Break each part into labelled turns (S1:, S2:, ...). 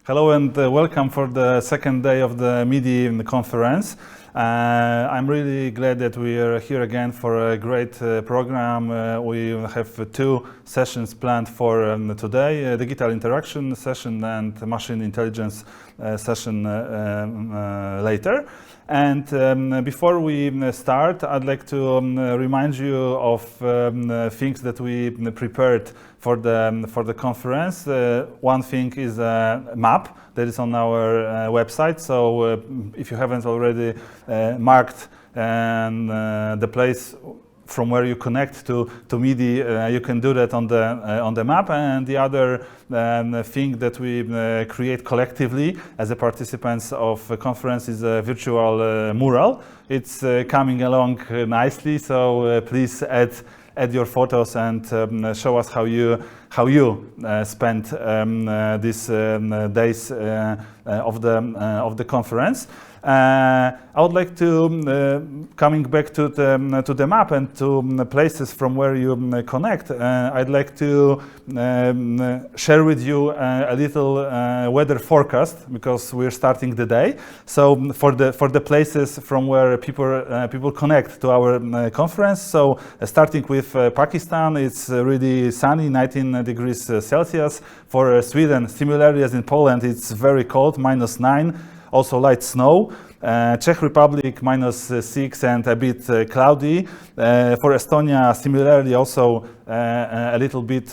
S1: Hello and welcome for the second day of the MIDI conference. I'm really glad that we are here again for a great program. We have two sessions planned for today, a digital interaction session and machine intelligence session later. And before we start, I'd like to remind you of things that we prepared for the conference. One thing is a map that is on our website. So if you haven't already marked the place from where you connect to MIDI, you can do that on the map. And the other thing that we create collectively as a participants of a conference is a virtual mural. It's coming along nicely, so please add your photos and show us how you spent these days of the conference. I would like to, coming back to the map and to places from where you connect, I'd like to share with you a little weather forecast, because we're starting the day. So for the places from where people connect to our conference, so starting with Pakistan, it's really sunny, 19 degrees Celsius. For Sweden, similarly as in Poland, it's very cold, -9. Also light snow. Czech Republic, -6 and a bit cloudy. For Estonia, similarly also a little bit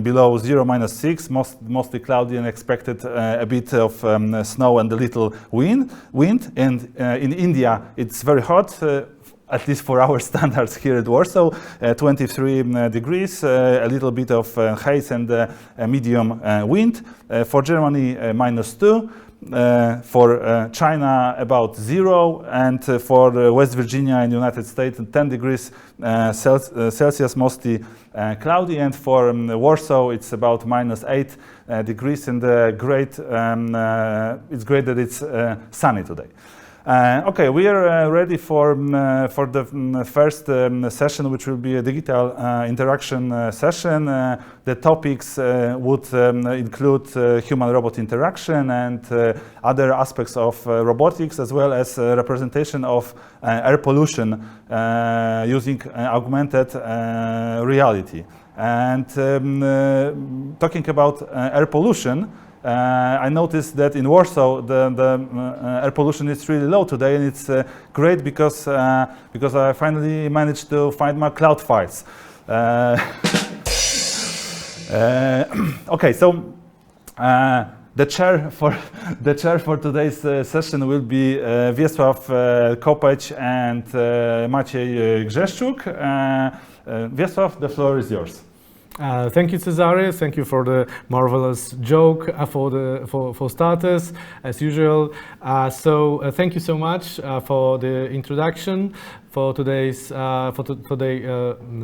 S1: below 0, -6, mostly cloudy and expected a bit of snow and a little wind. And in India, it's very hot. At least for our standards here at Warsaw, 23 degrees, a little bit of haze and a medium wind. For Germany, -2. For China, about 0, and for West Virginia in the United States, 10 degrees Celsius, mostly cloudy. And for Warsaw, it's about -8 degrees, and it's great that it's sunny today. Okay, we are ready for the first session, which will be a digital interaction session. The topics would include human-robot interaction and other aspects of robotics, as well as representation of air pollution using augmented reality. And talking about air pollution, I noticed that in Warsaw the air pollution is really low today, and it's great because I finally managed to find my cloud files. Okay, so the chair for today's session will be Wiesław Kopeć and Maciej Grzeszczuk. Wiesław, the floor is yours.
S2: Thank you, Cezary. Thank you for the marvelous joke for starters, as usual. Thank you so much for the introduction for today's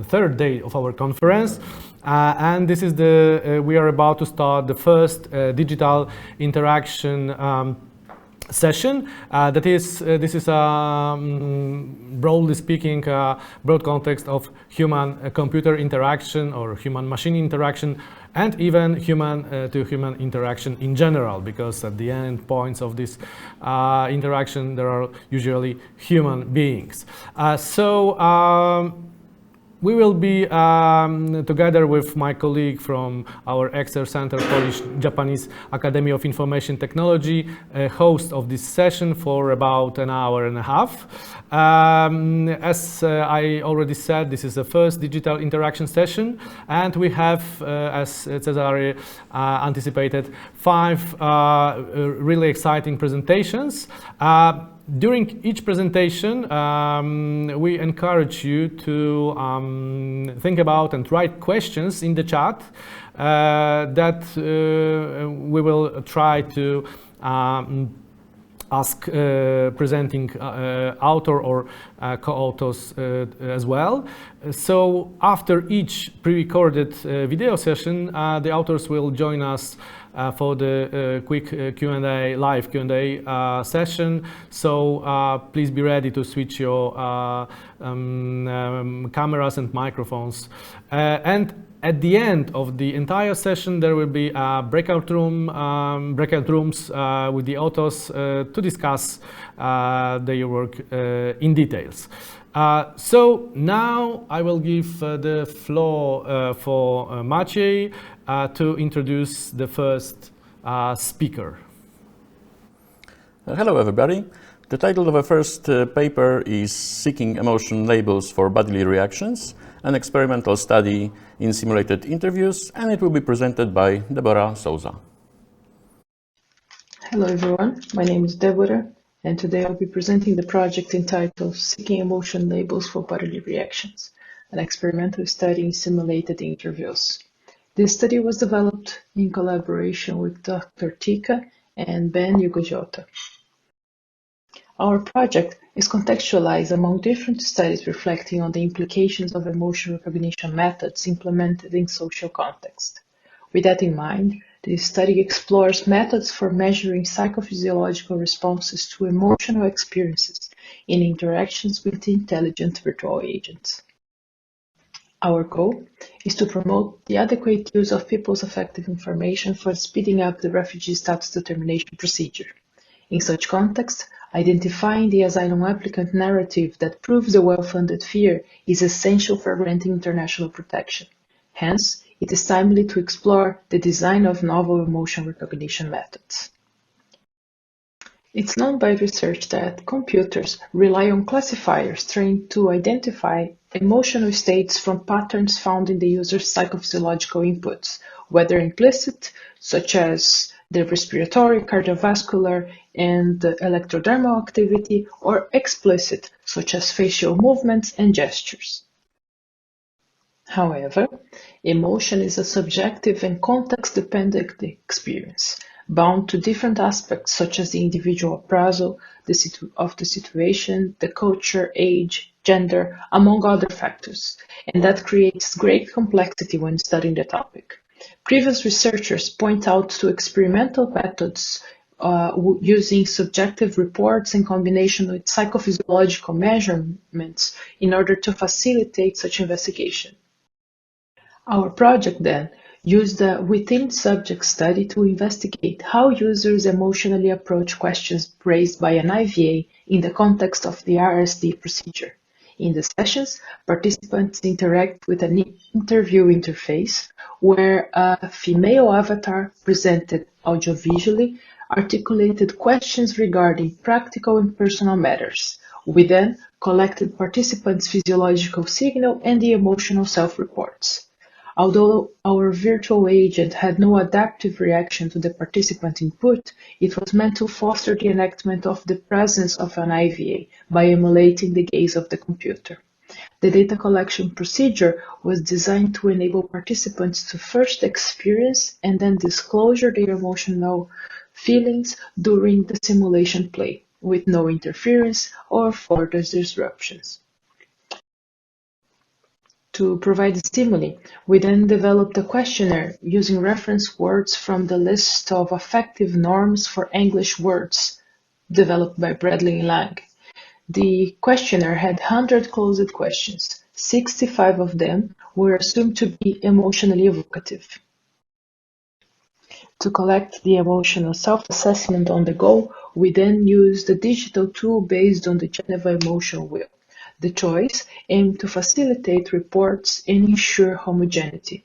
S2: third day of our conference. And this is we are about to start the first digital interaction session. This is broadly speaking broad context of human-computer interaction or human-machine interaction, and even human-to-human interaction in general, because at the end points of this interaction there are usually human beings. We will be together with my colleague from our EXER Center, Polish-Japanese Academy of Information Technology, host of this session for about an hour and a half. As I already said, this is the first digital interaction session, and we have, as Cezary anticipated, 5 really exciting presentations. During each presentation, we encourage you to think about and write questions in the chat that we will try to ask presenting author or co-authors as well. So after each pre-recorded video session, the authors will join us for the quick Q&A, live Q&A session. So please be ready to switch your cameras and microphones. And At the end of the entire session, there will be a breakout rooms with the authors to discuss their work in details. So now I will give the floor for Maciej to introduce the first speaker.
S3: Hello everybody. The title of the first paper is Seeking Emotion Labels for Bodily Reactions, an experimental study in simulated interviews, and it will be presented by Deborah Souza.
S4: Hello everyone, my name is Deborah, and today I'll be presenting the project entitled Seeking Emotion Labels for Bodily Reactions, an experimental study in simulated interviews. This study was developed in collaboration with Dr. Tika and Ben Yugojota. Our project is contextualized among different studies reflecting on the implications of emotion recognition methods implemented in social context. With that in mind, this study explores methods for measuring psychophysiological responses to emotional experiences in interactions with intelligent virtual agents. Our goal is to promote the adequate use of people's affective information for speeding up the refugee status determination procedure. In such context, identifying the asylum applicant narrative that proves the well-funded fear is essential for granting international protection. Hence, it is timely to explore the design of novel emotion recognition methods. It's known by research that computers rely on classifiers trained to identify emotional states from patterns found in the user's psychophysiological inputs, whether implicit, such as the respiratory, cardiovascular, and electrodermal activity, or explicit, such as facial movements and gestures. However, emotion is a subjective and context-dependent experience, bound to different aspects such as the individual appraisal of the situation, the culture, age, gender, among other factors, and that creates great complexity when studying the topic. Previous researchers point out to experimental methods using subjective reports in combination with psychophysiological measurements in order to facilitate such investigation. Our project then used a within-subject study to investigate how users emotionally approach questions raised by an IVA in the context of the RSD procedure. In the sessions, participants interact with an interview interface where a female avatar presented audiovisually articulated questions regarding practical and personal matters. We then collected participants' physiological signal and the emotional self-reports. Although our virtual agent had no adaptive reaction to the participant input, it was meant to foster the enactment of the presence of an IVA by emulating the gaze of the computer. The data collection procedure was designed to enable participants to first experience and then disclosure their emotional feelings during the simulation play, with no interference or further disruptions. To provide stimuli, we then developed a questionnaire using reference words from the list of affective norms for English words developed by Bradley Lang. The questionnaire had 100 closed questions. 65 of them were assumed to be emotionally evocative. To collect the emotional self-assessment on the go, we then used a digital tool based on the Geneva Emotion Wheel. The choice aimed to facilitate reports and ensure homogeneity.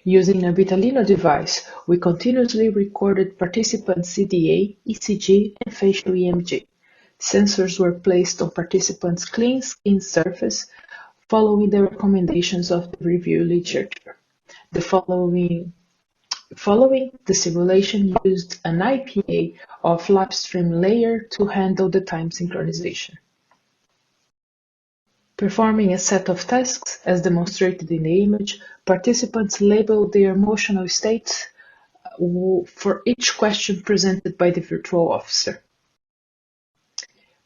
S4: Using a Vitalino device, we continuously recorded participants' CDA, ECG, and facial EMG. Sensors were placed on participants' clean skin surface, following the recommendations of the review literature. Following, the simulation used an IPA of live stream layer to handle the time synchronization. Performing a set of tasks, as demonstrated in the image, participants labeled their emotional states for each question presented by the virtual officer.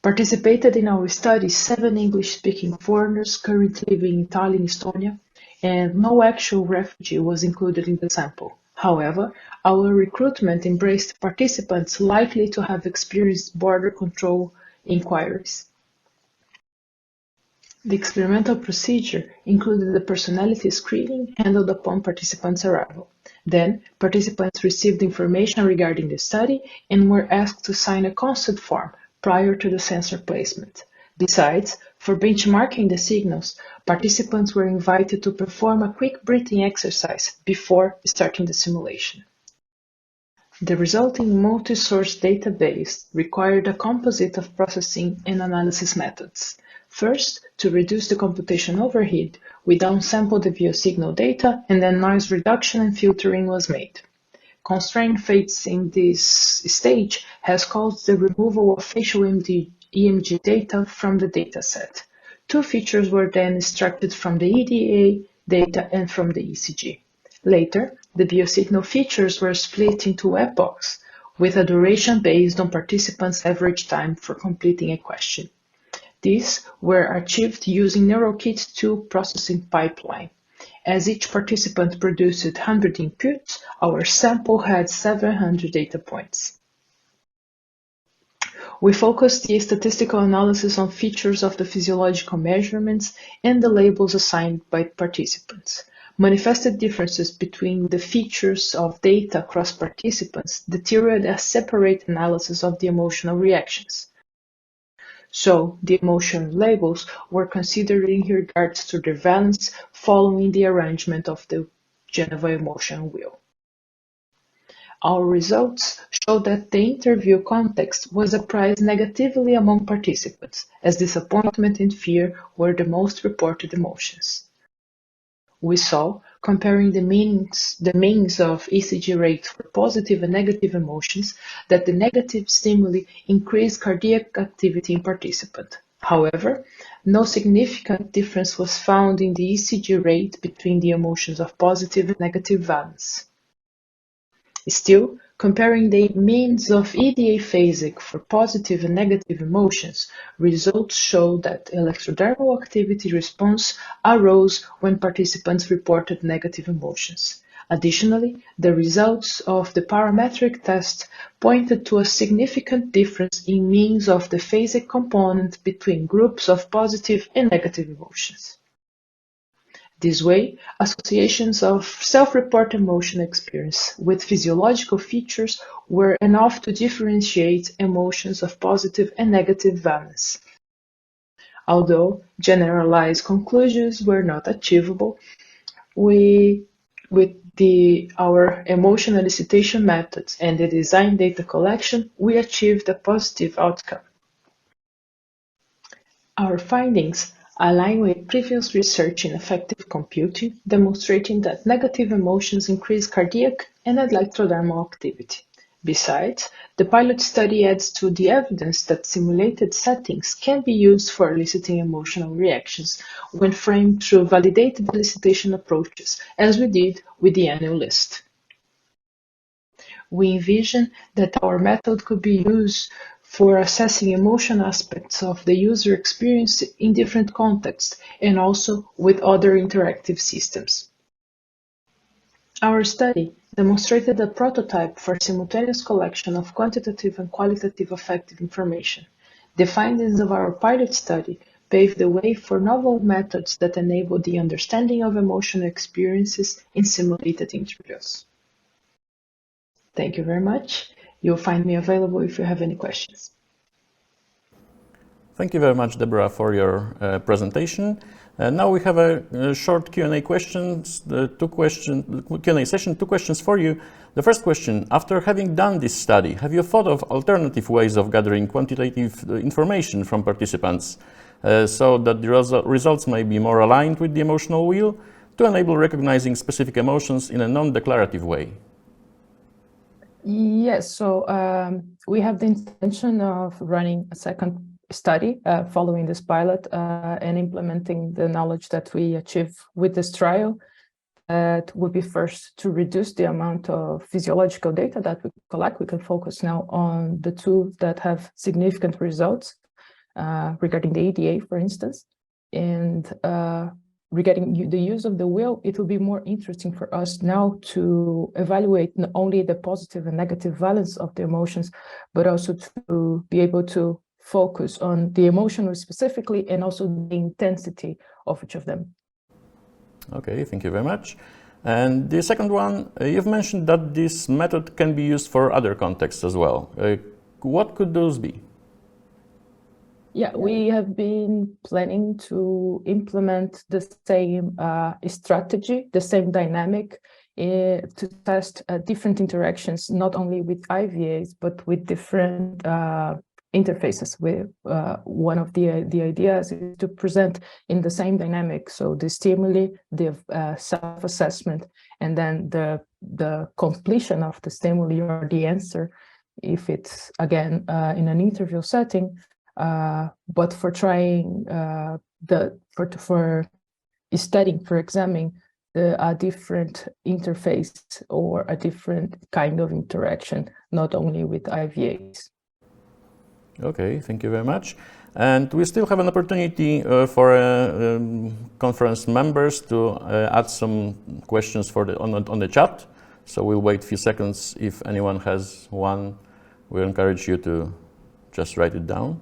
S4: Participated in our study 7 English-speaking foreigners currently living in Italy and Estonia, and no actual refugee was included in the sample. However, our recruitment embraced participants likely to have experienced border control inquiries. The experimental procedure included the personality screening handled upon participants' arrival. Then, participants received information regarding the study and were asked to sign a consent form prior to the sensor placement. Besides, for benchmarking the signals, participants were invited to perform a quick breathing exercise before starting the simulation. The resulting multi-source database required a composite of processing and analysis methods. First, to reduce the computation overhead, we downsampled the VO signal data, and then noise reduction and filtering was made. Constraint facing this stage has caused the removal of facial EMG data from the dataset. Two features were then extracted from the EDA data and from the ECG. Later, the biosignal features were split into epochs, with a duration based on participants' average time for completing a question. These were achieved using NeuroKit 2 processing pipeline. As each participant produced 100 inputs, our sample had 700 data points. We focused the statistical analysis on features of the physiological measurements and the labels assigned by participants. Manifested differences between the features of data across participants deteriorated a separate analysis of the emotional reactions. So, the emotional labels were considered in regards to their valence following the arrangement of the Geneva emotion wheel. Our results show that the interview context was appraised negatively among participants, as disappointment and fear were the most reported emotions. We saw, comparing the means of ECG rates for positive and negative emotions, that the negative stimuli increased cardiac activity in participants. However, no significant difference was found in the ECG rate between the emotions of positive and negative valence. Still, comparing the means of EDA phasic for positive and negative emotions, results show that electrodermal activity response arose when participants reported negative emotions. Additionally, the results of the parametric test pointed to a significant difference in means of the phasic component between groups of positive and negative emotions. This way, associations of self-report emotion experience with physiological features were enough to differentiate emotions of positive and negative valence. Although generalized conclusions were not achievable, with our emotion elicitation methods and the design data collection, we achieved a positive outcome. Our findings align with previous research in affective computing, demonstrating that negative emotions increase cardiac and electrodermal activity. Besides, the pilot study adds to the evidence that simulated settings can be used for eliciting emotional reactions when framed through validated elicitation approaches, as we did with the annual list. We envision that our method could be used for assessing emotion aspects of the user experience in different contexts and also with other interactive systems. Our study demonstrated a prototype for simultaneous collection of quantitative and qualitative affective information. The findings of our pilot study paved the way for novel methods that enable the understanding of emotional experiences in simulated interviews. Thank you very much. You'll find me available if you have any questions.
S3: Thank you very much, Deborah, for your presentation. Now we have a short Q&A questions, Q&A session. Two questions for you. The first question: after having done this study, have you thought of alternative ways of gathering quantitative information from participants so that the results may be more aligned with the emotional wheel to enable recognizing specific emotions in a non-declarative way?
S5: Yes, so we have the intention of running a second study following this pilot and implementing the knowledge that we achieve with this trial. It would be first to reduce the amount of physiological data that we collect. We can focus now on the two that have significant results regarding the EDA, for instance, and regarding the use of the wheel, it will be more interesting for us now to evaluate not only the positive and negative valence of the emotions, but also to be able to focus on the emotional specifically and also the intensity of each of them.
S3: Okay, thank you very much. And the second one, you've mentioned that this method can be used for other contexts as well. What could those be?
S5: Yeah, we have been planning to implement the same strategy, the same dynamic to test different interactions, not only with IVAs, but with different interfaces. With one of the ideas is to present in the same dynamic. So the stimuli, the self-assessment, and then the completion of the stimuli or the answer, if it's again in an interview setting. But for trying for studying, for examining a different interface or a different kind of interaction, not only with IVAs.
S3: Okay, thank you very much. And we still have an opportunity for conference members to add some questions on the chat. So we'll wait a few seconds. If anyone has one, we'll encourage you to just write it down.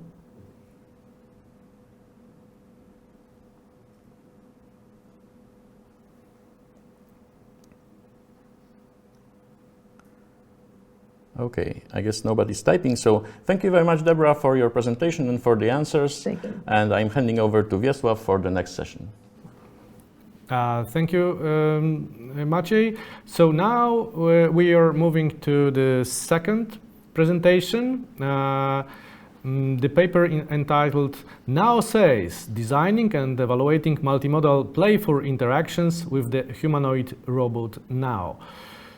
S3: Okay, I guess nobody's typing. So thank you very much, Deborah, for your presentation and for the answers.
S5: Thank you.
S3: And I'm handing over to Wiesław for the next session.
S2: Thank you, Maciej. So now we are moving to the second presentation. The paper entitled Now Says, Designing and Evaluating Multimodal Playful Interactions with the Humanoid Robot Now.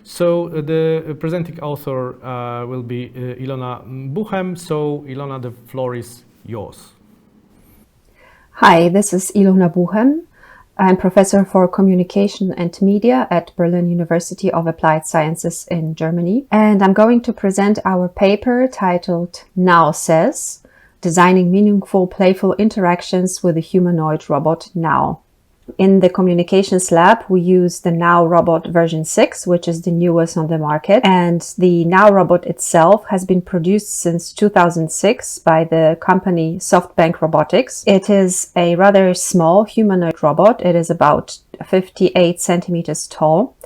S2: So the presenting author will be Ilona Buchem. So Ilona, the floor is yours.
S6: Hi, this is Ilona Buchem. I'm professor for communication and media at Berlin University of Applied Sciences in Germany. And I'm going to present our paper titled Now Says, Designing Meaningful Playful Interactions with a Humanoid Robot Now. In the communications lab, we use the Now robot version 6, which is the newest on the market. And the Now robot itself has been produced since 2006 by the company SoftBank Robotics. It is a rather small humanoid robot. It is about 58 centimeters tall.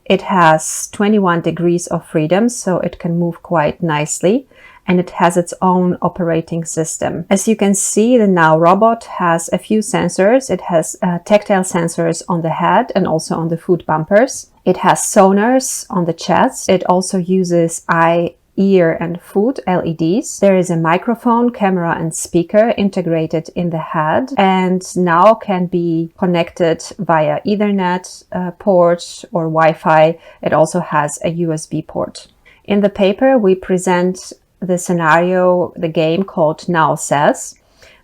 S6: It has 21 degrees of freedom, so it can move quite nicely. And it has its own operating system. As you can see, the Now robot has a few sensors. It has tactile sensors on the head and also on the foot bumpers. It has sonars on the chest. It also uses eye, ear and foot LEDs. There is a microphone, camera and speaker integrated in the head, and Now can be connected via Ethernet port or Wi-Fi. It also has a USB port. In the paper, we present the scenario, the game called Now Says.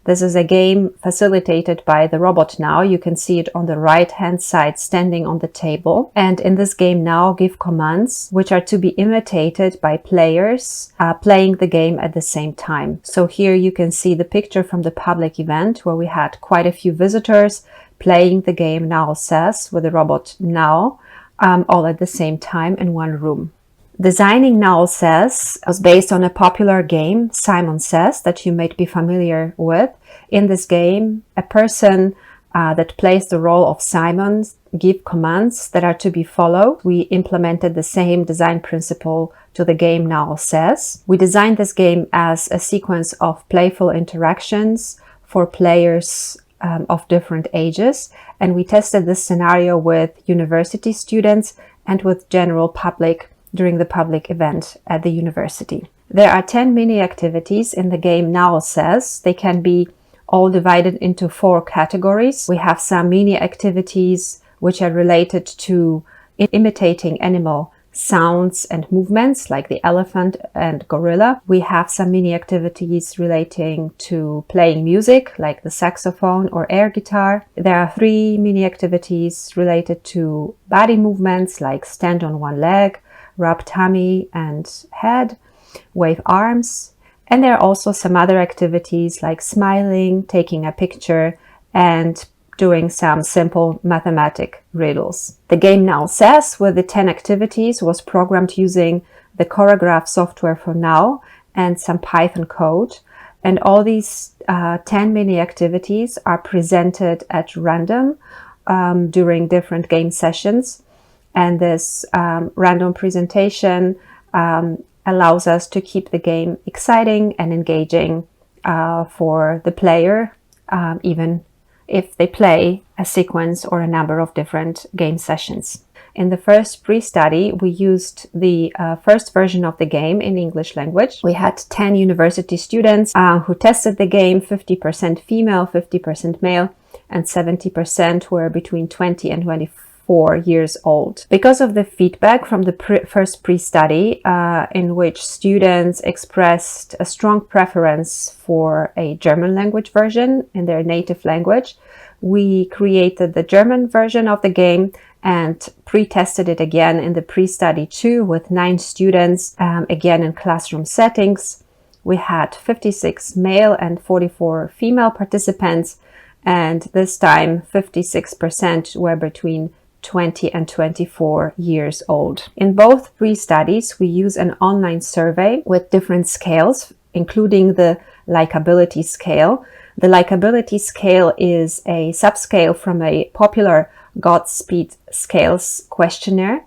S6: This is a game facilitated by the robot Now. You can see it on the right hand side standing on the table. And in this game Now give commands which are to be imitated by players playing the game at the same time. So here you can see the picture from the public event where we had quite a few visitors playing the game Now Says with the robot Now all at the same time in one room. Designing Now Says was based on a popular game, Simon Says, that you might be familiar with. In this game, a person that plays the role of Simon gives commands that are to be followed. We implemented the same design principle to the game Now Says. We designed this game as a sequence of playful interactions for players of different ages, and we tested this scenario with university students and with general public during the public event at the university. There are 10 mini activities in the game Now Says. They can be all divided into 4 categories. We have some mini activities which are related to imitating animal sounds and movements like the elephant and gorilla. We have some mini activities relating to playing music like the saxophone or air guitar. There are 3 mini activities related to body movements like stand on one leg, rub tummy and head, wave arms. And there are also some other activities like smiling, taking a picture, and doing some simple mathematic riddles. The game Now Says with the 10 activities was programmed using the Choreograph software for Now and some Python code. And all these 10 mini activities are presented at random during different game sessions. And this random presentation allows us to keep the game exciting and engaging for the player, even if they play a sequence or a number of different game sessions. In the first pre-study, we used the first version of the game in English language. We had 10 university students who tested the game, 50% female, 50% male, and 70% were between 20 and 24 years old. Because of the feedback from the first pre-study, in which students expressed a strong preference for a German language version in their native language, we created the German version of the game and pre-tested it again in the pre-study 2 with 9 students, again in classroom settings. We had 56 male and 44 female participants, and this time 56% were between 20 and 24 years old. In both pre-studies, we use an online survey with different scales, including the likability scale. The likability scale is a subscale from a popular Godspeed Scales questionnaire.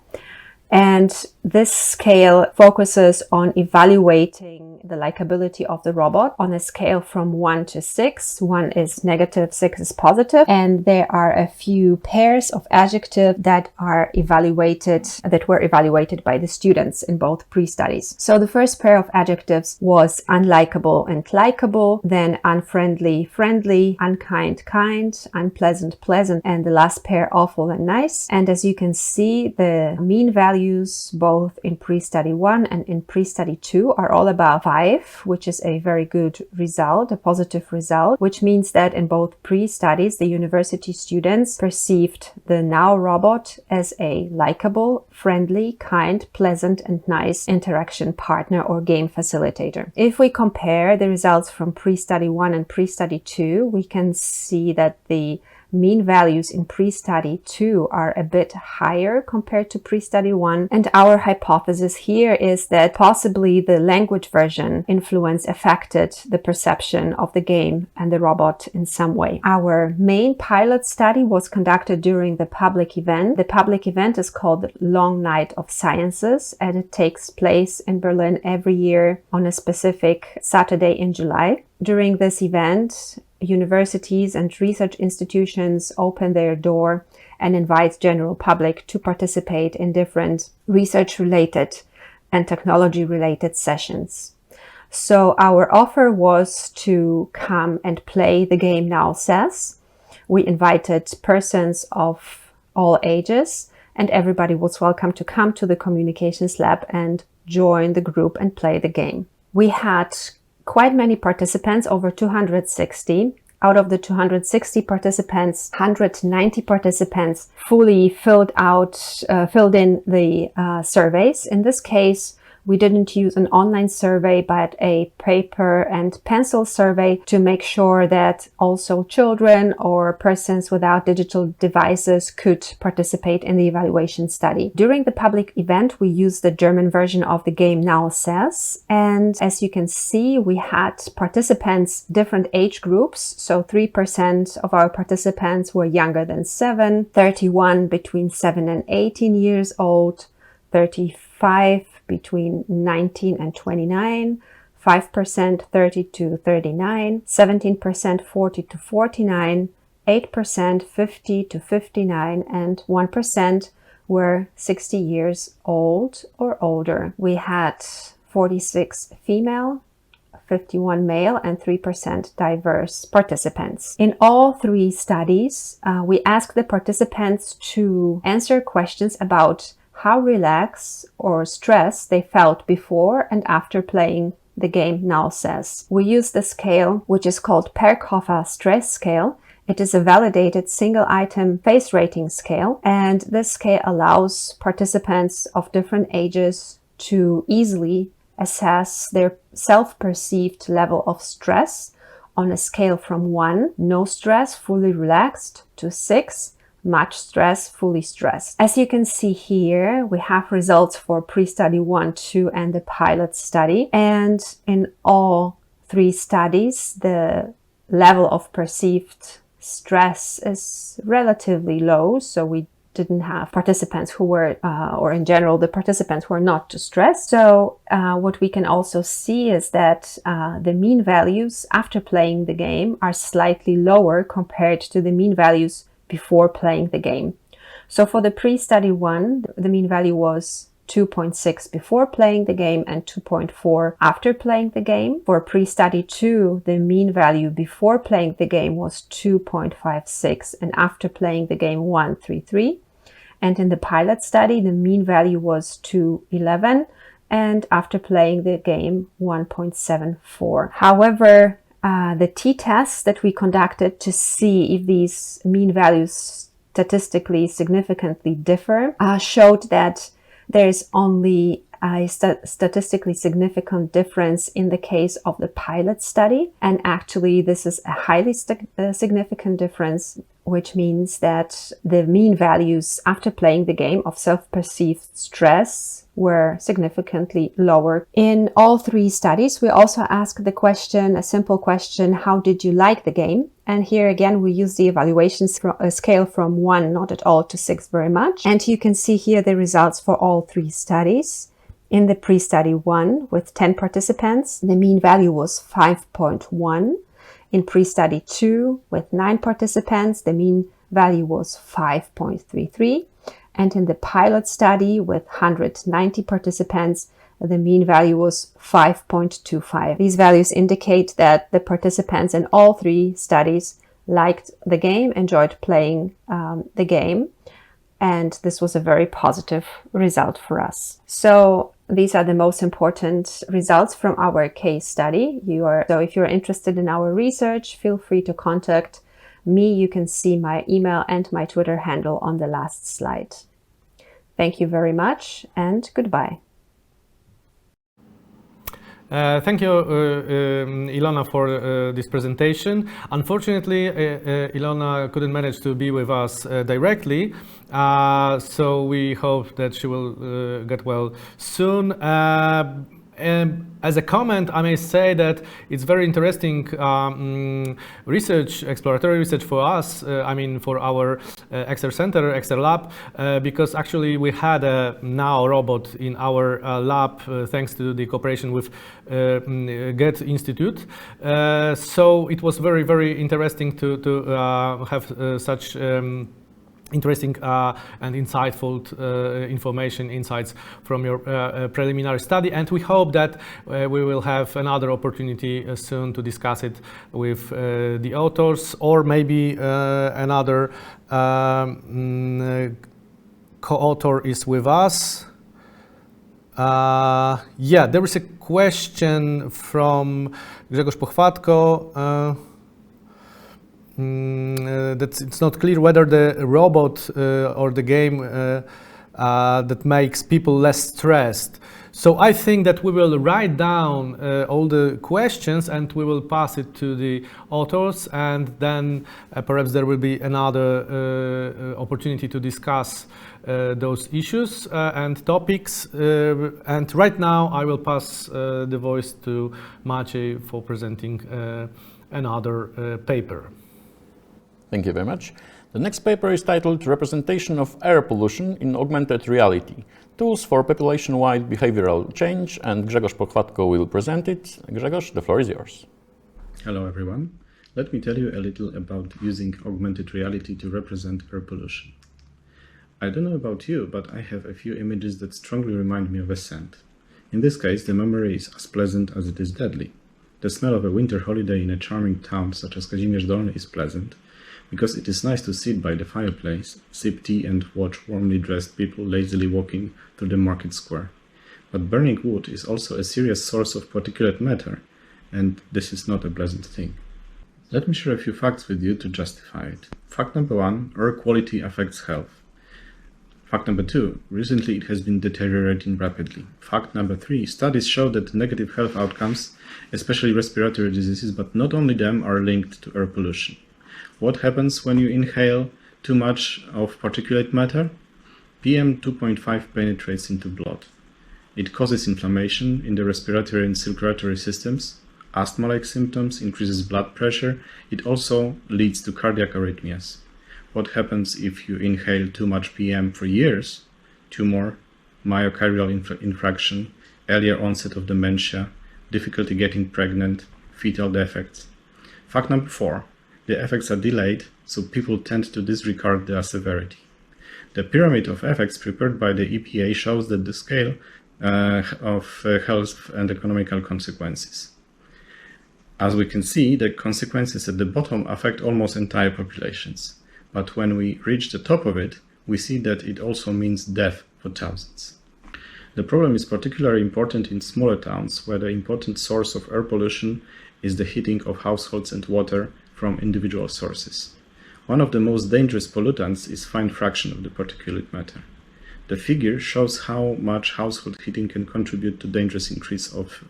S6: And this scale focuses on evaluating the likability of the robot on a scale from 1 to 6. 1 is negative, 6 is positive. And there are a few pairs of adjectives that were evaluated by the students in both pre-studies. So the first pair of adjectives was unlikable and likable, then unfriendly, friendly, unkind, kind, unpleasant, pleasant, and the last pair, awful and nice. And as you can see, the mean values both in pre-study 1 and in pre-study 2 are all above 5, which is a very good result, a positive result, which means that in both pre-studies, the university students perceived the Now robot as a likable, friendly, kind, pleasant, and nice interaction partner or game facilitator. If we compare the results from pre-study 1 and pre-study 2, we can see that the mean values in pre-study 2 are a bit higher compared to pre-study 1. And our hypothesis here is that possibly the language version influence affected the perception of the game and the robot in some way. Our main pilot study was conducted during the public event. The public event is called Long Night of Sciences, and it takes place in Berlin every year on a specific Saturday in July. During this event, universities and research institutions open their door and invite general public to participate in different research-related and technology-related sessions. So our offer was to come and play the game Now Says. We invited persons of all ages, and everybody was welcome to come to the communications lab and join the group and play the game. We had quite many participants, over 260. Out of the 260 participants, 190 participants fully filled in the surveys. In this case, we didn't use an online survey, but a paper and pencil survey to make sure that also children or persons without digital devices could participate in the evaluation study. During the public event, we used the German version of the game Now Says. And as you can see, we had participants, different age groups. So 3% of our participants were younger than 7, 31 between 7 and 18 years old, 35 between 19 and 29, 5% 30 to 39, 17% 40 to 49, 8% 50 to 59, and 1% were 60 years old or older. We had 46 female, 51 male, and 3% diverse participants. In all 3 studies, we asked the participants to answer questions about how relaxed or stressed they felt before and after playing the game Now Says. We use the scale, which is called Perkhofer Stress Scale. It is a validated single-item face rating scale, and this scale allows participants of different ages to easily assess their self-perceived level of stress on a scale from 1, no stress, fully relaxed, to 6, much stress, fully stressed. As you can see here, we have results for pre-study 1, 2, and the pilot study. And in all 3 studies, the level of perceived stress is relatively low. So we didn't have participants who were, or in general, the participants who are not too stressed. So what we can also see is that the mean values after playing the game are slightly lower compared to the mean values before playing the game. So for the pre-study 1, the mean value was 2.6 before playing the game and 2.4 after playing the game. For pre-study 2, the mean value before playing the game was 2.56 and after playing the game 1.33. And in the pilot study, the mean value was 2.11 and after playing the game 1.74. However, the t-tests that we conducted to see if these mean values statistically significantly differ showed that there is only a statistically significant difference in the case of the pilot study. And actually, this is a highly significant difference, which means that the mean values after playing the game of self-perceived stress were significantly lower. In all 3 studies, we also asked the question, a simple question, how did you like the game? And here again, we use the evaluation scale from 1, not at all, to 6, very much. And you can see here the results for all 3 studies. In the pre-study 1, with 10 participants, the mean value was 5.1. In pre-study 2, with 9 participants, the mean value was 5.33. And in the pilot study with 190 participants, the mean value was 5.25. These values indicate that the participants in all 3 studies liked the game, enjoyed playing the game, and this was a very positive result for us. So these are the most important results from our case study. So if you're interested in our research, feel free to contact me. You can see my email and my Twitter handle on the last slide. Thank you very much and goodbye.
S2: Thank you, Ilona, for this presentation. Unfortunately, Ilona couldn't manage to be with us directly, so we hope that she will get well soon. As a comment, I may say that it's very interesting research, exploratory research for us, for our XR Center, XR Lab, because actually we had a now robot in our lab thanks to the cooperation with Goethe Institute. So it was very, very interesting to have such interesting and insightful insights from your preliminary study, and we hope that we will have another opportunity soon to discuss it with the authors, or maybe another co-author is with us. Yeah, there is a question from Grzegorz Pochwatko. That it's not clear whether the robot or the game that makes people less stressed. So I think that we will write down all the questions and we will pass it to the authors, and then perhaps there will be another opportunity to discuss those issues and topics. And right now I will pass the voice to Maciej for presenting another paper.
S3: Thank you very much. The next paper is titled Representation of Air Pollution in Augmented Reality, Tools for Population-Wide Behavioral Change, and Grzegorz Pochwatko will present it. Grzegorz, the floor is yours.
S7: Hello everyone. Let me tell you a little about using augmented reality to represent air pollution. I don't know about you, but I have a few images that strongly remind me of a scent. In this case, the memory is as pleasant as it is deadly. The smell of a winter holiday in a charming town such as Kazimierz Dolny is pleasant, because it is nice to sit by the fireplace, sip tea and watch warmly dressed people lazily walking through the market square. But burning wood is also a serious source of particulate matter, and this is not a pleasant thing. Let me share a few facts with you to justify it. Fact number 1, air quality affects health. Fact number 2, recently it has been deteriorating rapidly. Fact number 3, studies show that negative health outcomes, especially respiratory diseases, but not only them, are linked to air pollution. What happens when you inhale too much of particulate matter? PM2.5 penetrates into blood. It causes inflammation in the respiratory and circulatory systems, asthma-like symptoms, increases blood pressure. It also leads to cardiac arrhythmias. What happens if you inhale too much PM for years? Tumor, myocardial infarction, earlier onset of dementia, difficulty getting pregnant, fetal defects. Fact number 4. The effects are delayed, so people tend to disregard their severity. The pyramid of effects prepared by the EPA shows that the scale of health and economical consequences. As we can see, the consequences at the bottom affect almost entire populations. But when we reach the top of it, we see that it also means death for thousands. The problem is particularly important in smaller towns, where the important source of air pollution is the heating of households and water from individual sources. One of the most dangerous pollutants is fine fraction of the particulate matter. The figure shows how much household heating can contribute to dangerous increase of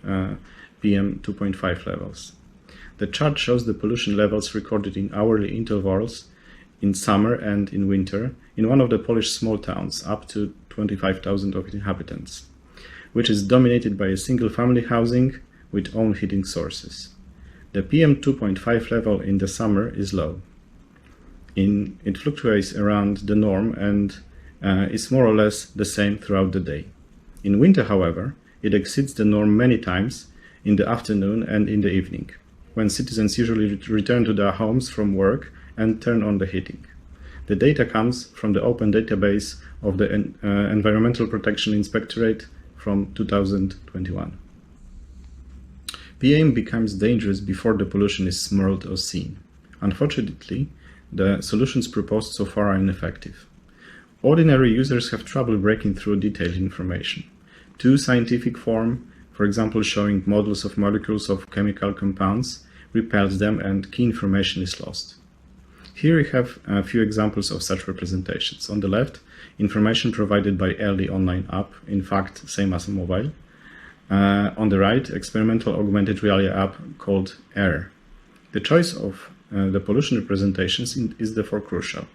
S7: PM 2.5 levels. The chart shows the pollution levels recorded in hourly intervals in summer and in winter in one of the Polish small towns up to 25,000 of inhabitants, which is dominated by a single family housing with own heating sources. The PM 2.5 level in the summer is low. It fluctuates around the norm and is more or less the same throughout the day. In winter, however, it exceeds the norm many times in the afternoon and in the evening, when citizens usually return to their homes from work and turn on the heating. The data comes from the open database of the Environmental Protection Inspectorate from 2021. PM becomes dangerous before the pollution is smelled or seen. Unfortunately, the solutions proposed so far are ineffective. Ordinary users have trouble breaking through detailed information. Too scientific form, for example showing models of molecules of chemical compounds, repels them and key information is lost. Here we have a few examples of such representations. On the left, information provided by early online app, in fact, same as a mobile. On the right, experimental augmented reality app called AIR. The choice of the pollution representations is therefore crucial.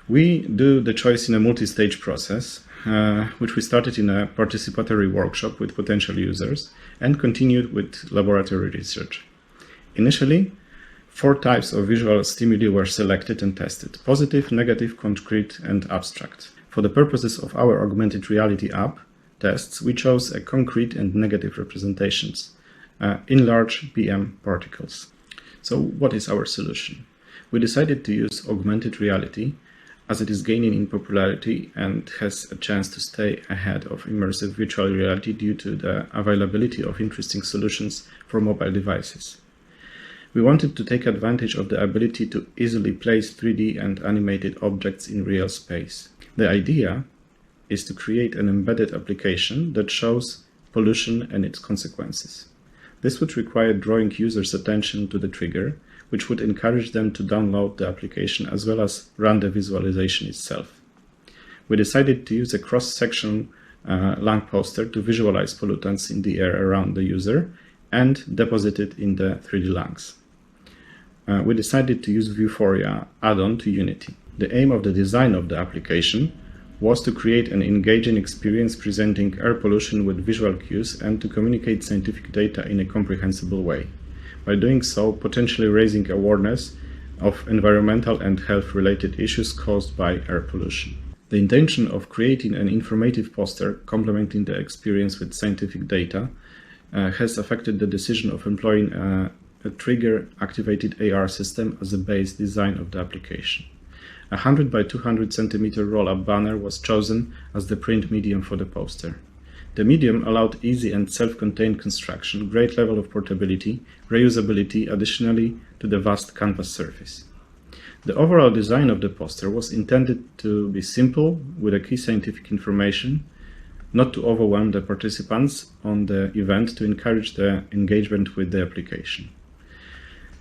S7: We do the choice in a multi-stage process, which we started in a participatory workshop with potential users and continued with laboratory research. Initially, 4 types of visual stimuli were selected and tested: positive, negative, concrete, and abstract. For the purposes of our augmented reality app tests, we chose a concrete and negative representations in large PM particles. So what is our solution? We decided to use augmented reality as it is gaining in popularity and has a chance to stay ahead of immersive virtual reality due to the availability of interesting solutions for mobile devices. We wanted to take advantage of the ability to easily place 3D and animated objects in real space. The idea is to create an embedded application that shows pollution and its consequences. This would require drawing users' attention to the trigger, which would encourage them to download the application as well as run the visualization itself. We decided to use a cross-section lung poster to visualize pollutants in the air around the user and deposit it in the 3D lungs. We decided to use Vuforia add-on to Unity. The aim of the design of the application was to create an engaging experience presenting air pollution with visual cues and to communicate scientific data in a comprehensible way. By doing so, potentially raising awareness of environmental and health-related issues caused by air pollution. The intention of creating an informative poster complementing the experience with scientific data has affected the decision of employing a trigger-activated AR system as a base design of the application. A 100 by 200 cm roll-up banner was chosen as the print medium for the poster. The medium allowed easy and self-contained construction, great level of portability, reusability, additionally to the vast canvas surface. The overall design of the poster was intended to be simple, with a key scientific information, not to overwhelm the participants on the event, to encourage the engagement with the application.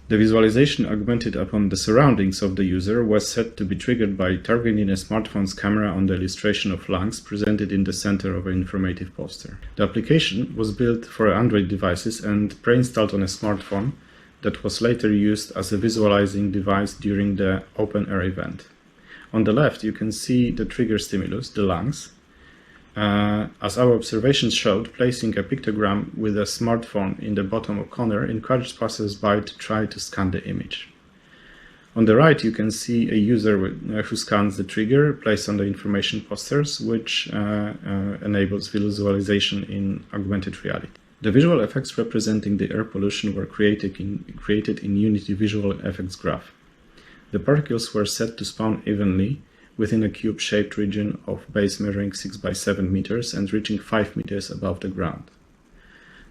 S7: The visualization augmented upon the surroundings of the user was said to be triggered by targeting a smartphone's camera on the illustration of lungs presented in the center of an informative poster. The application was built for Android devices and pre-installed on a smartphone that was later used as a visualizing device during the open air event. On the left, you can see the trigger stimulus, the lungs. As our observations showed, placing a pictogram with a smartphone in the bottom corner encouraged passers-by to try to scan the image. On the right, you can see a user who scans the trigger placed on the information posters, which enables visualization in augmented reality. The visual effects representing the air pollution were created in Unity Visual Effects Graph. The particles were set to spawn evenly within a cube-shaped region of base measuring 6 by 7 meters and reaching 5 meters above the ground.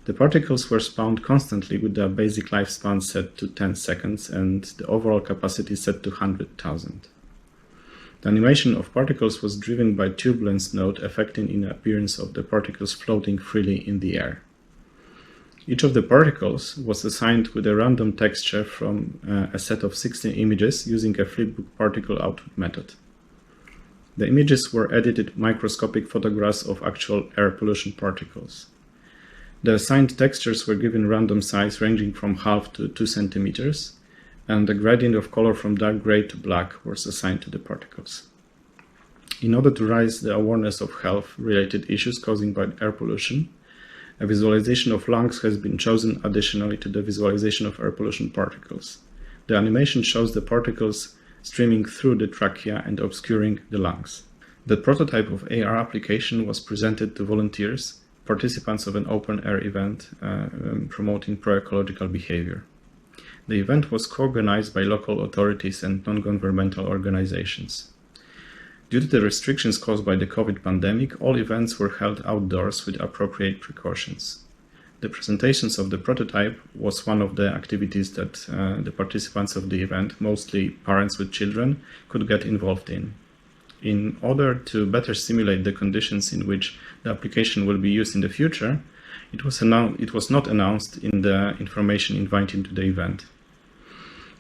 S7: The particles were spawned constantly with the basic lifespan set to 10 seconds and the overall capacity set to 100,000. The animation of particles was driven by turbulence node affecting the appearance of the particles floating freely in the air. Each of the particles was assigned with a random texture from a set of 16 images using a flipbook particle output method. The images were edited microscopic photographs of actual air pollution particles. The assigned textures were given random size ranging from half to 2 centimeters, and the gradient of color from dark gray to black was assigned to the particles. In order to raise the awareness of health-related issues caused by air pollution, a visualization of lungs has been chosen additionally to the visualization of air pollution particles. The animation shows the particles streaming through the trachea and obscuring the lungs. The prototype of AR application was presented to volunteers, participants of an open-air event promoting pro-ecological behavior. The event was co-organized by local authorities and non-governmental organizations. Due to the restrictions caused by the COVID pandemic, all events were held outdoors with appropriate precautions. The presentations of the prototype was one of the activities that the participants of the event, mostly parents with children, could get involved in. In order to better simulate the conditions in which the application will be used in the future, it was not announced in the information inviting to the event.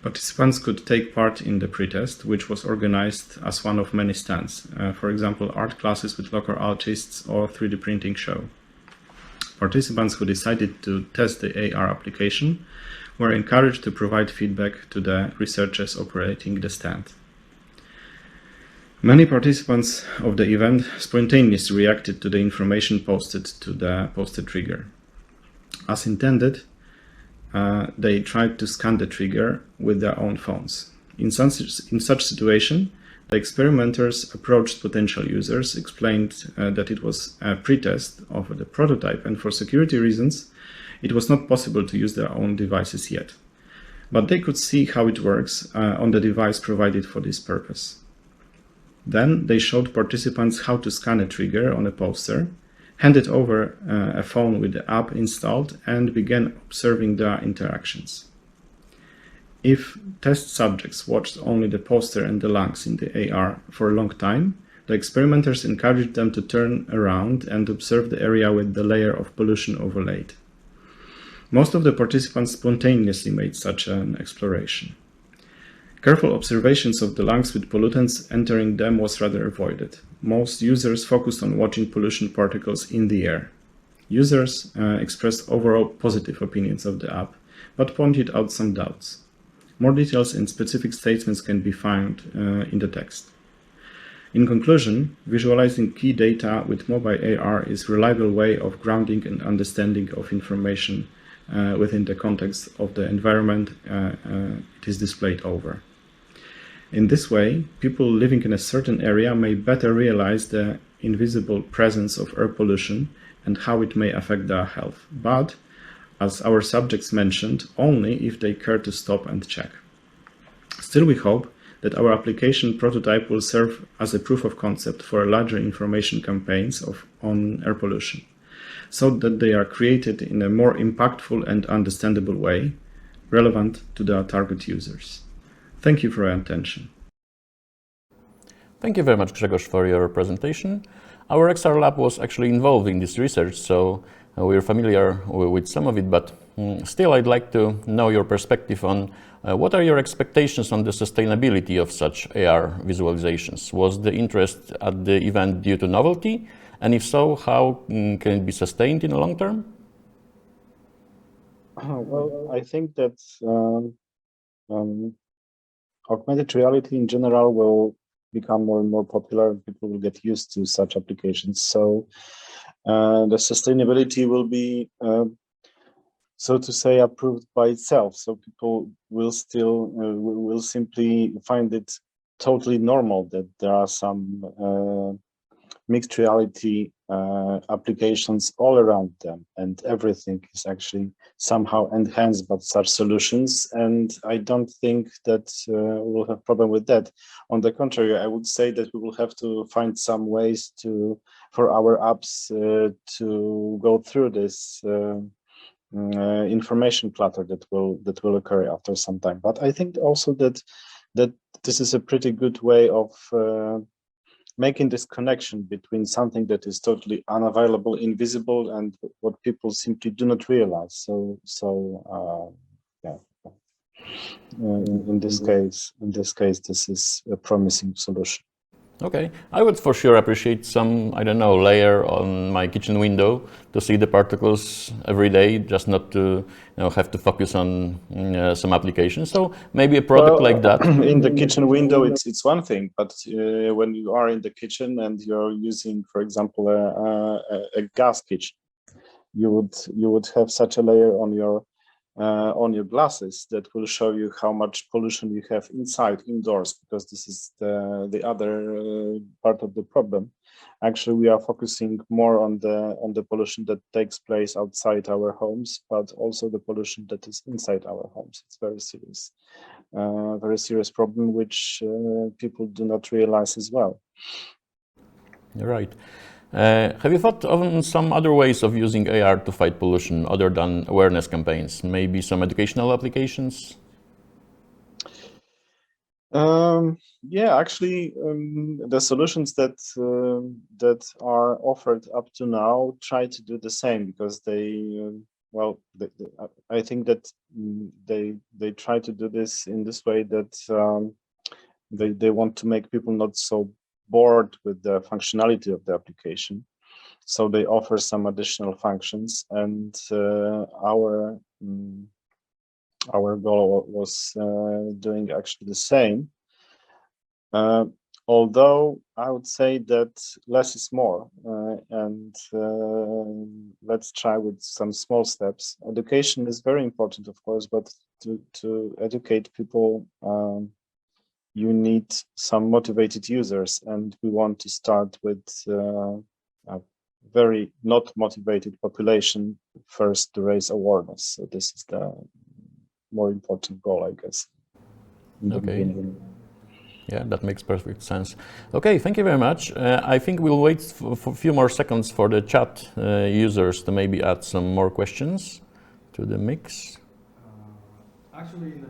S7: Participants could take part in the pretest, which was organized as one of many stands, for example, art classes with local artists or 3D printing show. Participants who decided to test the AR application were encouraged to provide feedback to the researchers operating the stand. Many participants of the event spontaneously reacted to the information posted to the posted trigger. As intended, they tried to scan the trigger with their own phones. In such situation, the experimenters approached potential users, explained that it was a pretest of the prototype, and for security reasons, it was not possible to use their own devices yet. But they could see how it works on the device provided for this purpose. Then they showed participants how to scan a trigger on a poster, handed over a phone with the app installed, and began observing their interactions. If test subjects watched only the poster and the lungs in the AR for a long time, the experimenters encouraged them to turn around and observe the area with the layer of pollution overlaid. Most of the participants spontaneously made such an exploration. Careful observations of the lungs with pollutants entering them was rather avoided. Most users focused on watching pollution particles in the air. Users expressed overall positive opinions of the app, but pointed out some doubts. More details and specific statements can be found in the text. In conclusion, visualizing key data with mobile AR is a reliable way of grounding and understanding of information within the context of the environment it is displayed over. In this way, people living in a certain area may better realize the invisible presence of air pollution and how it may affect their health, but, as our subjects mentioned, only if they care to stop and check. Still, we hope that our application prototype will serve as a proof of concept for larger information campaigns on air pollution, so that they are created in a more impactful and understandable way, relevant to their target users. Thank you for your attention.
S3: Thank you very much, Grzegorz, for your presentation. Our XR lab was actually involved in this research, so we're familiar with some of it, but still I'd like to know your perspective on what are your expectations on the sustainability of such AR visualizations? Was the interest at the event due to novelty? And if so, how can it be sustained in the long term?
S8: Well, I think that augmented reality in general will become more and more popular, and people will get used to such applications. So the sustainability will be, so to say, approved by itself. So people will still will simply find it totally normal that there are some mixed reality applications all around them, and everything is actually somehow enhanced by such solutions. And I don't think that we'll have problem with that. On the contrary, I would say that we will have to find some ways for our apps to go through this information clutter that will occur after some time. But I think also that this is a pretty good way of making this connection between something that is totally unavailable, invisible, and what people simply do not realize. Yeah. In this case, this is a promising solution.
S3: Okay, I would for sure appreciate some, I don't know, layer on my kitchen window to see the particles every day, just not to have to focus on some applications. So maybe a product like that.
S8: In the kitchen window, it's one thing, but when you are in the kitchen and you're using, for example, a gas kitchen, you would have such a layer on your glasses that will show you how much pollution you have indoors, because this is the other part of the problem. Actually, we are focusing more on the pollution that takes place outside our homes, but also the pollution that is inside our homes. It's very serious problem, which people do not realize as well.
S3: You're right. Have you thought of some other ways of using AR to fight pollution other than awareness campaigns? Maybe some educational applications?
S8: Yeah, actually, the solutions that are offered up to now try to do the same, because I think that they try to do this in this way that they want to make people not so bored with the functionality of the application, so they offer some additional functions. And our goal was doing actually the same. Although I would say that less is more, and let's try with some small steps. Education is very important, of course, but to educate people, you need some motivated users, and we want to start with a very not motivated population first to raise awareness. So this is the more important goal, I guess.
S3: Okay. Yeah, that makes perfect sense. Okay, thank you very much. I think we'll wait for a few more seconds for the chat users to maybe add some more questions to the mix.
S2: Actually, in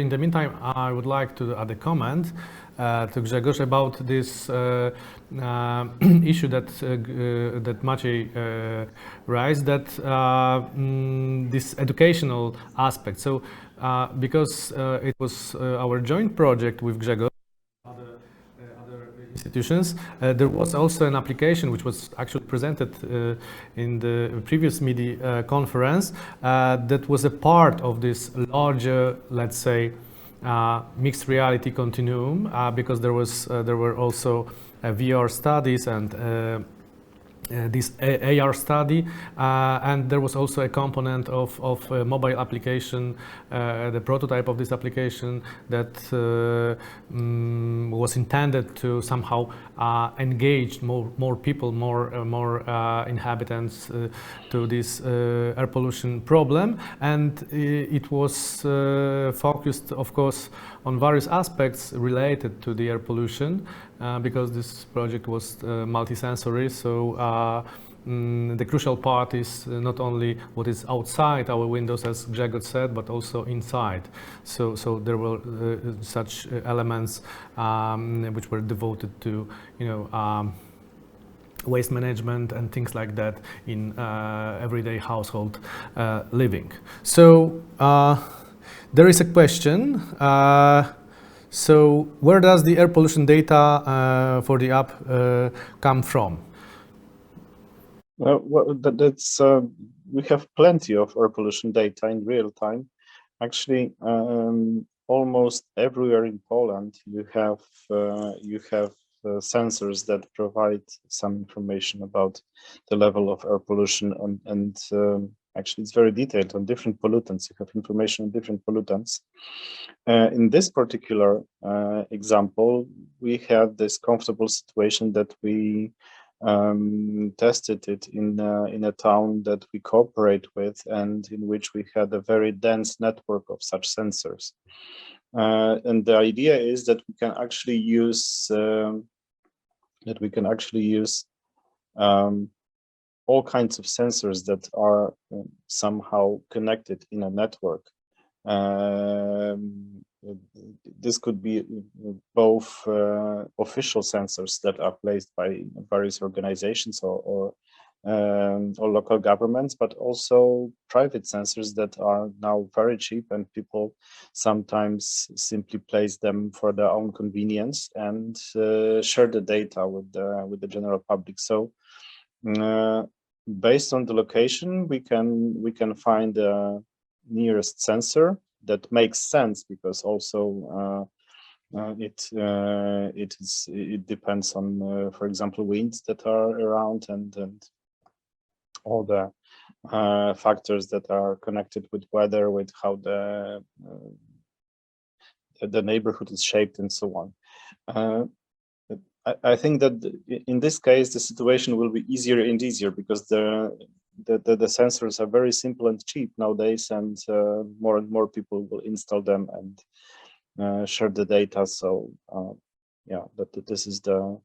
S2: the meantime, I would like to add a comment to Grzegorz about this issue that Maciej raised, that this educational aspect. So, because it was our joint project with Grzegorz, other institutions, there was also an application which was actually presented in the previous MIDI conference that was a part of this larger, let's say, mixed reality continuum, because there were also VR studies and this AR study, and there was also a component of a mobile application, the prototype of this application that was intended to somehow engage more people, more inhabitants to this air pollution problem. And it was focused, of course, on various aspects related to the air pollution, because this project was multisensory. So the crucial part is not only what is outside our windows, as Grzegorz said, but also inside. So there were such elements which were devoted to, waste management and things like that in everyday household living. So there is a question. So where does the air pollution data for the app come from?
S8: Well, that's we have plenty of air pollution data in real time. Actually, almost everywhere in Poland you have sensors that provide some information about the level of air pollution and actually it's very detailed on different pollutants. You have information on different pollutants. In this particular example, we had this comfortable situation that we tested it in a town that we cooperate with and in which we had a very dense network of such sensors. And the idea is that we can actually use all kinds of sensors that are somehow connected in a network. This could be both official sensors that are placed by various organizations or local governments, but also private sensors that are now very cheap, and people sometimes simply place them for their own convenience and share the data with the general public. So based on the location, we can find the nearest sensor that makes sense, because also it depends on, for example, winds that are around and all the factors that are connected with weather, with how the neighborhood is shaped, and so on. I think that in this case the situation will be easier and easier, because the sensors are very simple and cheap nowadays, and more people will install them and share the data. So yeah, this is the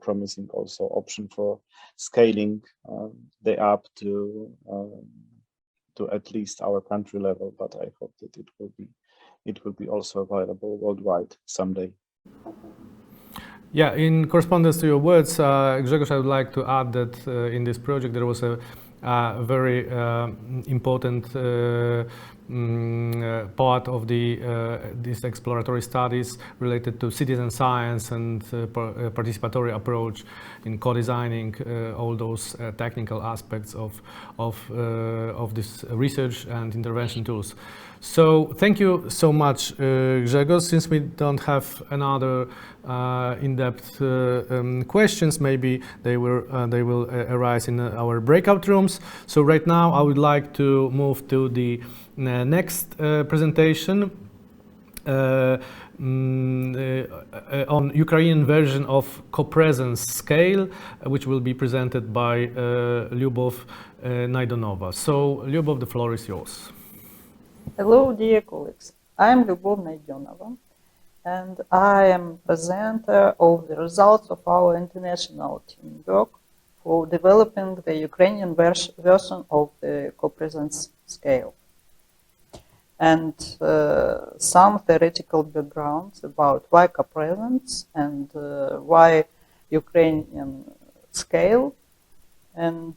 S8: promising also option for scaling the app to at least our country level. But I hope that it will be also available worldwide someday.
S2: Yeah, in correspondence to your words, Grzegorz, I would like to add that in this project there was a very important part of these exploratory studies related to citizen science and participatory approach in co-designing all those technical aspects of this research and intervention tools. So thank you so much, Grzegorz. Since we don't have another in-depth questions, maybe they will arise in our breakout rooms. So right now I would like to move to the next presentation on Ukrainian version of co-presence scale, which will be presented by Lyubov Naidonova. So Lyubov, the floor is yours.
S9: Hello, dear colleagues. I am Lyubov Naidonova, and I am presenter of the results of our international teamwork for developing the Ukrainian version of the co-presence scale, and some theoretical backgrounds about why co-presence and why Ukrainian scale. And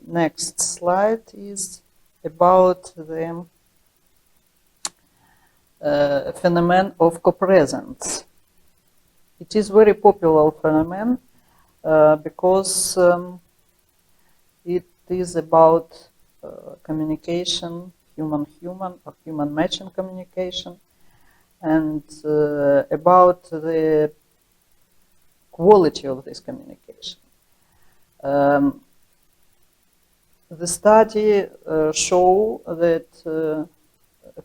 S9: next slide is about the phenomenon of co-presence. It is very popular phenomenon because it is about communication, human-human or human-machine communication, and about the quality of this communication. The study show that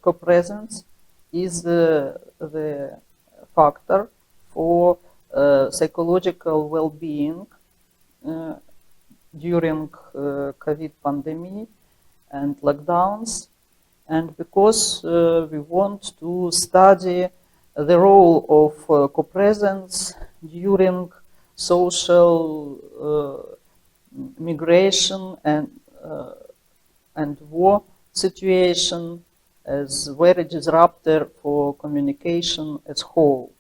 S9: co-presence is the factor for psychological well-being during COVID pandemic and lockdowns, and because we want to study the role of co-presence during social migration and war situation as very disruptor for communication as whole.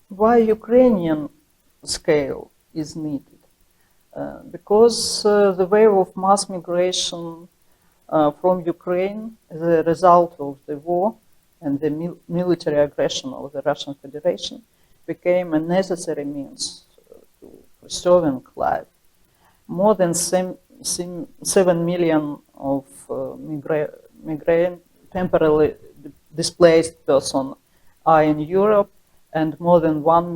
S9: Why Ukrainian scale is needed? Because the wave of mass migration from Ukraine as a result of the war and the military aggression of the Russian Federation became a necessary means to preserving life. More than 7 million migrant temporarily displaced person are in Europe, and more than 1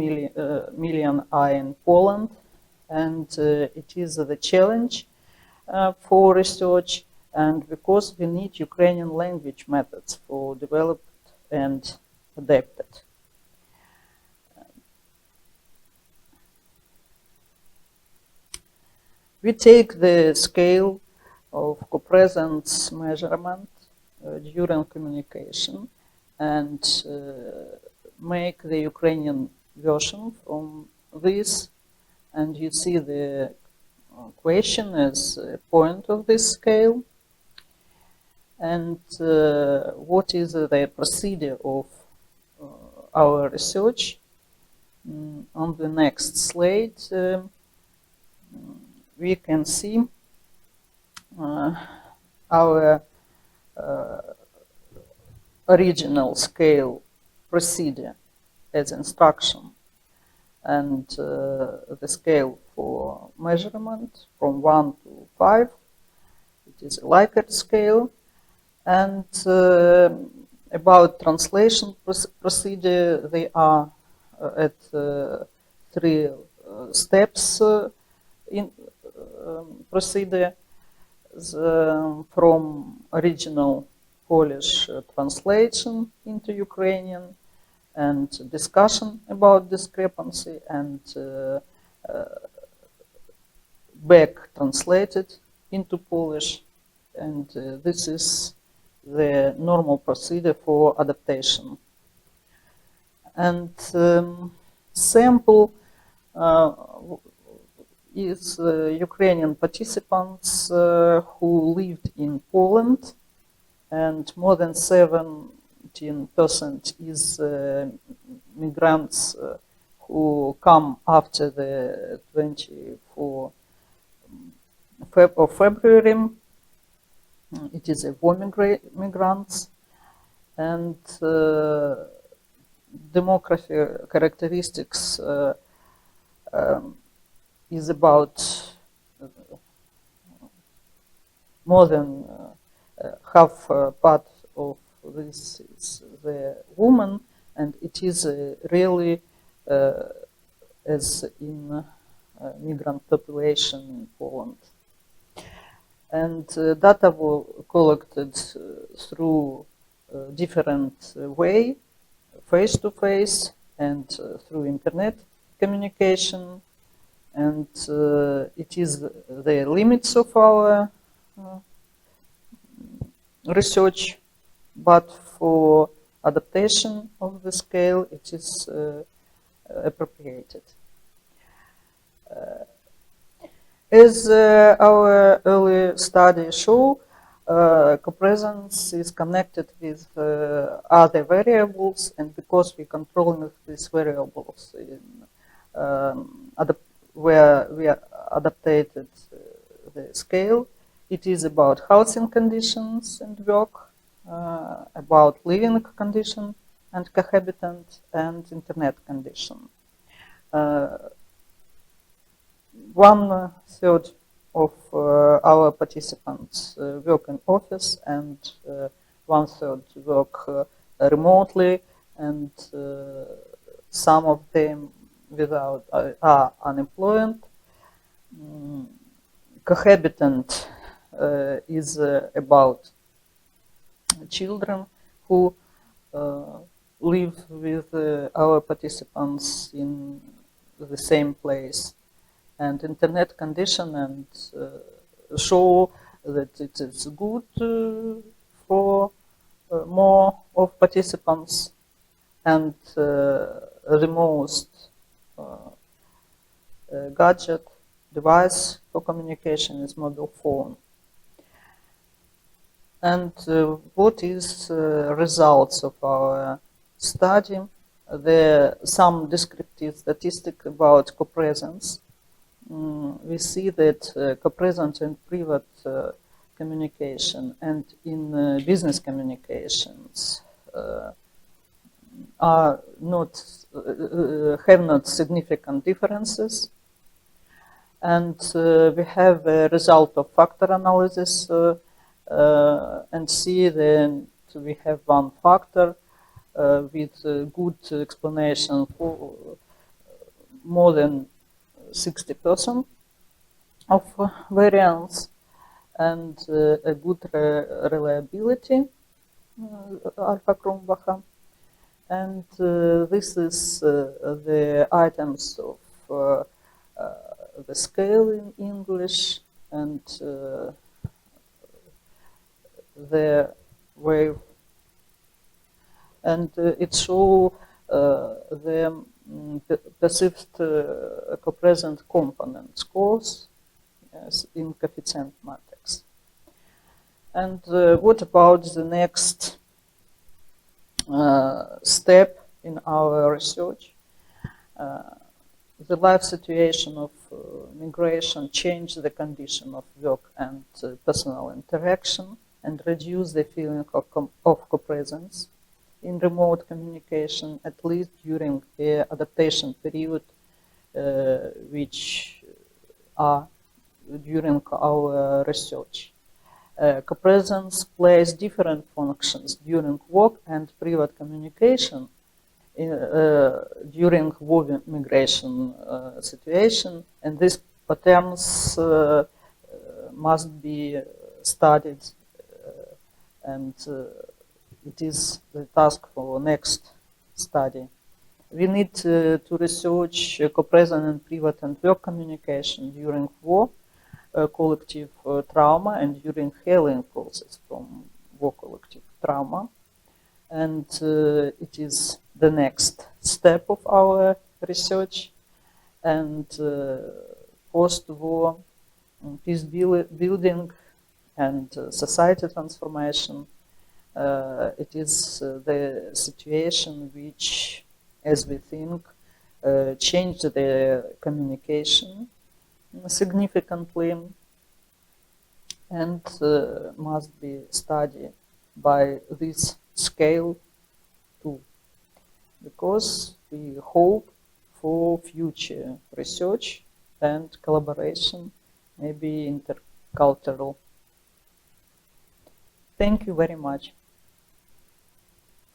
S9: million are in Poland. And it is the challenge for research, and because we need Ukrainian language methods for developed and adapted. We take the scale of co-presence measurement during communication and make the Ukrainian version from this, and you see the question as a point of this scale. And what is the procedure of our research? On the next slide, we can see our original scale procedure as instruction, and the scale for measurement from 1 to 5. It is a Likert scale. And about translation procedure, they are at 3 steps in procedure, from original Polish translation into Ukrainian, and discussion about discrepancy, and back translated into Polish. And this is the normal procedure for adaptation. And sample is Ukrainian participants who lived in Poland, and more than 17% is migrants who come after the 24th of February. It is a war migrants, and demography characteristics is about more than half part of this is the woman, and it is really as in migrant population in Poland. And data were collected through different way, face-to-face, and through internet communication. And it is the limits of our research, but for adaptation of the scale, it is appropriated. As our early studies show, copresence is connected with other variables, and because we control these variables in, where we adapted the scale, it is about housing conditions and work, about living condition and cohabitant, and internet condition. 1/3 of our participants work in office, and 1/3 work remotely, and some of them without are unemployed. Cohabitant is about children who live with our participants in the same place. And internet condition, and show that it is good for more of participants, and the most gadget device for communication is mobile phone. And what is results of our study? There are some descriptive statistics about copresence. We see that copresence in private communication and in business communications are not have not significant differences, and we have a result of factor analysis and see that we have one factor with good explanation for more than 60% of variance and a good reliability, alpha Krumbach. And this is the items of the scale in English and the wave. And it shows the perceived copresent component scores in coefficient matrix. And what about the next step in our research? The life situation of migration changed the condition of work and personal interaction and reduced the feeling of co-presence in remote communication, at least during the adaptation period, which are during our research. Co-presence plays different functions during work and private communication during war migration situation, and these patterns must be studied, and it is the task for next study. We need to research co-present and private and work communication during war, collective trauma, and during healing process from war collective trauma. And it is the next step of our research. And post-war peace building and society transformation, it is the situation which, as we think, changed the communication significantly and must be studied by this scale too, because we hope for future research and collaboration, maybe intercultural. Thank you very much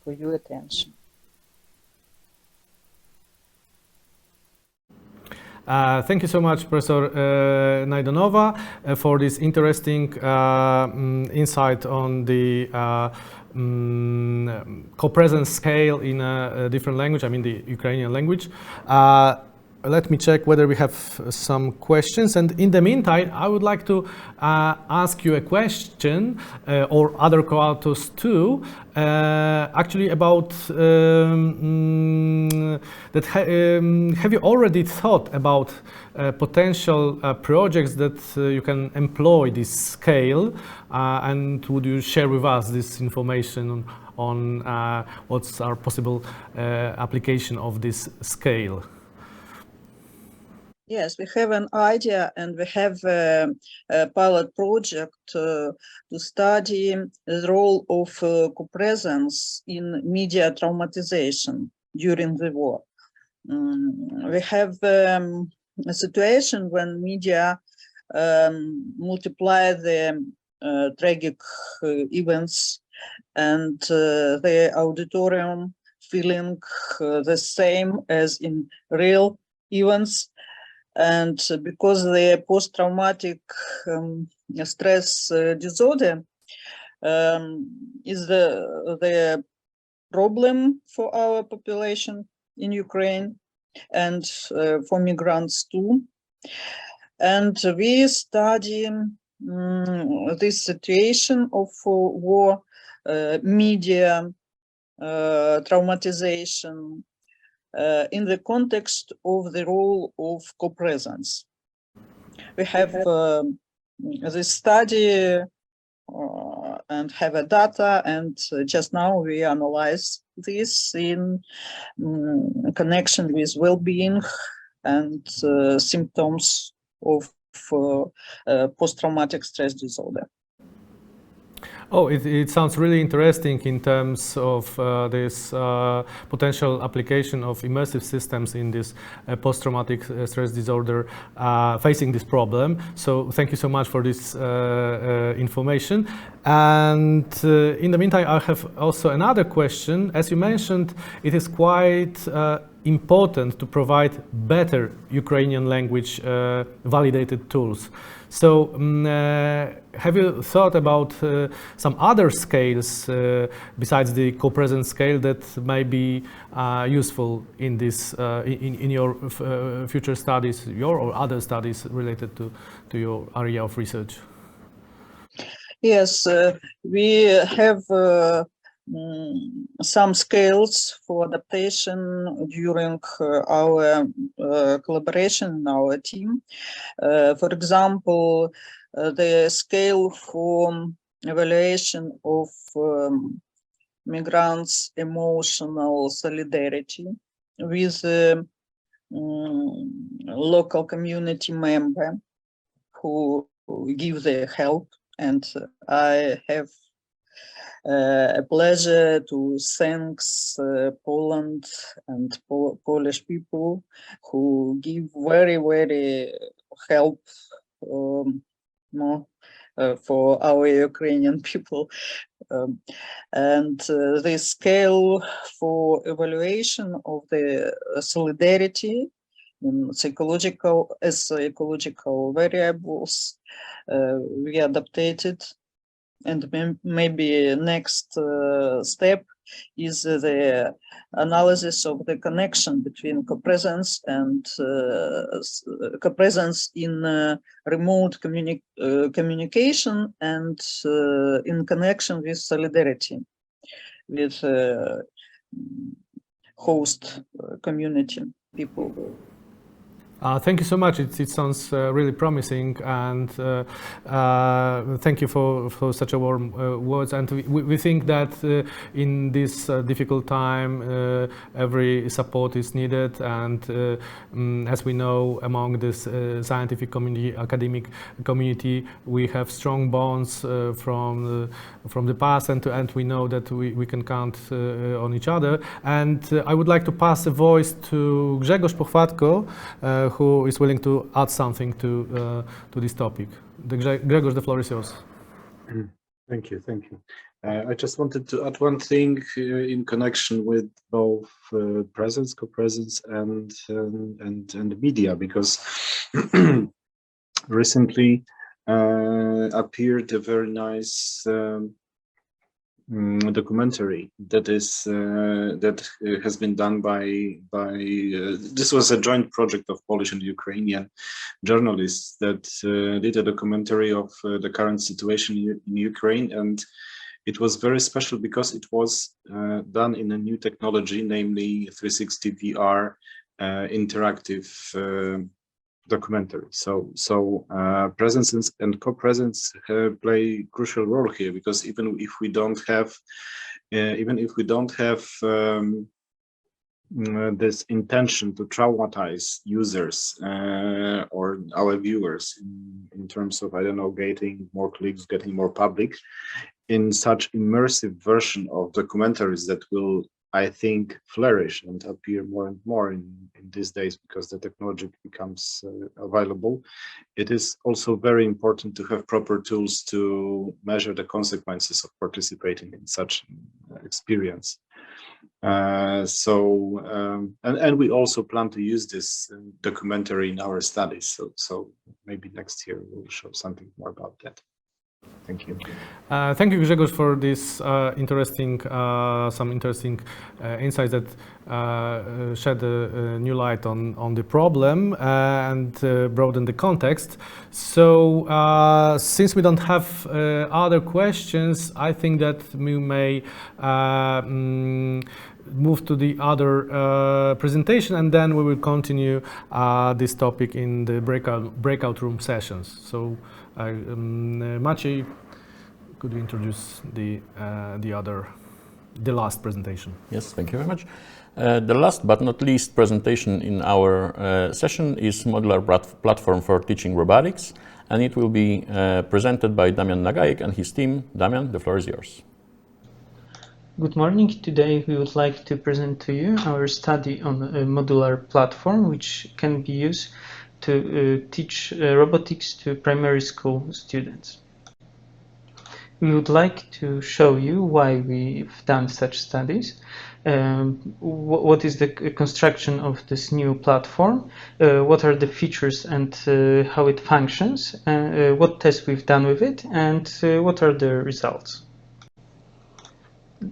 S9: for your attention.
S2: Thank you so much, Professor Najdanova, for this interesting insight on the co-presence scale in a different language, I mean the Ukrainian language. Let me check whether we have some questions. And in the meantime, I would like to ask you a question, or other co-authors too, actually about that. Have you already thought about potential projects that you can employ this scale? And would you share with us this information on what's our possible application of this scale?
S9: Yes, we have an idea, and we have a pilot project to study the role of co-presence in media traumatization during the war. We have a situation when media multiply the tragic events and the auditorium feeling the same as in real events. And because the post-traumatic stress disorder is the problem for our population in Ukraine and for migrants too. And we study this situation of war, media traumatization, in the context of the role of co-presence. We have this study and have a data, and just now we analyze this in connection with well-being and symptoms of post-traumatic stress disorder.
S2: Oh, it sounds really interesting in terms of this potential application of immersive systems in this post-traumatic stress disorder facing this problem. So thank you so much for this information. And in the meantime, I have also another question. As you mentioned, it is quite important to provide better Ukrainian language validated tools. So have you thought about some other scales besides the co-presence scale that may be useful in this in your future studies, your or other studies related to your area of research?
S9: Yes, we have some scales for adaptation during our collaboration in our team. For example, the scale for evaluation of migrants' emotional solidarity with local community member who give their help. And I have a pleasure to thank Poland and Polish people who give very, very help for our Ukrainian people. And the scale for evaluation of the solidarity in psychological variables we adapted, and maybe next step is the analysis of the connection between co-presence and co-presence in remote communication and in connection with solidarity with host community people.
S2: Thank you so much. It sounds really promising, and thank you for such a warm words. And we think that in this difficult time, every support is needed. And as we know, among this scientific community, academic community, we have strong bonds from the past, and we know that we can count on each other. And I would like to pass the voice to Grzegorz Pochwatko, who is willing to add something to this topic. Grzegorz, the floor is yours.
S8: Thank you. I just wanted to add one thing in connection with both presence, co-presence, and media, because recently appeared a very nice documentary that has been done by this was a joint project of Polish and Ukrainian journalists that did a documentary of the current situation in Ukraine, and it was very special because it was done in a new technology, namely 360 VR interactive documentary. So presence and co-presence play crucial role here, because even if we don't have this intention to traumatize users or our viewers in terms of, I don't know, getting more clicks, getting more public, in such immersive version of documentaries that will, I think, flourish and appear more and more in these days because the technology becomes available. It is also very important to have proper tools to measure the consequences of participating in such experience. And we also plan to use this documentary in our studies. So maybe next year we'll show something more about that. Thank you.
S2: Thank you, Grzegorz, for this interesting insights that shed a new light on the problem and broaden the context. So, since we don't have other questions, I think that we may move to the other presentation, and then we will continue this topic in the breakout room sessions. So, Maciej, could you introduce the last presentation?
S3: Yes, thank you very much. The last but not least presentation in our session is modular platform for teaching robotics, and it will be presented by Damian Nagajek and his team. Damian, the floor is yours.
S10: Good morning. Today we would like to present to you our study on a modular platform which can be used to teach robotics to primary school students. We would like to show you why we've done such studies, what is the construction of this new platform, what are the features and how it functions, what tests we've done with it, and what are the results.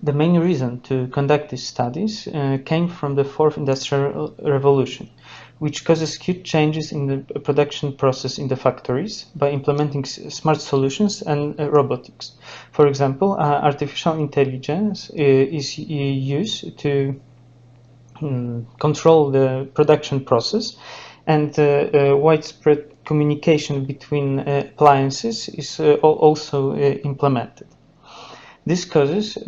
S10: The main reason to conduct these studies came from the fourth industrial revolution, which causes huge changes in the production process in the factories by implementing smart solutions and robotics. For example, artificial intelligence is used to control the production process, and widespread communication between appliances is also implemented. This causes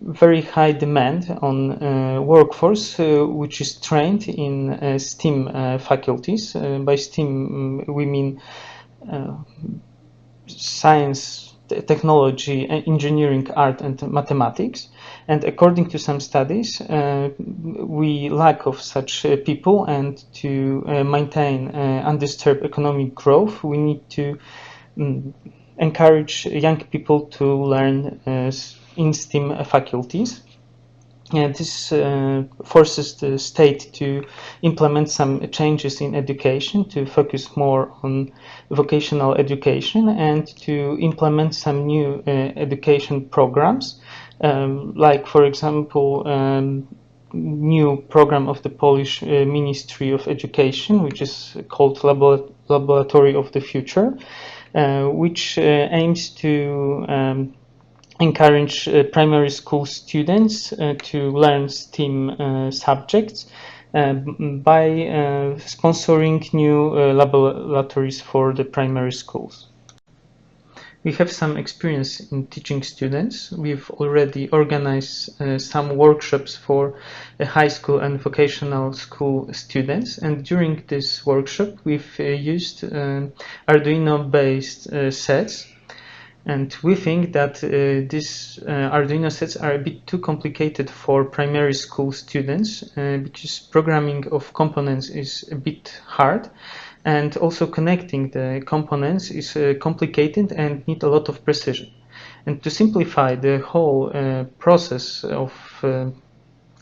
S10: very high demand on workforce which is trained in STEM faculties. By STEM we mean science, technology, engineering, art and mathematics. And according to some studies, we lack of such people, and to maintain undisturbed economic growth, we need to encourage young people to learn in STEM faculties. And this forces the state to implement some changes in education, to focus more on vocational education, and to implement some new education programs, like, for example, new program of the Polish Ministry of Education, which is called Laboratory of the Future, which aims to encourage primary school students to learn STEM subjects by sponsoring new laboratories for the primary schools. We have some experience in teaching students. We've already organized some workshops for high school and vocational school students, and during this workshop we've used Arduino-based sets. And we think that these Arduino sets are a bit too complicated for primary school students because programming of components is a bit hard, and also connecting the components is complicated and need a lot of precision. And to simplify the whole process of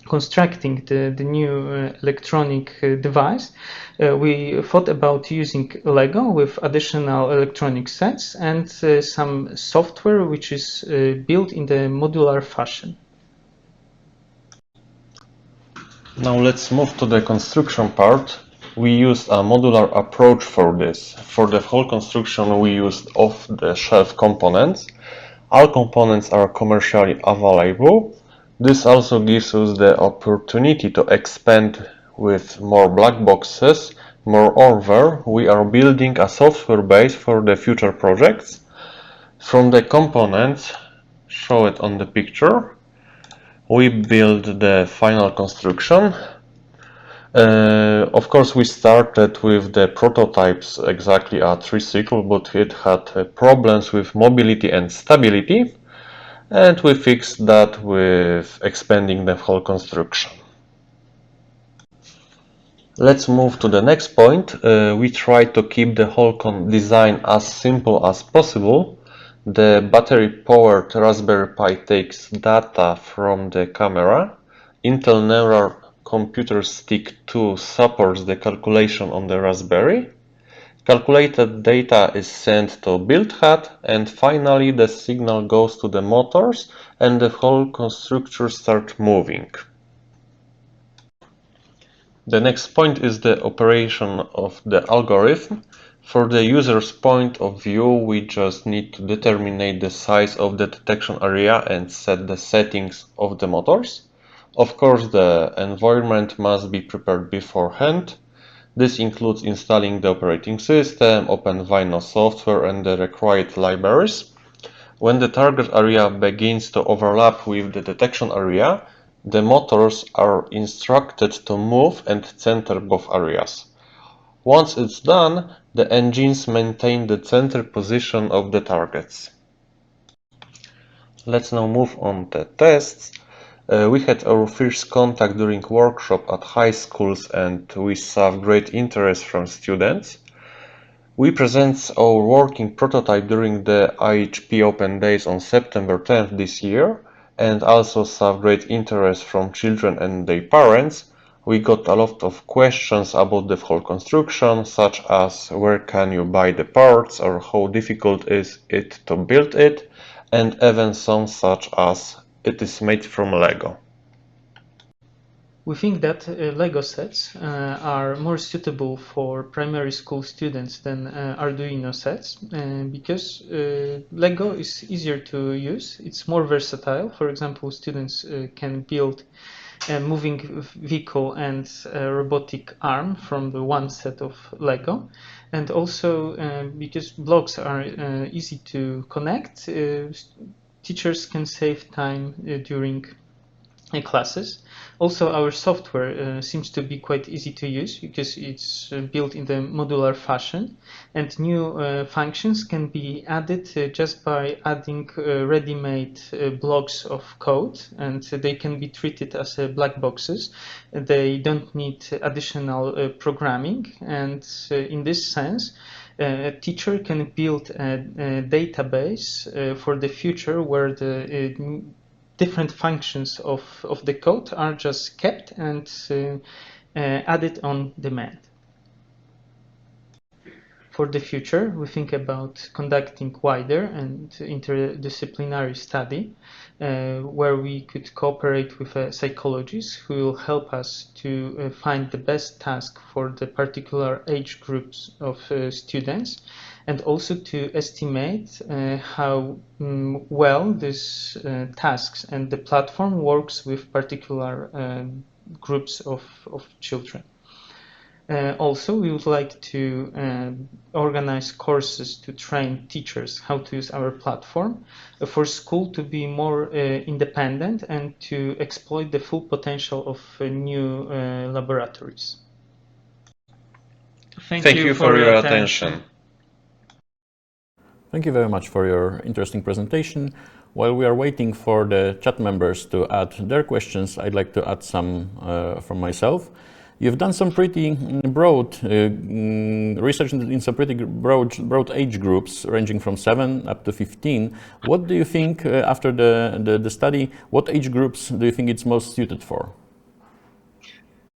S10: constructing the new electronic device, we thought about using Lego with additional electronic sets and some software which is built in the modular fashion.
S11: Now let's move to the construction part. We used a modular approach for this. For the whole construction we used off-the-shelf components. All components are commercially available. This also gives us the opportunity to expand with more black boxes. Moreover, we are building a software base for the future projects. From the components, show it on the picture, we build the final construction. Of course, we started with the prototypes exactly a tricycle, but it had problems with mobility and stability. And we fixed that with expanding the whole construction. Let's move to the next point. We try to keep the whole design as simple as possible. The battery-powered Raspberry Pi takes data from the camera. Intel Neural Computer Stick 2 supports the calculation on the Raspberry. Calculated data is sent to build head, and finally the signal goes to the motors and the whole constructor starts moving. The next point is the operation of the algorithm. For the user's point of view, we just need to determine the size of the detection area and set the settings of the motors. Of course, the environment must be prepared beforehand. This includes installing the operating system, OpenVINO software and the required libraries. When the target area begins to overlap with the detection area, the motors are instructed to move and center both areas. Once it's done, the engines maintain the center position of the targets. Let's now move on to tests. We had our first contact during workshop at high schools and we saw great interest from students. We present our working prototype during the IHP Open Days on September 10th this year and also saw great interest from children and their parents. We got a lot of questions about the whole construction, such as where can you buy the parts or how difficult is it to build it, and even some such as it is made from Lego.
S10: We think that Lego sets are more suitable for primary school students than Arduino sets because Lego is easier to use. It's more versatile. For example, students can build a moving vehicle and a robotic arm from the one set of Lego. And also because blocks are easy to connect, teachers can save time during classes. Also, our software seems to be quite easy to use because it's built in the modular fashion, and new functions can be added just by adding ready-made blocks of code, and they can be treated as black boxes. They don't need additional programming, and in this sense, a teacher can build a database for the future where the different functions of the code are just kept and added on demand. For the future, we think about conducting wider and interdisciplinary study where we could cooperate with a psychologist who will help us to find the best task for the particular age groups of students, and also to estimate how well these tasks and the platform works with particular groups of children. Also, we would like to organize courses to train teachers how to use our platform for school to be more independent and to exploit the full potential of new laboratories.
S3: Thank you for your attention. Thank you very much for your interesting presentation. While we are waiting for the chat members to add their questions, I'd like to add some from myself. You've done some pretty broad research in some pretty broad age groups, ranging from 7 up to 15. What do you think, after the study, what age groups do you think it's most suited for?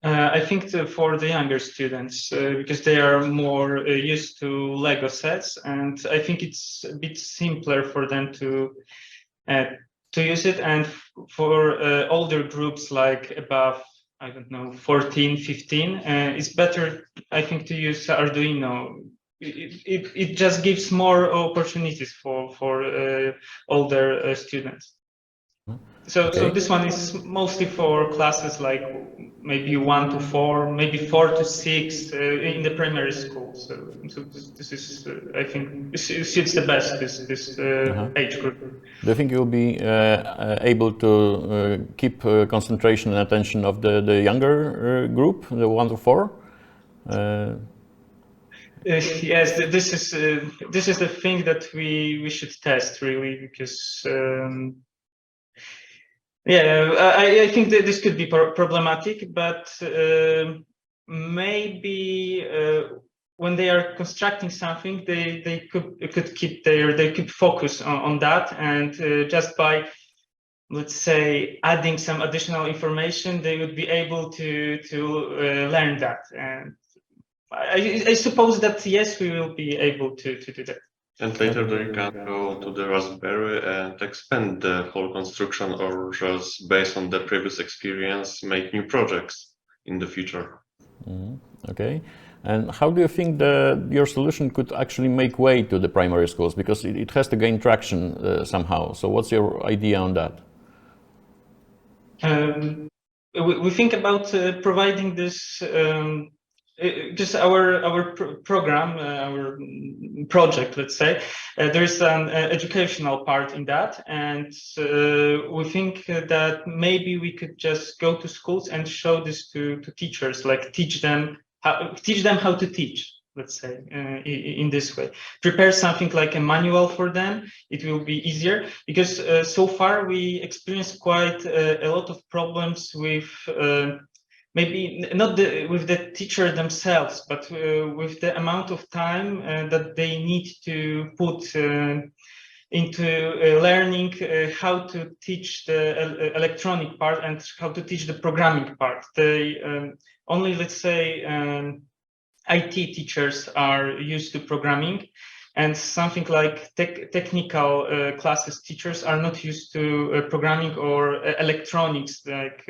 S10: I think for the younger students, because they are more used to Lego sets, and I think it's a bit simpler for them to use it. And for older groups, like above, I don't know, 14, 15, it's better, I think, to use Arduino. It just gives more opportunities for older students. So this one is mostly for classes like maybe 1 to 4, maybe 4 to 6 in the primary school. So this is, I think, suits the best this age group.
S3: Do you think you'll be able to keep concentration and attention of the younger group, the 1 to 4?
S10: Yes, this is the thing that we should test, really, because I think that this could be problematic, but maybe when they are constructing something, they could focus on that, and just by, let's say, adding some additional information, they would be able to learn that. And I suppose that yes, we will be able to do that.
S11: And later they can go to the Raspberry and expand the whole construction, or just based on the previous experience, make new projects in the future.
S3: Okay. And how do you think your solution could actually make way to the primary schools? Because it has to gain traction somehow. So what's your idea on that?
S10: We think about providing this just our program, our project, let's say. There's an educational part in that, and we think that maybe we could just go to schools and show this to teachers, like teach them teach them how to teach, let's say, in this way. Prepare something like a manual for them. It will be easier, because so far we experienced quite a lot of problems with maybe not with the teacher themselves, but with the amount of time that they need to put into learning how to teach the electronic part and how to teach the programming part. They only, let's say, IT teachers are used to programming, and something like technical classes teachers are not used to programming or electronics, like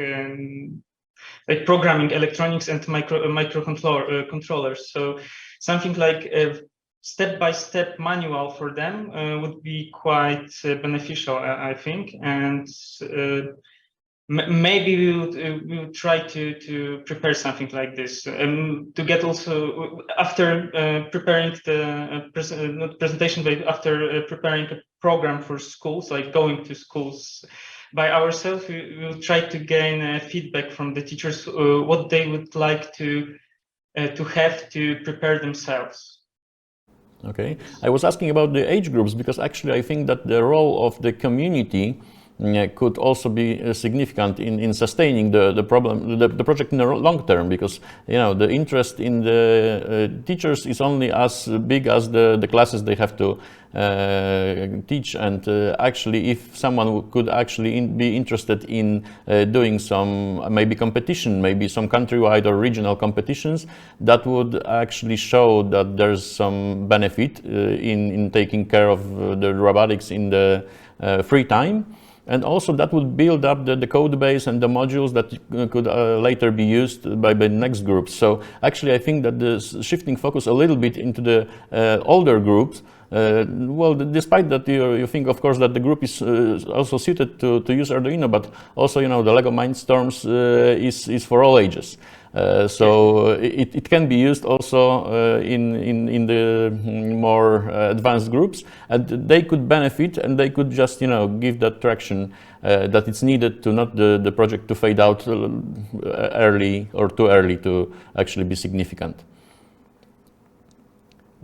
S10: programming electronics and controllers. So something like a step-by-step manual for them would be quite beneficial, I think. And maybe we will try to prepare something like this, to get also after preparing the not presentation, but after preparing a program for schools, like going to schools by ourselves, we will try to gain feedback from the teachers, what they would like to have to prepare themselves.
S3: Okay, I was asking about the age groups because actually I think that the role of the community could also be significant in sustaining the project in the long term, because the interest in the teachers is only as big as the classes they have to teach, and actually if someone could actually be interested in doing some maybe competition, maybe some countrywide or regional competitions, that would actually show that there's some benefit in taking care of the robotics in the free time. And also that would build up the code base and the modules that could later be used by the next groups. So actually I think that the shifting focus a little bit into the older groups, well, despite that you think of course that the group is also suited to use Arduino, but also the Lego Mindstorms is for all ages. So it can be used also in the more advanced groups, and they could benefit, and they could just give that traction that it's needed to not the project to fade out early or too early to actually be significant.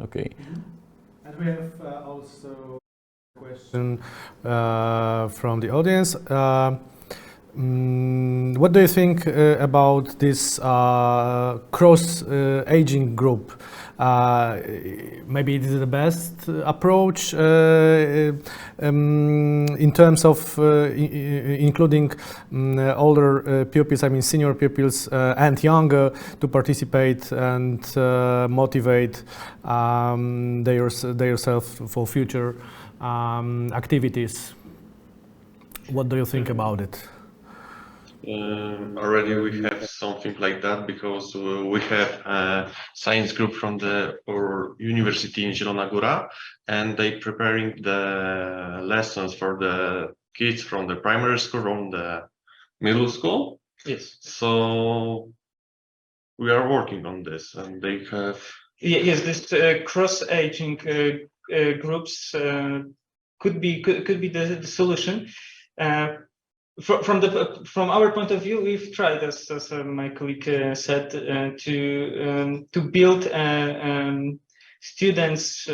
S3: Okay.
S2: And we have also a question from the audience. What do you think about this cross-aging group? Maybe it is the best approach in terms of including older pupils, I mean senior pupils and younger, to participate and motivate themselves for future activities. What do you think about it?
S11: Already we have something like that, because we have a science group from our university in Zielona Góra, and they preparing the lessons for the kids from the primary school, from the middle school.
S10: Yes.
S11: So we are working on this, and they have.
S10: Yes, this cross-aging groups could be the solution. From our point of view, we've tried, as my colleague said, to build students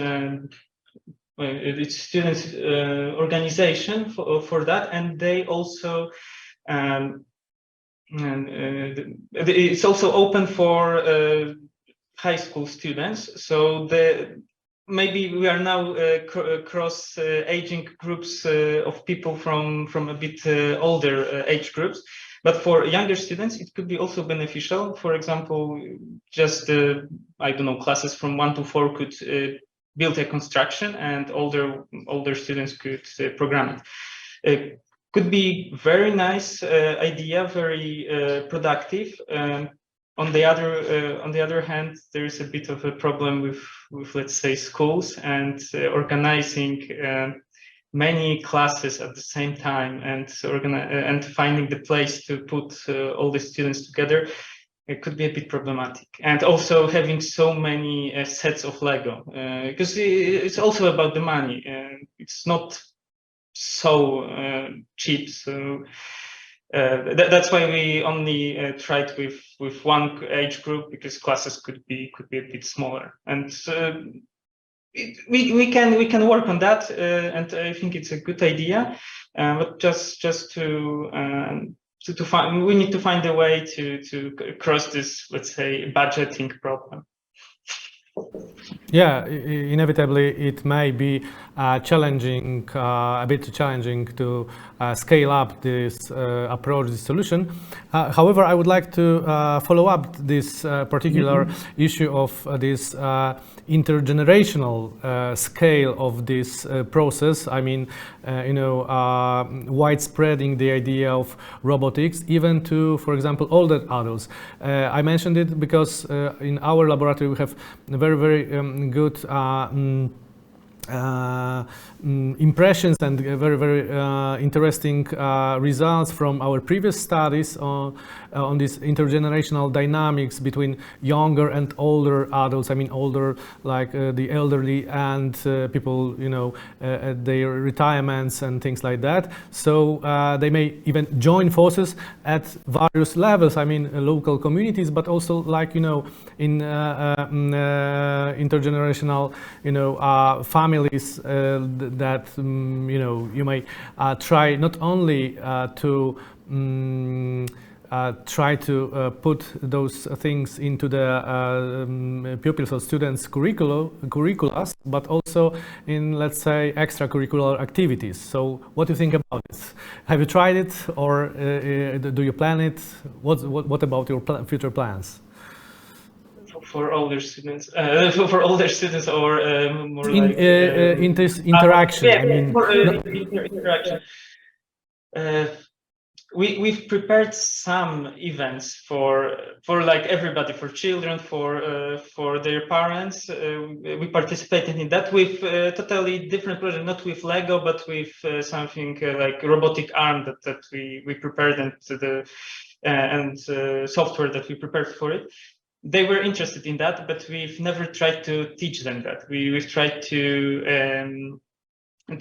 S10: organization for that, and they also it's also open for high school students. So maybe we are now cross-aging groups of people from a bit older age groups, but for younger students it could be also beneficial. For example, just I don't know, classes from 1 to 4 could build a construction, and older students could program it. Could be very nice idea, very productive. On the other hand, there is a bit of a problem with let's say schools and organizing many classes at the same time, and finding the place to put all the students together. It could be a bit problematic, and also having so many sets of Lego, because it's also about the money. It's not so cheap. So that's why we only tried with one age group, because classes could be a bit smaller, and we can work on that, and I think it's a good idea, but just to find, we need to find a way to cross this, let's say, budgeting problem.
S2: Yeah, inevitably it may be challenging, a bit challenging to scale up this approach, this solution. However, I would like to follow up this particular issue of this intergenerational scale of this process. I mean, widespreading the idea of robotics even to, for example, older adults. I mentioned it because in our laboratory we have very, very good impressions and very, very interesting results from our previous studies on this intergenerational dynamics between younger and older adults. I mean, older like the elderly and people, at their retirements and things like that. So they may even join forces at various levels. I mean, local communities, but also like, in intergenerational, families that you may try not only to try to put those things into the pupils or students' curricula, but also in, let's say, extracurricular activities. So what do you think about this? Have you tried it, or do you plan it? What about your future plans?
S10: For older students, for older students, or more like
S2: in this interaction.
S10: Yeah,
S2: I mean,
S10: interaction. We've prepared some events for like everybody, for children, for their parents. We participated in that with totally different project, not with Lego, but with something like robotic arm that we prepared, and software that we prepared for it. They were interested in that, but we've never tried to teach them that. We've tried to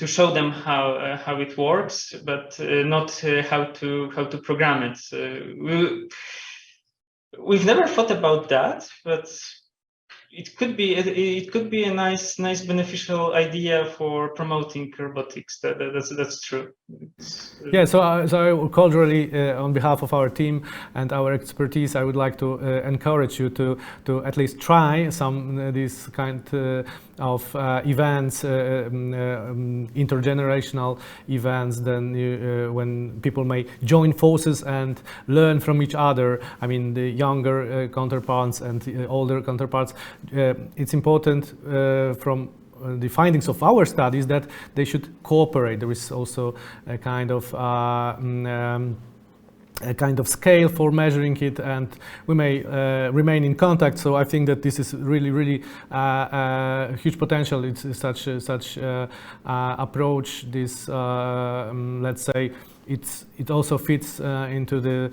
S10: show them how it works, but not how to program it. We've never thought about that, but it could be a nice beneficial idea for promoting robotics. That's true.
S2: Yeah, so culturally, on behalf of our team and our expertise, I would like to encourage you to at least try some these kind of events, intergenerational events. Then when people may join forces and learn from each other. I mean, the younger counterparts and the older counterparts. It's important from the findings of our studies that they should cooperate. There is also a kind of scale for measuring it, and we may remain in contact. So I think that this is really huge potential. It's such approach. This let's say it also fits into the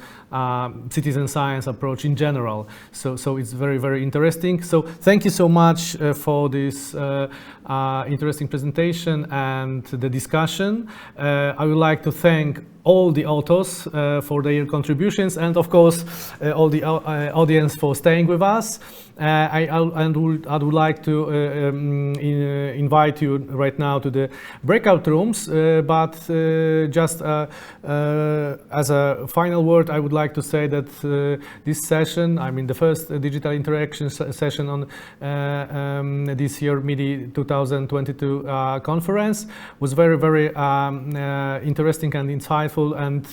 S2: citizen science approach in general. So it's very interesting. So thank you so much for this interesting presentation and the discussion. I would like to thank all the authors for their contributions, and of course all the audience for staying with us. I would like to invite you right now to the breakout rooms, but just as a final word, I would like to say that this session, I mean the first digital interaction session on this year MIDI 2022 conference, was very interesting and insightful, and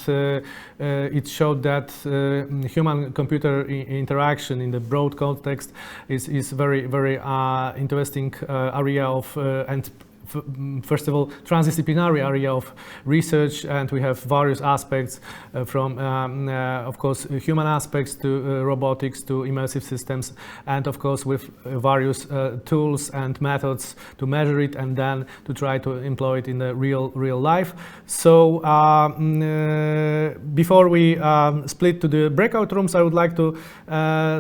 S2: it showed that human-computer interaction in the broad context is very interesting area of and first of all, transdisciplinary area of research, and we have various aspects from, of course, human aspects to robotics to immersive systems, and of course with various tools and methods to measure it and then to try to employ it in the real life. So before we split to the breakout rooms, I would like to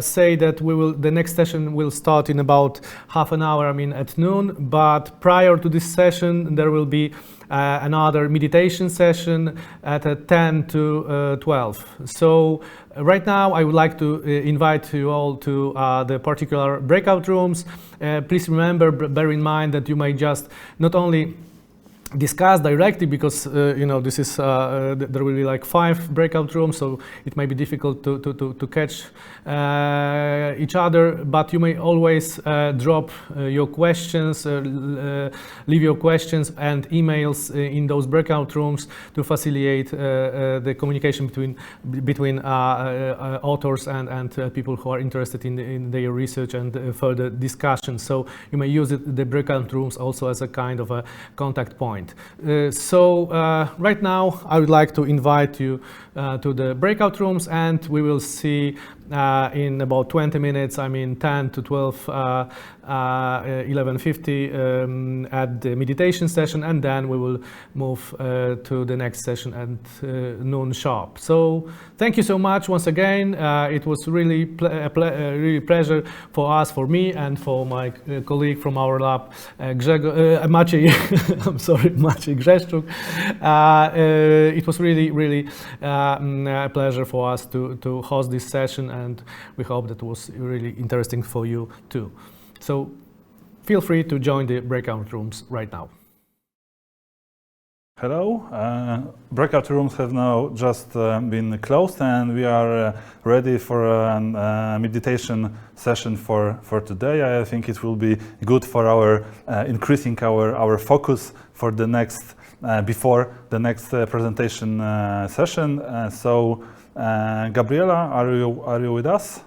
S2: say that the next session will start in about half an hour, I mean at noon, but prior to this session there will be another meditation session at 10 to 12. So right now I would like to invite you all to the particular breakout rooms. Please remember, bear in mind that you may just not only discuss directly, because you know, this is there will be like 5 breakout rooms, so it may be difficult to catch each other, but you may always drop your questions, leave your questions and emails in those breakout rooms to facilitate the communication between authors and people who are interested in their research and further discussion. So you may use the breakout rooms also as a kind of a contact point. So right now I would like to invite you to the breakout rooms, and we will see in about 20 minutes, I mean 10 to 12, 11:50 at the meditation session, and then we will move to the next session at noon sharp. So thank you so much once again. It was really really pleasure for us, for me, and for my colleague from our lab, Maciej. I'm sorry, Maciej Grzeszczuk. It was really a pleasure for us to host this session, and we hope that was really interesting for you too. So feel free to join the breakout rooms right now.
S1: Hello. Breakout rooms have now just been closed, and we are ready for a meditation session for today. I think it will be good for our increasing our focus for the next before the next presentation session. So, Gabriela, are you with us?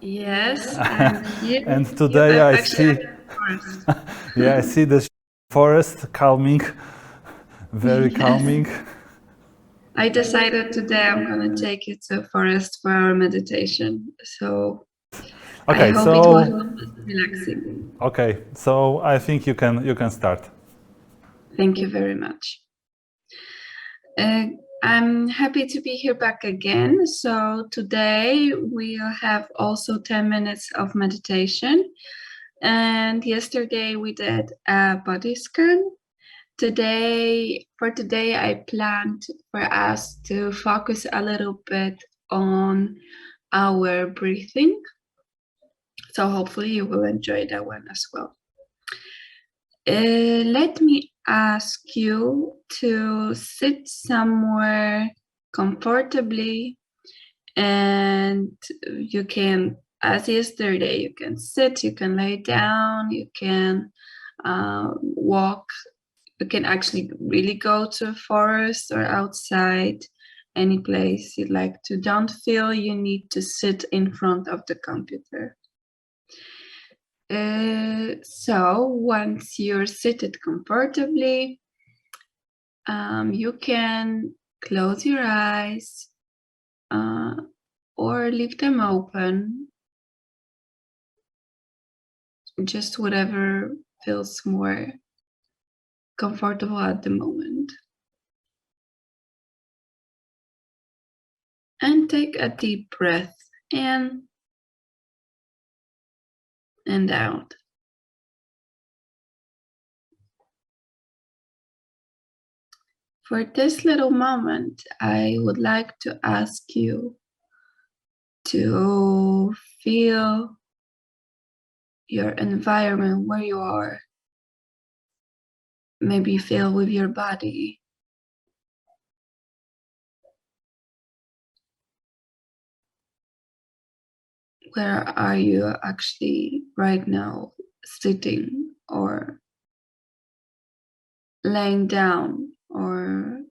S12: Yes, I'm here.
S1: And today I see, yeah, I see the forest calming, very calming.
S12: I decided today I'm going to take you to forest for our meditation. So
S1: okay,
S12: I hope
S1: so
S12: it was relaxing.
S1: Okay, so I think you can start.
S12: Thank you very much. I'm happy to be here back again. So today we'll have also 10 minutes of meditation. And yesterday we did a body scan. For today, I planned for us to focus a little bit on our breathing. So hopefully you will enjoy that one as well. Let me ask you to sit somewhere comfortably, and you can, as yesterday, you can sit, you can lay down, you can walk. You can actually really go to a forest or outside, any place you'd like to. Don't feel you need to sit in front of the computer. So once you're seated comfortably, you can close your eyes or leave them open. Just whatever feels more comfortable at the moment. And take a deep breath in and out. For this little moment, I would like to ask you to feel your environment where you are. Maybe feel with your body. Where are you actually right now, sitting or laying down or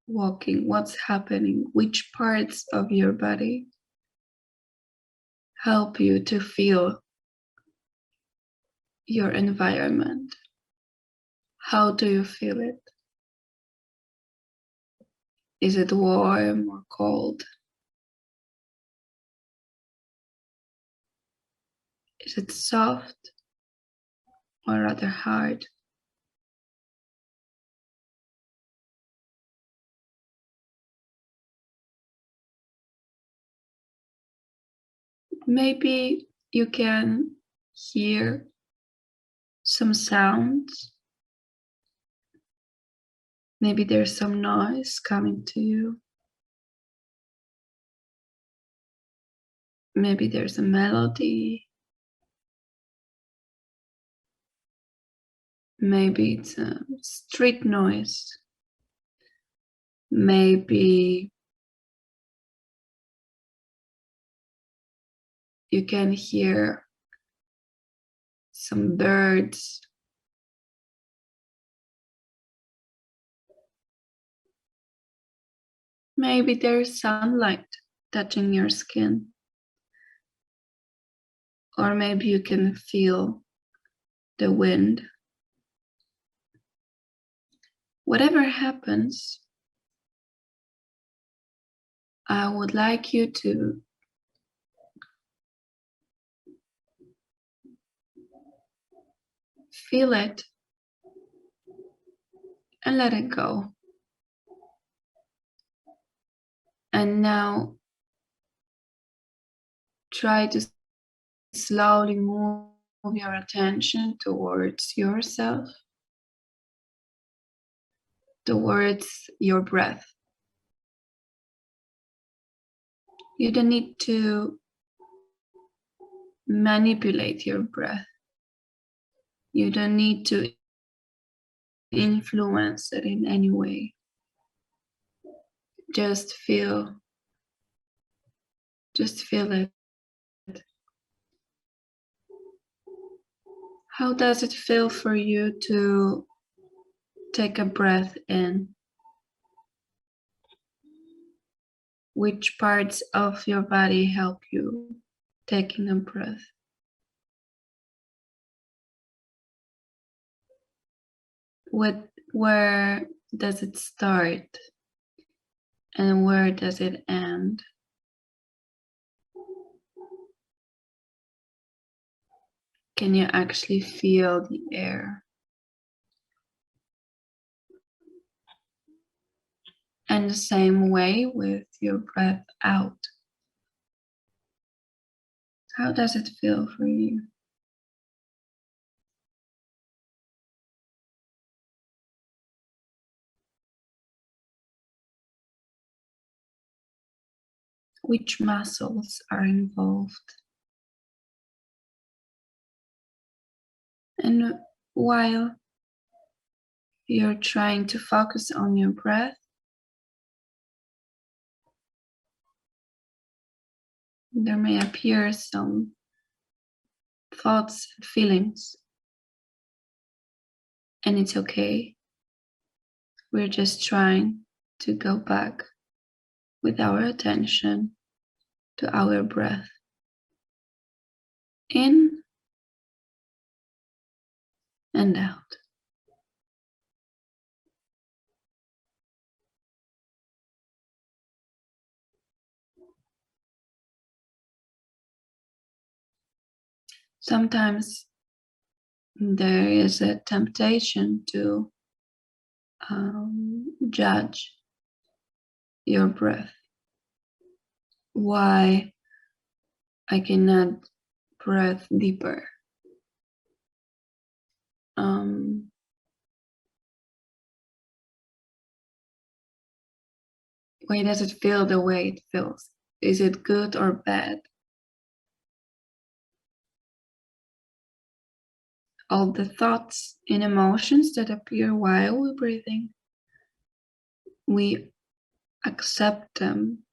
S12: walking? What's happening? Which parts of your body help you to feel your environment? How do you feel it? Is it warm or cold? Is it soft or rather hard? Maybe you can hear some sounds Maybe there's some noise coming to you. Maybe there's a melody. Maybe it's a street noise. Maybe you can hear some birds. Maybe there's sunlight touching your skin. Or maybe you can feel the wind. Whatever happens, I would like you to feel it and let it go. And now try to slowly move your attention towards yourself, towards your breath. You don't need to manipulate your breath. You don't need to influence it in any way. Just feel it. How does it feel for you to take a breath in? Which parts of your body help you taking a breath? Where does it start and where does it end? Can you actually feel the air? And the same way with your breath out. How does it feel for you? Which muscles are involved? And while you're trying to focus on your breath, there may appear some thoughts and feelings. And it's okay. We're just trying to go back with our attention to our breath. In and out. Sometimes there is a temptation to judge your breath. Why I cannot breathe deeper? Why does it feel the way it feels? Is it good or bad? All the thoughts and emotions that appear while we're breathing, we accept them,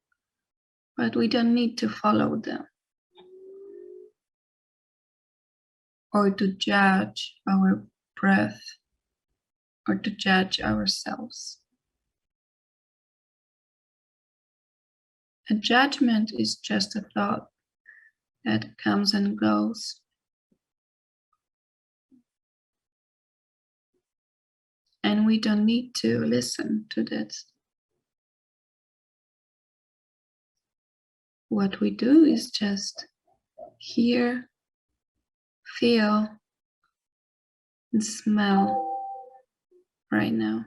S12: but we don't need to follow them or to judge our breath or to judge ourselves. A judgment is just a thought that comes and goes. And we don't need to listen to this. What we do is just hear, feel, and smell right now.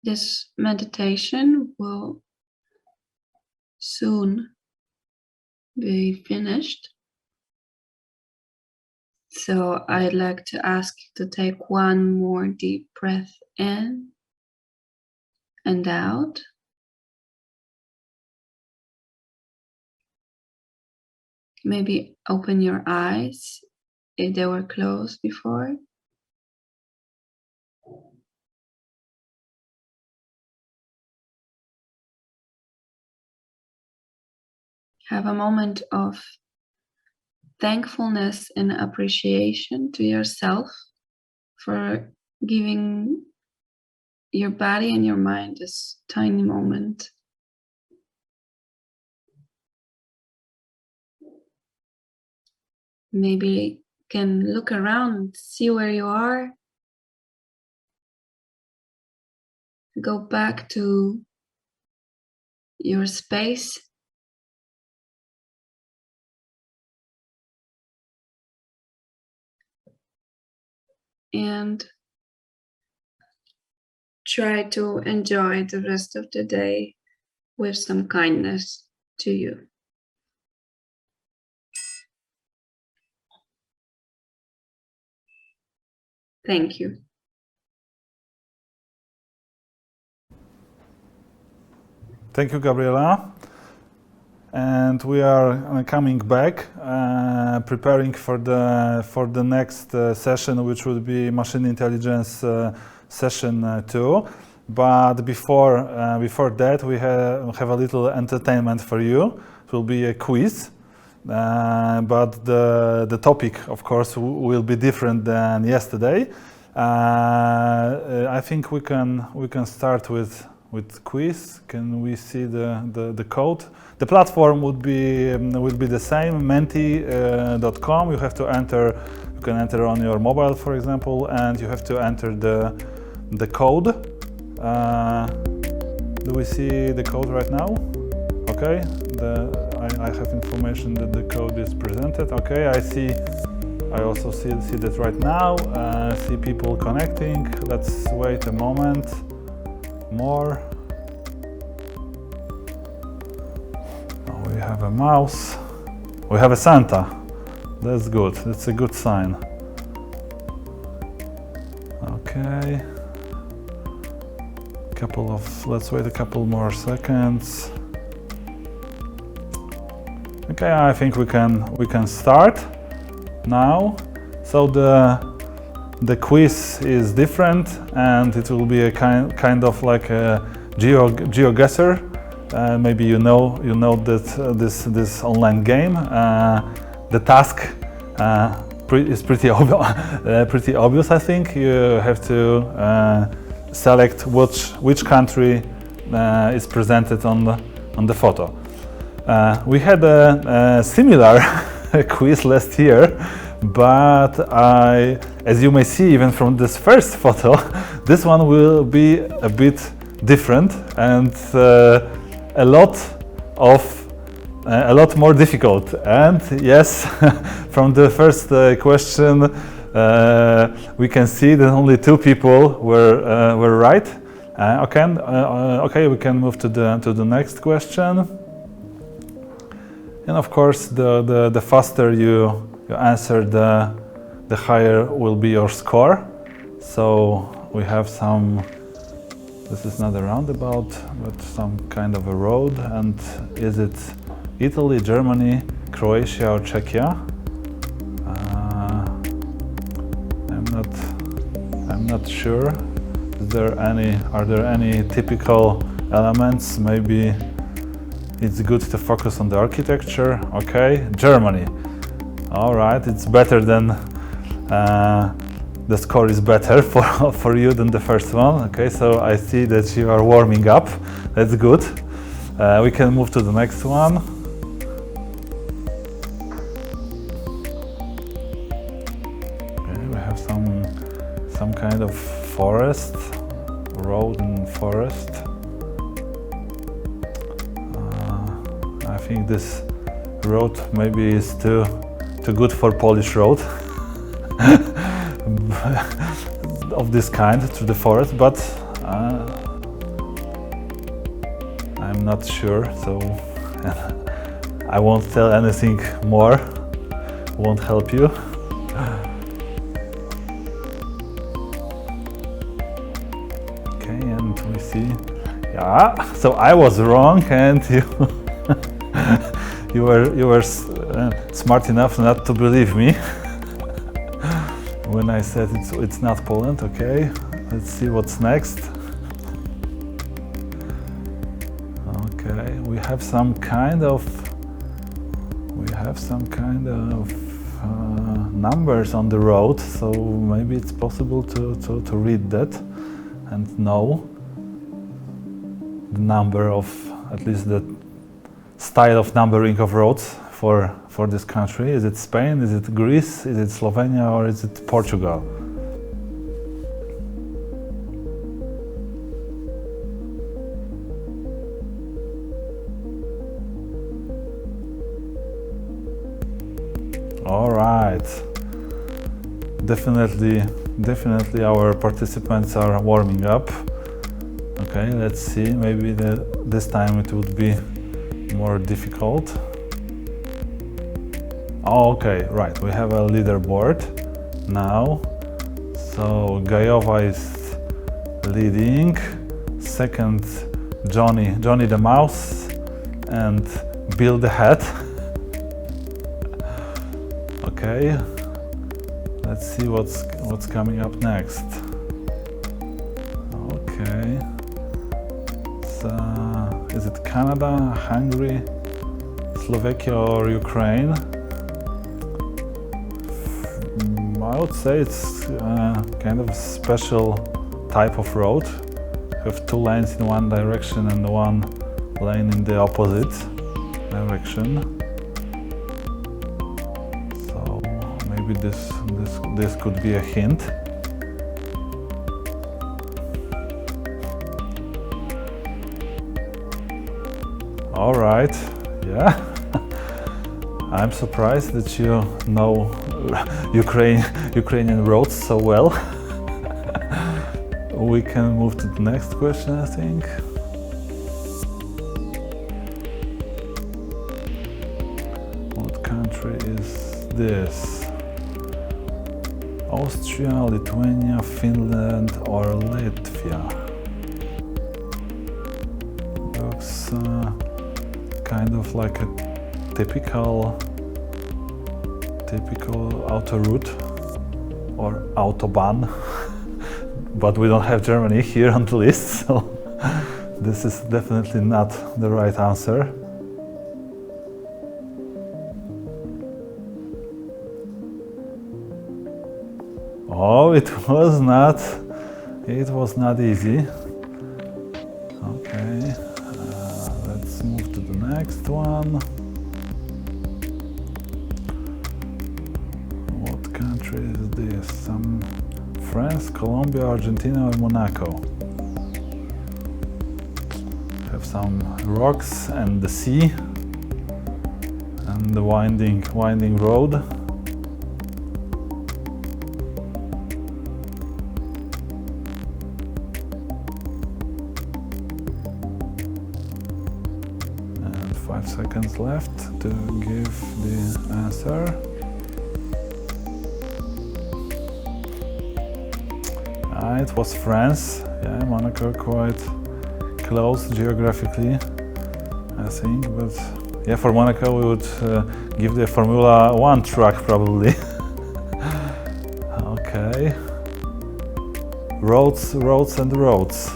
S12: this meditation will soon be finished. So I'd like to ask you to take one more deep breath in and out. Maybe open your eyes if they were closed before. Have a moment of thankfulness and appreciation to yourself for giving your body and your mind this tiny moment. Maybe you can look around, see where you are. Go back to your space. And try to enjoy the rest of the day with some kindness to you. Thank you.
S1: Thank you, Gabriela. And we are coming back, preparing for the next session, which will be machine intelligence session 2. But before that, we have a little entertainment for you. It will be a quiz, but the topic, of course, will be different than yesterday. I think we can start with quiz. Can we see the code? The platform will be the same, menti.com. You have to enter. You can enter on your mobile, for example, and you have to enter the code. Do we see the code right now? Okay. I have information that the code is presented. Okay, I see. I also see that right now. See people connecting. Let's wait a moment. More. Oh, we have a mouse. We have a Santa. That's good. That's a good sign. Okay. Let's wait a couple more seconds. Okay, I think we can start now. So the quiz is different, and it will be a kind of like a GeoGuessr. Maybe you know that this online game. The task is pretty obvious. I think you have to select which country is presented on the photo. We had a similar quiz last year, but as you may see even from this first photo, this one will be a bit different and a lot more difficult. And yes, from the first question, we can see that only 2 people were right. Okay, we can move to the next question. And of course, the faster you answer, the higher will be your score. So we have some. This is not a roundabout, but some kind of a road. And is it Italy, Germany, Croatia, or Czechia? I'm not sure. Are there any typical elements? Maybe it's good to focus on the architecture. Okay, Germany. All right, it's better than the score is better for you than the first one. Okay, so I see that you are warming up. That's good. We can move to the next one. Okay, we have some kind of forest, road and forest. I think this road maybe is too good for Polish road of this kind through the forest, but not sure, so I won't tell anything more, won't help you. Okay, and we see, yeah, so I was wrong and you you were smart enough not to believe me when I said it's not Poland. Okay, let's see what's next. Okay, we have some kind of numbers on the road, so maybe it's possible to read that and know the number of, at least the style of numbering of roads for this country. Is it Spain, is it Greece, is it Slovenia, or is it Portugal? All right, definitely our participants are warming up. Okay, let's see, maybe this time it would be more difficult. Okay, right, we have a leaderboard now. So Gajowa is leading, second Johnny the Mouse, and Bill the Hat. Okay, let's see what's coming up next. Okay, so is it Canada, Hungary, Slovakia, or Ukraine? I would say it's kind of a special type of road. You have two lanes in one direction and one lane in the opposite direction. So maybe this could be a hint. All right, yeah. I'm surprised that you know Ukrainian roads so well. We can move to the next question, I think. What country is this? Austria, Lithuania, Finland, or Latvia? Looks kind of like a typical autoroute or autobahn, but we don't have Germany here on the list, so this is definitely not the right answer. Oh, it was not easy. Okay, let's move to the next one. What country is this? Some France, Colombia, Argentina, or Monaco? Have some rocks and the sea and the winding road. And 5 seconds left to give the answer. It was France. Yeah, Monaco quite close geographically, I think, but yeah, for Monaco we would give the Formula 1 track probably. Okay. Roads and roads.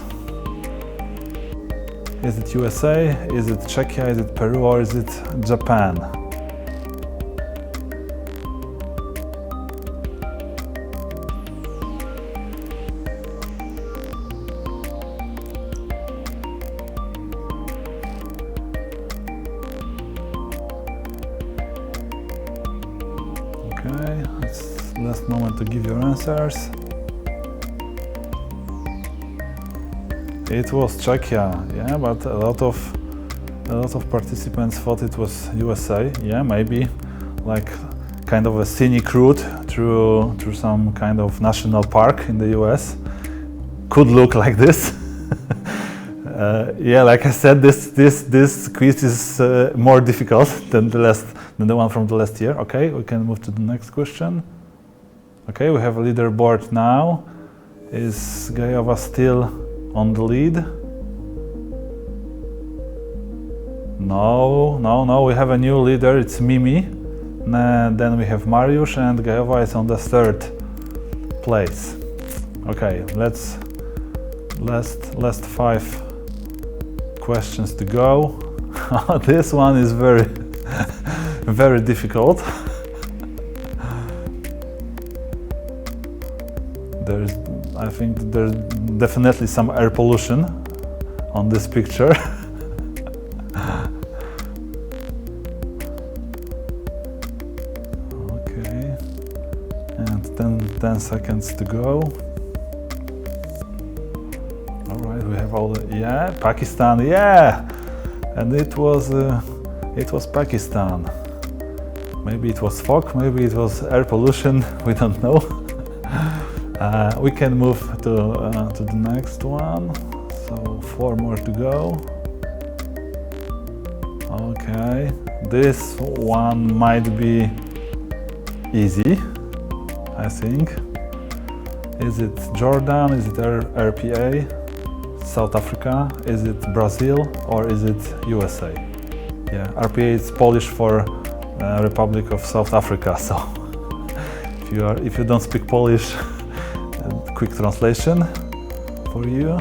S1: Is it USA? Is it Czechia? Is it Peru? Or is it Japan? Okay, it's last moment to give your answers. It was Czechia, yeah, but a lot of participants thought it was USA. Yeah, maybe like kind of a scenic route through some kind of national park in the US. Could look like this. Yeah, like I said, this quiz is more difficult than the one from the last year. Okay, we can move to the next question. Okay, we have a leaderboard now. Is Gajova still on the lead? No, we have a new leader, it's Mimi. Then we have Mariusz, and Gajova is on the 3rd place. Okay, last 5 questions to go. This one is very, very difficult. I think there's definitely some air pollution on this picture. Okay, and 10 seconds to go. All right, we have all the, yeah, Pakistan, yeah, and it was Pakistan. Maybe it was fog, maybe it was air pollution, we don't know. We can move to the next one. So 4 more to go. Okay, this one might be easy, I think. Is it Jordan? Is it RPA? South Africa? Is it Brazil? Or is it USA? Yeah, RPA is Polish for Republic of South Africa. So if you don't speak Polish, quick translation for you.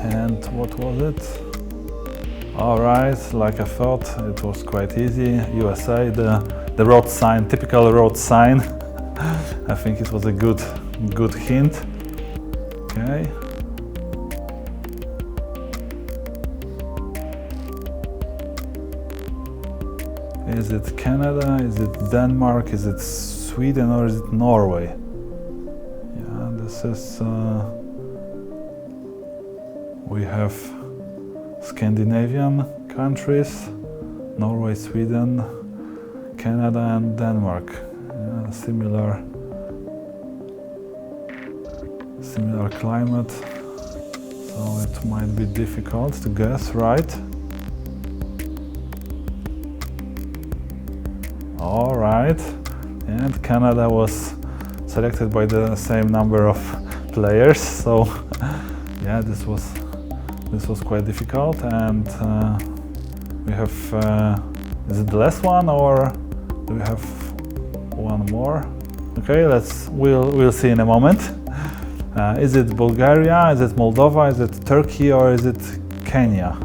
S1: And what was it? All right, like I thought, it was quite easy. USA, the road sign, typical road sign. I think it was a good hint. Okay. Is it Canada? Is it Denmark? Is it Sweden? Or is it Norway? Yeah, this is. We have Scandinavian countries: Norway, Sweden, Canada, and Denmark. Yeah, similar climate, so it might be difficult to guess, right? All right, and Canada was selected by the same number of players, so yeah, this was quite difficult. And we have, is it the last one, or do we have one more? Okay, we'll see in a moment. Is it Bulgaria? Is it Moldova? Is it Turkey? Or is it Kenya?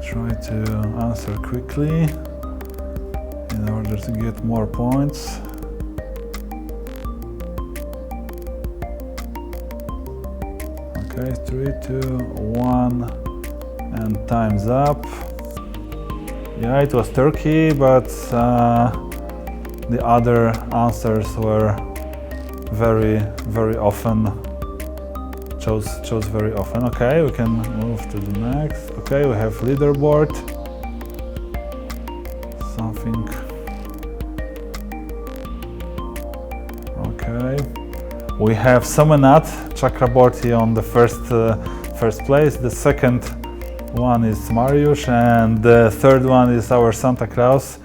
S1: Try to answer quickly in order to get more points. Okay, 3, 2, 1, and time's up. Yeah, it was Turkey, but the other answers were very often chose very often. Okay, we can move to the next. Okay, we have leaderboard. Something. Okay, we have Somanat Chakraborty on the first place. The second one is Mariusz, and the third one is our Santa Claus,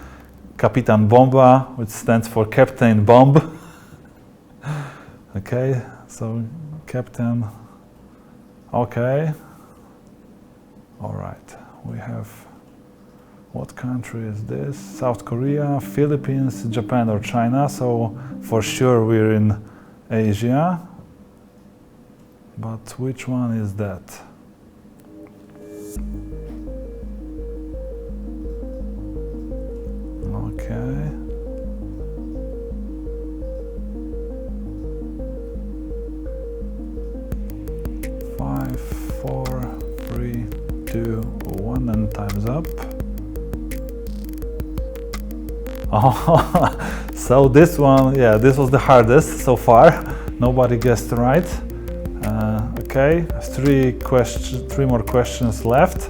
S1: Kapitan Bomba, which stands for Captain Bomb. Okay, so Captain. Okay. All right. We have, what country is this? South Korea, Philippines, Japan, or China. So for sure we're in Asia. But which one is that? Okay. Five, 4, 3, 2, 1, and time's up. Oh, so this one, yeah, this was the hardest so far. Nobody guessed right. Okay, 3 more questions left.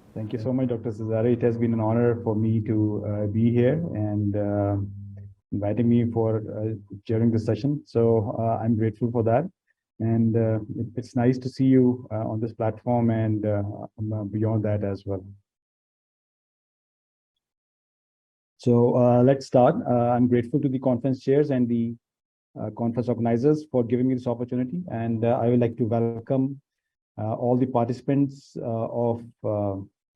S13: Thank you so much, Dr. Cesare. It has been an honor for me to be here and inviting me for during this session. So I'm grateful for that. And it's nice to see you on this platform and beyond that as well. So let's start. I'm grateful to the conference chairs and the conference organizers for giving me this opportunity. And I would like to welcome all the participants of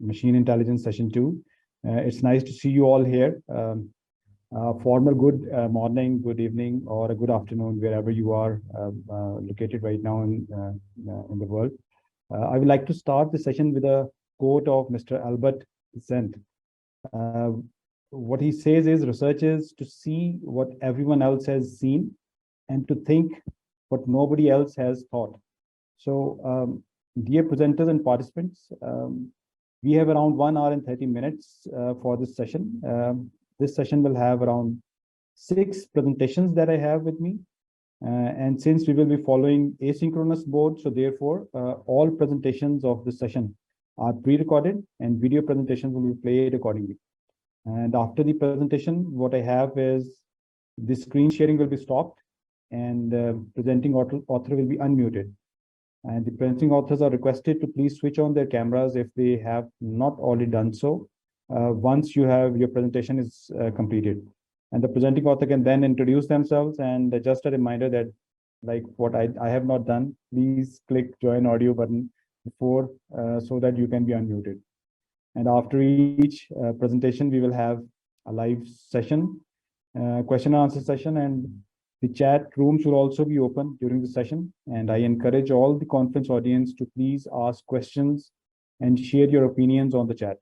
S13: Machine Intelligence Session 2. It's nice to see you all here. Formal good morning, good evening, or a good afternoon, wherever you are located right now in the world. I would like to start the session with a quote of Mr. Albert Zent. What he says is, research is to see what everyone else has seen and to think what nobody else has thought. So, dear presenters and participants, we have around 1 hour and 30 minutes for this session. This session will have around 6 presentations that I have with me. And since we will be following asynchronous mode, so therefore, all presentations of this session are pre-recorded and video presentations will be played accordingly. And after the presentation, what I have is the screen sharing will be stopped and presenting author will be unmuted. And the presenting authors are requested to please switch on their cameras if they have not already done so, once your presentation is completed. And the presenting author can then introduce themselves. And just a reminder that, like what I have not done, please click join audio button before so that you can be unmuted. And after each presentation, we will have a live session, question and answer session, and the chat rooms will also be open during the session. And I encourage all the conference audience to please ask questions and share your opinions on the chat.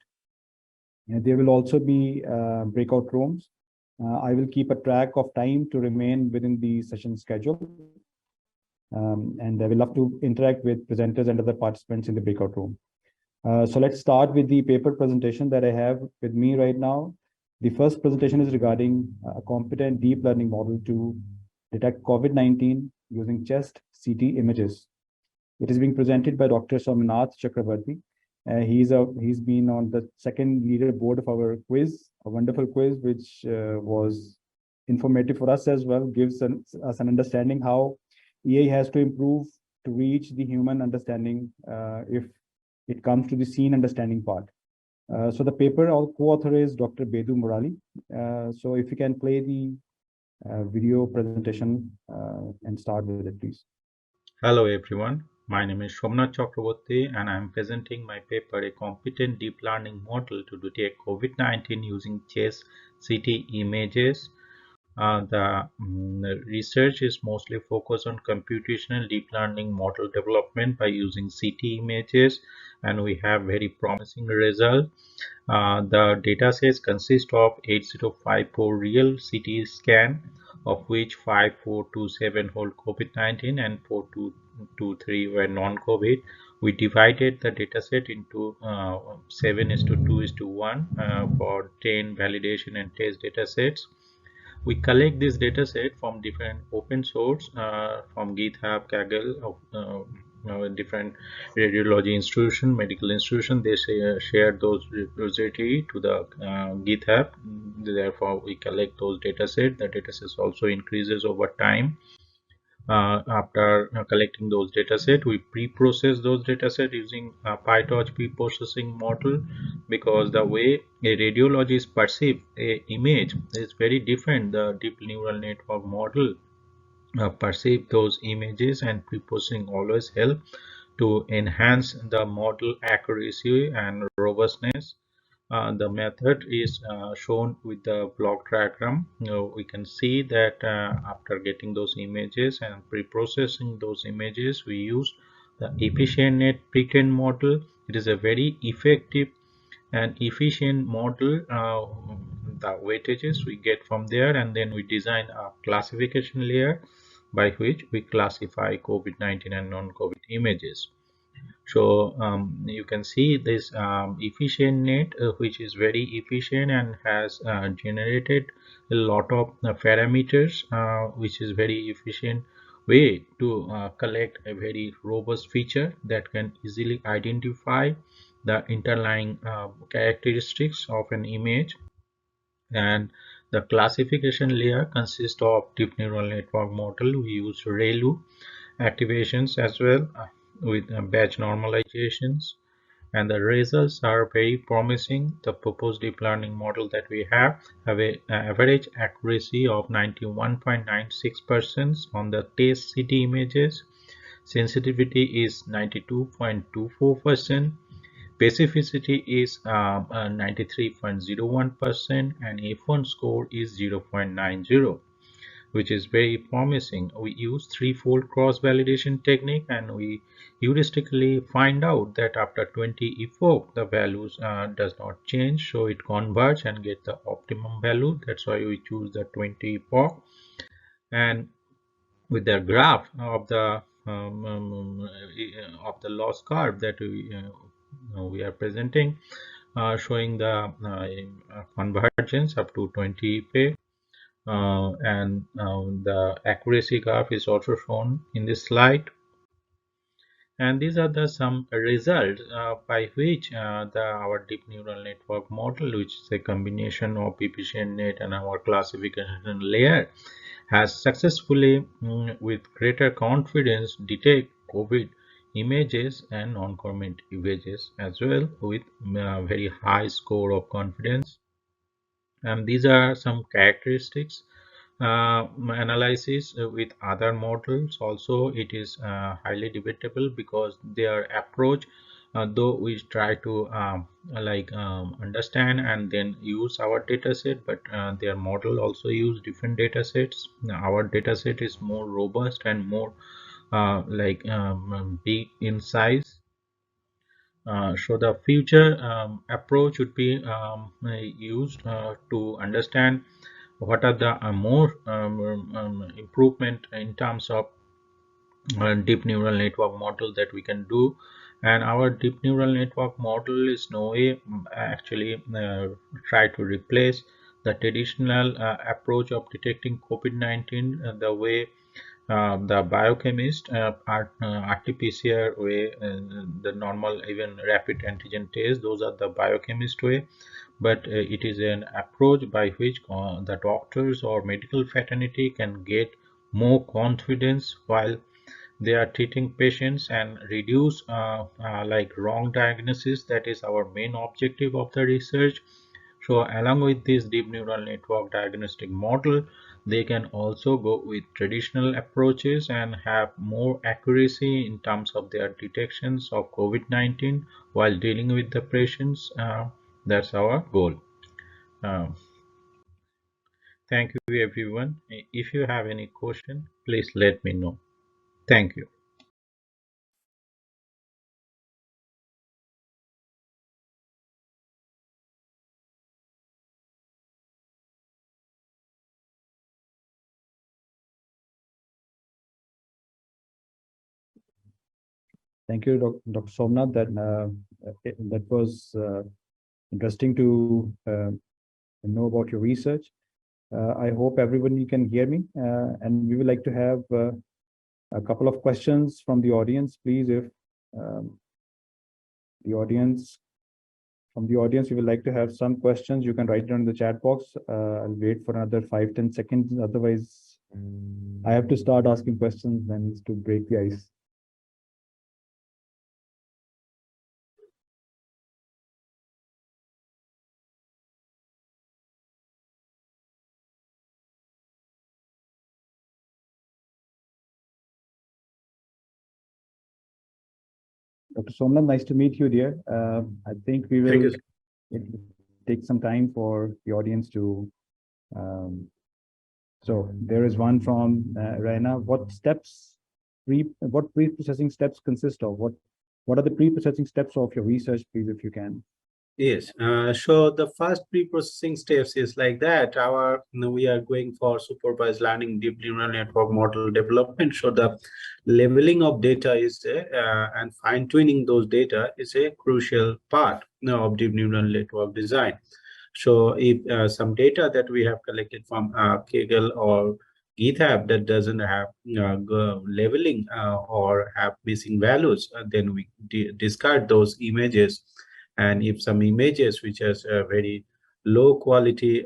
S13: And there will also be breakout rooms. I will keep a track of time to remain within the session schedule. And I will love to interact with presenters and other participants in the breakout room. So let's start with the paper presentation that I have with me right now. The first presentation is regarding a competent deep learning model to detect COVID-19 using chest CT images. It is being presented by Dr. Somnath Chakrabarty. He's been on the second leaderboard of our quiz, a wonderful quiz, which was informative for us as well, gives us an understanding how EA has to improve to reach the human understanding if it comes to the scene understanding part. So the paper co-author is Dr. Bedu Murali. So if you can play the video presentation and start with it, please.
S14: Hello everyone, my name is Somnath Chakraborty and I am presenting my paper, A Competent Deep Learning Model to Detect COVID-19 Using Chest CT Images. The research is mostly focused on computational deep learning model development by using CT images, and we have very promising results. The datasets consist of 8054 real CT scan, of which 5427 hold COVID-19 and 4223 were non-COVID. We divided the dataset into 7:2:1 for 10 validation and test datasets. We collect this dataset from different open source from GitHub, Kaggle, different radiology institution, medical institution. They share those repository to the GitHub. Therefore, we collect those dataset. The datasets also increases over time. After collecting those dataset, we pre-process those dataset using PyTorch pre-processing model, because the way a radiologist perceive a image is very different. The deep neural network model perceive those images, and pre-processing always help to enhance the model accuracy and robustness. The method is shown with the block diagram. We can see that after getting those images and pre-processing those images, we use the EfficientNet pre-trained model. It is a very effective and efficient model. The weightages we get from there, and then we design a classification layer by which we classify COVID-19 and non-COVID images. So you can see this EfficientNet, which is very efficient and has generated a lot of parameters, which is very efficient way to collect a very robust feature that can easily identify the underlying characteristics of an image. And the classification layer consists of deep neural network model. We use ReLU activations as well with batch normalizations, and the results are very promising. The proposed deep learning model that we have an average accuracy of 91.96% on the test city images. Sensitivity is 92.24%. Specificity is 93.01%, and F1 score is 0.90, which is very promising. We use threefold cross-validation technique, and we heuristically find out that after 20 epoch the values does not change, so it converge and get the optimum value. That's why we choose the 20 epoch. And with the graph of the loss curve that we are presenting, showing the convergence up to 20 epoch. And the accuracy graph is also shown in this slide. And these are the some results by which our deep neural network model, which is a combination of PPCNet and our classification layer, has successfully, with greater confidence, detect COVID images and non-COVID images as well, with very high score of confidence. And these are some characteristics analysis with other models. Also, it is highly debatable because their approach, though we try to understand and then use our dataset, but their model also use different datasets. Our dataset is more robust and more big in size. So the future approach would be used to understand what are the more improvement in terms of deep neural network model that we can do. And our deep neural network model is no way actually try to replace the traditional approach of detecting COVID-19 the way the biochemist RT-PCR way, the normal even rapid antigen test, those are the biochemist way. But it is an approach by which the doctors or medical fraternity can get more confidence while they are treating patients and reduce wrong diagnosis. That is our main objective of the research. So along with this deep neural network diagnostic model, they can also go with traditional approaches and have more accuracy in terms of their detections of COVID-19 while dealing with the patients. That's our goal. Thank you everyone. If you have any question, please let me know. Thank you.
S13: Thank you, Dr. Somnath. That was interesting to know about your research. I hope everybody can hear me, and we would like to have a couple of questions from the audience, please. If from the audience, you would like to have some questions, you can write it on the chat box. I'll wait for another 5-10 seconds. Otherwise, I have to start asking questions then to break the ice. Dr. Somnath, nice to meet you, dear. I think we will take some time for the audience to. So there is one from Raina. What pre-processing steps consist of? What are the pre-processing steps of your research, please, if you can?
S15: Yes, so the first pre-processing steps is like that. We are going for supervised learning deep neural network model development. So the leveling of data is there, and fine-tuning those data is a crucial part of deep neural network design. So if some data that we have collected from Kaggle or GitHub that doesn't have leveling or have missing values, then we discard those images And if some images which has a very low quality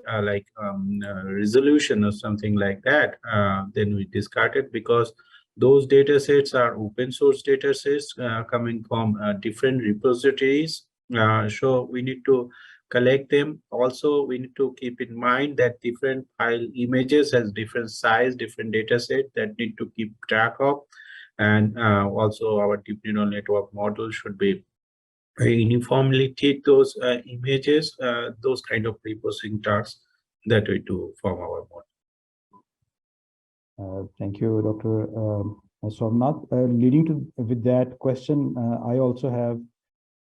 S15: resolution or something like that, then we discard it, because those data sets are open source data sets coming from different repositories. So we need to collect them. Also, we need to keep in mind that different file images has different size, different data set that need to keep track of. And also our deep neural network model should be uniformly take those images, those kind of pre-processing tasks that we do from our model.
S13: Thank you, Dr. Somnath. Leading to with that question, I also have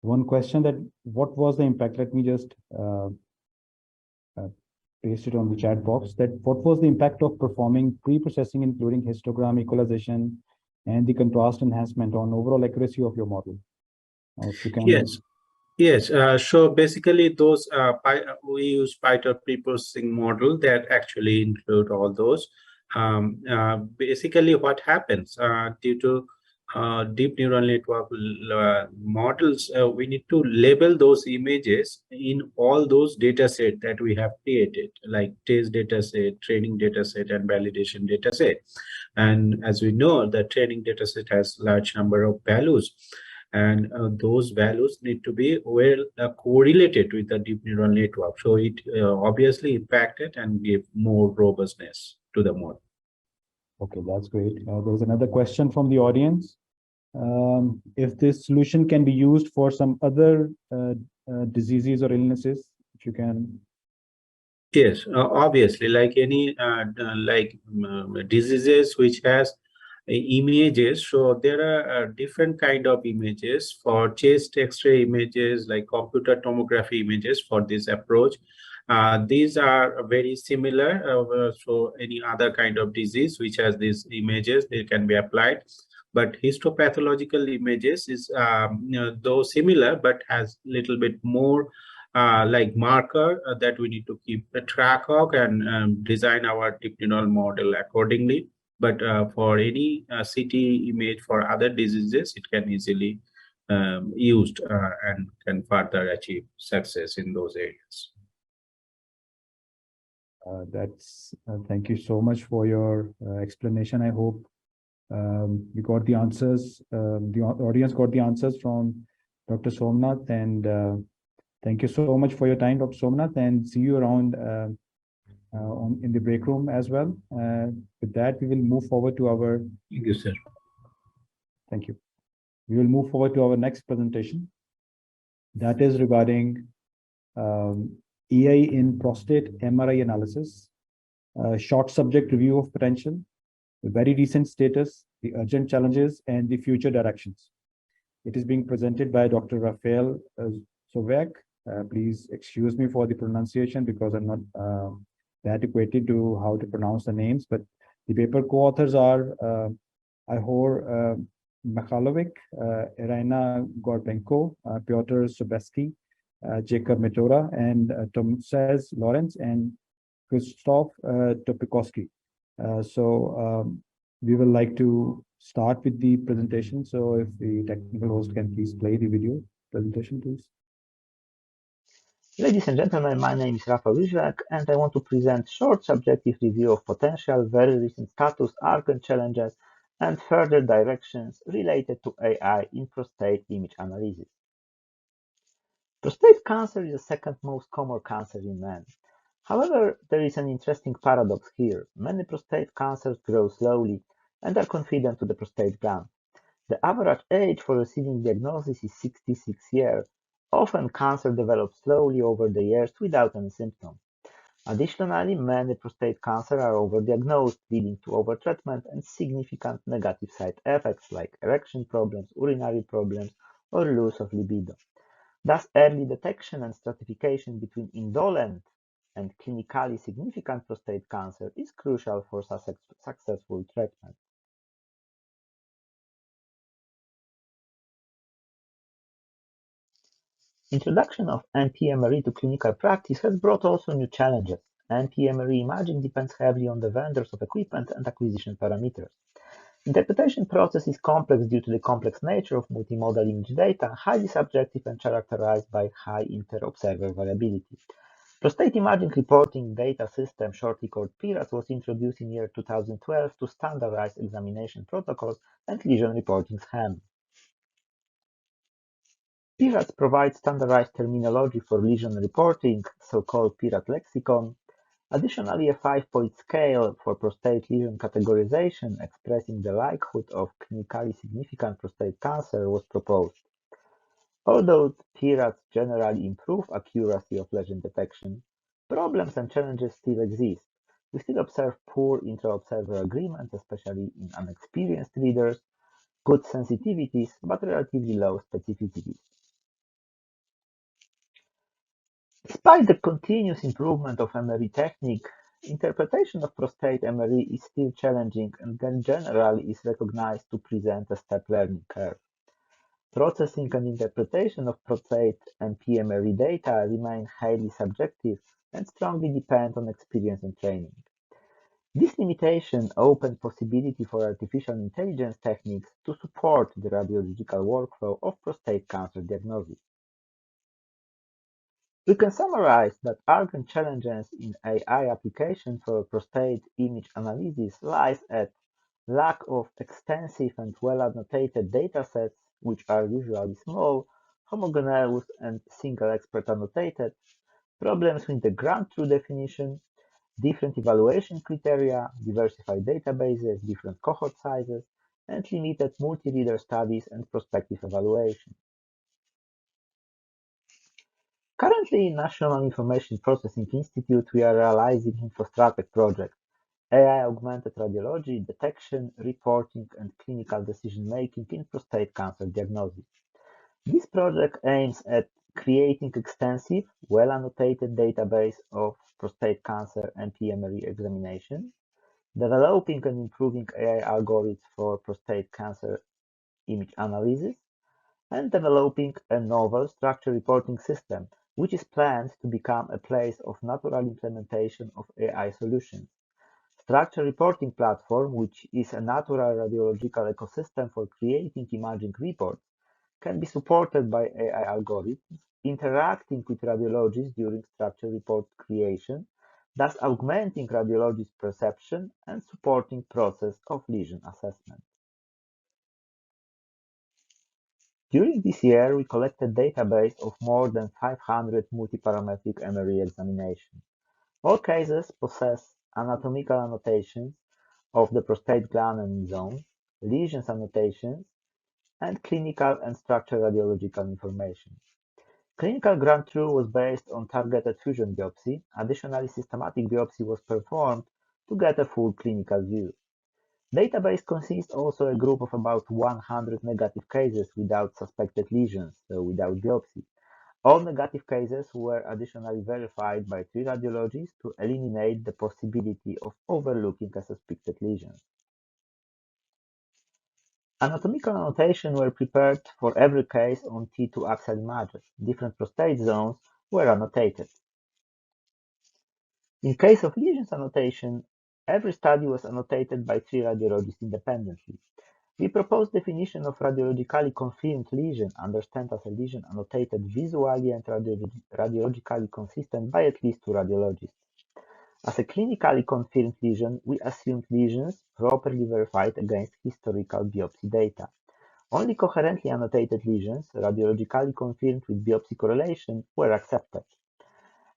S13: one question: that what was the impact? Let me just paste it on the chat box. That what was the impact of performing pre-processing, including histogram equalization and the contrast enhancement, on overall accuracy of your model? If you can.
S15: Yes. So basically, those we use PyTorch pre-processing model that actually include all those. Basically, what happens due to deep neural network models, we need to label those images in all those data set that we have created, like test data set, training data set, and validation data set. And as we know, the training data set has large number of values, and those values need to be well correlated with the deep neural network. So it obviously impacted and gave more robustness to the model.
S13: Okay, that's great. There's another question from the audience. If this solution can be used for some other diseases or illnesses, if you can.
S15: Yes, obviously, like any diseases which has images. So there are different kind of images for chest X-ray images, like computer tomography images for this approach. These are very similar. So any other kind of disease which has these images, they can be applied. But histopathological images is though similar, but has little bit more like marker that we need to keep a track of and design our deep neural model accordingly. But for any CT image for other diseases, it can easily used and can further achieve success in those areas.
S13: Thank you so much for your explanation. I hope we got the answers. The audience got the answers from Dr. Somnath, and thank you so much for your time, Dr. Somnath, and see you around in the break room as well. With that, we will move forward to our.
S15: Thank you, sir.
S13: Thank you. We will move forward to our next presentation. That is regarding AI in prostate MRI analysis, short subject review of potential, the very recent status, the urgent challenges, and the future directions. It is being presented by Dr. Rafael Sovek. Please excuse me for the pronunciation because I'm not that acquainted to how to pronounce the names, but the paper co-authors are Ihor Mikhailovic, Irina Gorbenko, Piotr Sobeski, Jacob Metora, and Tomczes Lawrence, and Krzysztof Topikowski. So we would like to start with the presentation. So if the technical host can please play the video presentation, please.
S16: Ladies and gentlemen, my name is Rafał Jóźwiak, and I want to present short subjective review of potential, very recent status, urgent challenges, and further directions related to AI in prostate image analysis. Prostate cancer is the second most common cancer in men. However, there is an interesting paradox here. Many prostate cancers grow slowly and are confident to the prostate gland. The average age for receiving diagnosis is 66 years. Often, cancer develops slowly over the years without any symptoms. Additionally, many prostate cancer are overdiagnosed, leading to overtreatment and significant negative side effects like erection problems, urinary problems, or loss of libido. Thus, early detection and stratification between indolent and clinically significant prostate cancer is crucial for successful treatment. Introduction of NP-MRE to clinical practice has brought also new challenges. NP-MRE imaging depends heavily on the vendors of equipment and acquisition parameters. Interpretation process is complex due to the complex nature of multimodal image data, highly subjective and characterized by high inter-observer variability. Prostate imaging reporting data system, shortly called PIRAS, was introduced in year 2012 to standardize examination protocols and lesion reporting scheme. PIRAS provides standardized terminology for lesion reporting, so-called PIRAT lexicon. Additionally, a 5-point scale for prostate lesion categorization expressing the likelihood of clinically significant prostate cancer was proposed. Although PIRATs generally improve accuracy of lesion detection, problems and challenges still exist. We still observe poor intra-observer agreement, especially in unexperienced readers, good sensitivities, but relatively low specificities. Despite the continuous improvement of MRE technique, interpretation of prostate MRE is still challenging and generally is recognized to present a step learning curve. Processing and interpretation of prostate and PMRE data remain highly subjective and strongly depend on experience and training. This limitation opens possibility for artificial intelligence techniques to support the radiological workflow of prostate cancer diagnosis. We can summarize that urgent challenges in AI application for prostate image analysis lies at lack of extensive and well-annotated datasets, which are usually small, homogeneous, and single expert annotated, problems with the ground truth definition, different evaluation criteria, diversified databases, different cohort sizes, and limited multi-reader studies and prospective evaluation. Currently, in National Information Processing Institute, we are realizing InfoStrateg project, AI-augmented radiology, detection, reporting, and clinical decision-making in prostate cancer diagnosis. This project aims at creating extensive, well-annotated database of prostate cancer and PMRE examination, developing and improving AI algorithms for prostate cancer image analysis, and developing a novel structure reporting system, which is planned to become a place of natural implementation of AI solutions. Structure reporting platform, which is a natural radiological ecosystem for creating imaging reports, can be supported by AI algorithms, interacting with radiologists during structure report creation, thus augmenting radiologists' perception and supporting process of lesion assessment. During this year, we collected database of more than 500 multiparametric MRE examinations. All cases possess anatomical annotations of the prostate gland and zone, lesions annotations, and clinical and structural radiological information. Clinical ground truth was based on targeted fusion biopsy. Additionally, systematic biopsy was performed to get a full clinical view. Database consists also a group of about 100 negative cases without suspected lesions, so without biopsy. All negative cases were additionally verified by 3 radiologists to eliminate the possibility of overlooking a suspected lesion. Anatomical annotation were prepared for every case on T2 axial images. Different prostate zones were annotated. In case of lesions annotation, every study was annotated by 3 radiologists independently. We propose definition of radiologically confirmed lesion, understand as a lesion annotated visually and radiologically consistent by at least 2 radiologists. As a clinically confirmed lesion, we assumed lesions properly verified against historical biopsy data. Only coherently annotated lesions, radiologically confirmed with biopsy correlation, were accepted.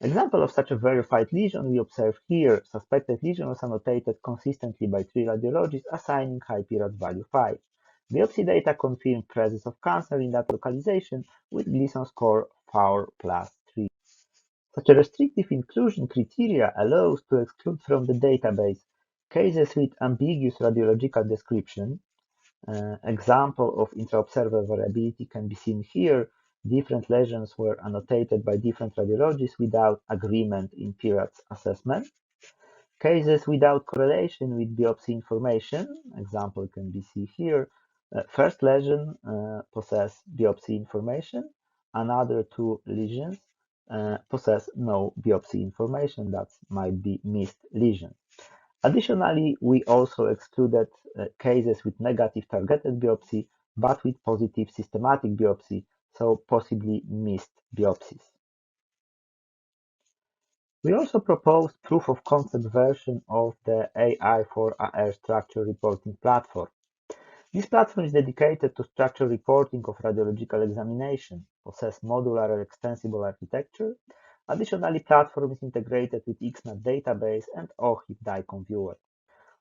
S16: Example of such a verified lesion we observe here. Suspected lesion was annotated consistently by 3 radiologists, assigning high PIRAT value 5. Biopsy data confirmed presence of cancer in that localization with Gleason score 4+3. Such a restrictive inclusion criteria allows to exclude from the database cases with ambiguous radiological description. Example of intra-observer variability can be seen here. Different lesions were annotated by different radiologists without agreement in PIRAT's assessment. Cases without correlation with biopsy information, example can be seen here. First lesion possess biopsy information, another 2 lesions possess no biopsy information, that might be missed lesion. Additionally, we also excluded cases with negative targeted biopsy, but with positive systematic biopsy, so possibly missed biopsies. We also proposed proof of concept version of the AI for AR structure reporting platform. This platform is dedicated to structure reporting of radiological examination, possess modular and extensible architecture. Additionally, platform is integrated with XNAT database and OHIP DICOM viewer.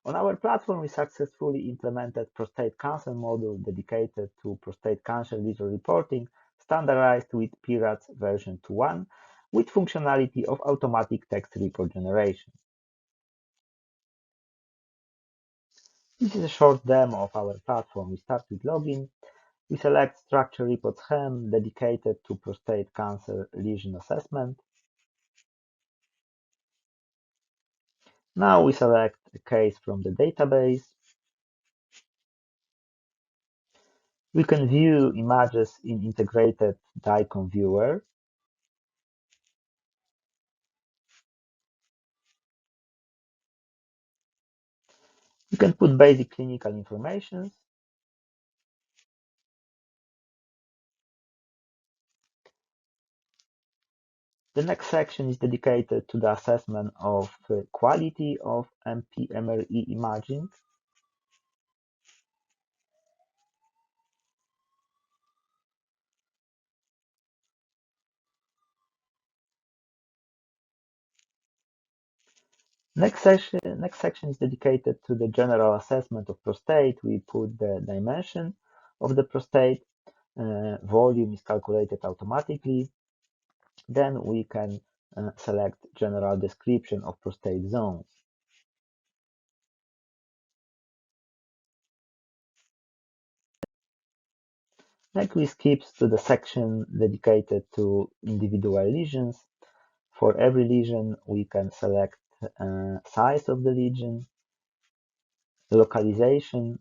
S16: On our platform, we successfully implemented prostate cancer module dedicated to prostate cancer lesion reporting, standardized with PIRADS version 2.1, with functionality of automatic text report generation. This is a short demo of our platform. We start with login. We select structure report scheme dedicated to prostate cancer lesion assessment. Now we select a case from the database. We can view images in integrated DICOM viewer. You can put basic clinical information. The next section is dedicated to the assessment of quality of MP-MRE imaging. Next section is dedicated to the general assessment of prostate. We put the dimension of the prostate. Volume is calculated automatically. Then we can select general description of prostate zones. Next, we skip to the section dedicated to individual lesions. For every lesion, we can select size of the lesion, localization.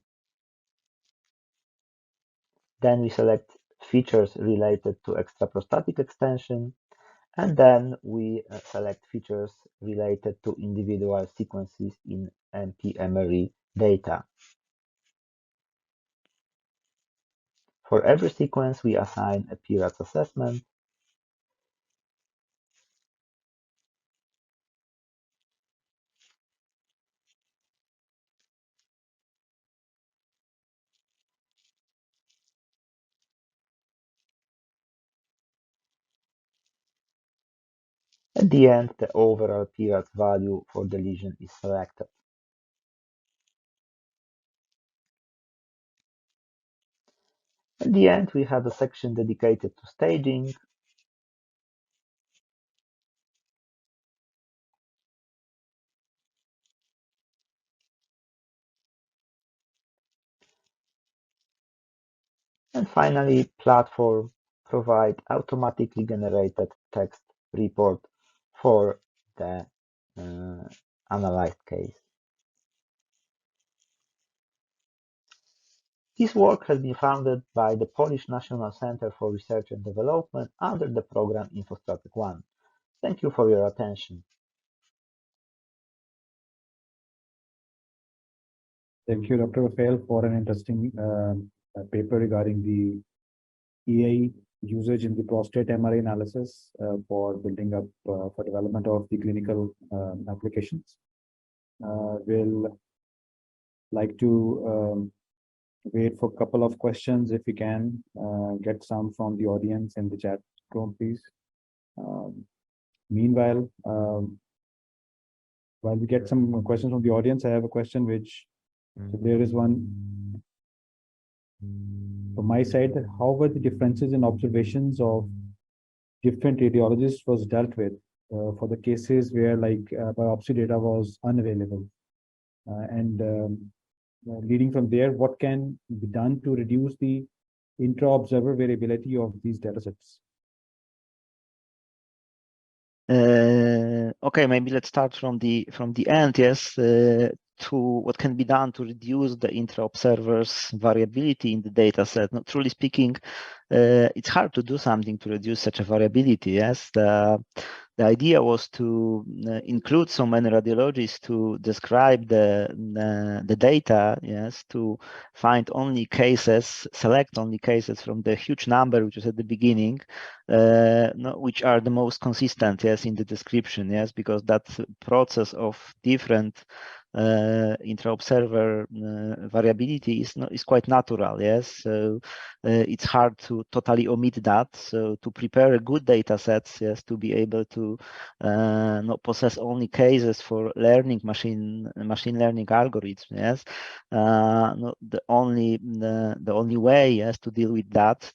S16: Then we select features related to extraprostatic extension, and then we select features related to individual sequences in MP-MRE data. For every sequence, we assign a PIRADS assessment. At the end, the overall PIRADS value for the lesion is selected. At the end, we have a section dedicated to staging. And finally, platform provide automatically generated text report for the analyzed case. This work has been funded by the Polish National Center for Research and Development under the program InfoStratek 1. Thank you for your attention.
S13: Thank you, Dr. Raphael, for an interesting paper regarding the AI usage in the prostate MRI analysis for building up for development of the clinical applications. We'll like to wait for a couple of questions if we can get some from the audience in the chat room, please. Meanwhile, while we get some questions from the audience, I have a question which so there is one from my side. How were the differences in observations of different radiologists was dealt with for the cases where like biopsy data was unavailable? Leading from there, what can be done to reduce the intra-observer variability of these datasets?
S16: Okay, maybe let's start from the end. Yes, to what can be done to reduce the intra-observers variability in the data set. Now, truly speaking, it's hard to do something to reduce such a variability. Yes, the the idea was to include so many radiologists to describe the data, yes, to find only cases, select only cases from the huge number which was at the beginning, which are the most consistent, yes, in the description, yes, because that process of different intra-observer variability is quite natural, yes. So it's hard to totally omit that. So to prepare a good data sets, yes, to be able to not possess only cases for learning machine learning algorithms, yes. The only way, yes, to deal with that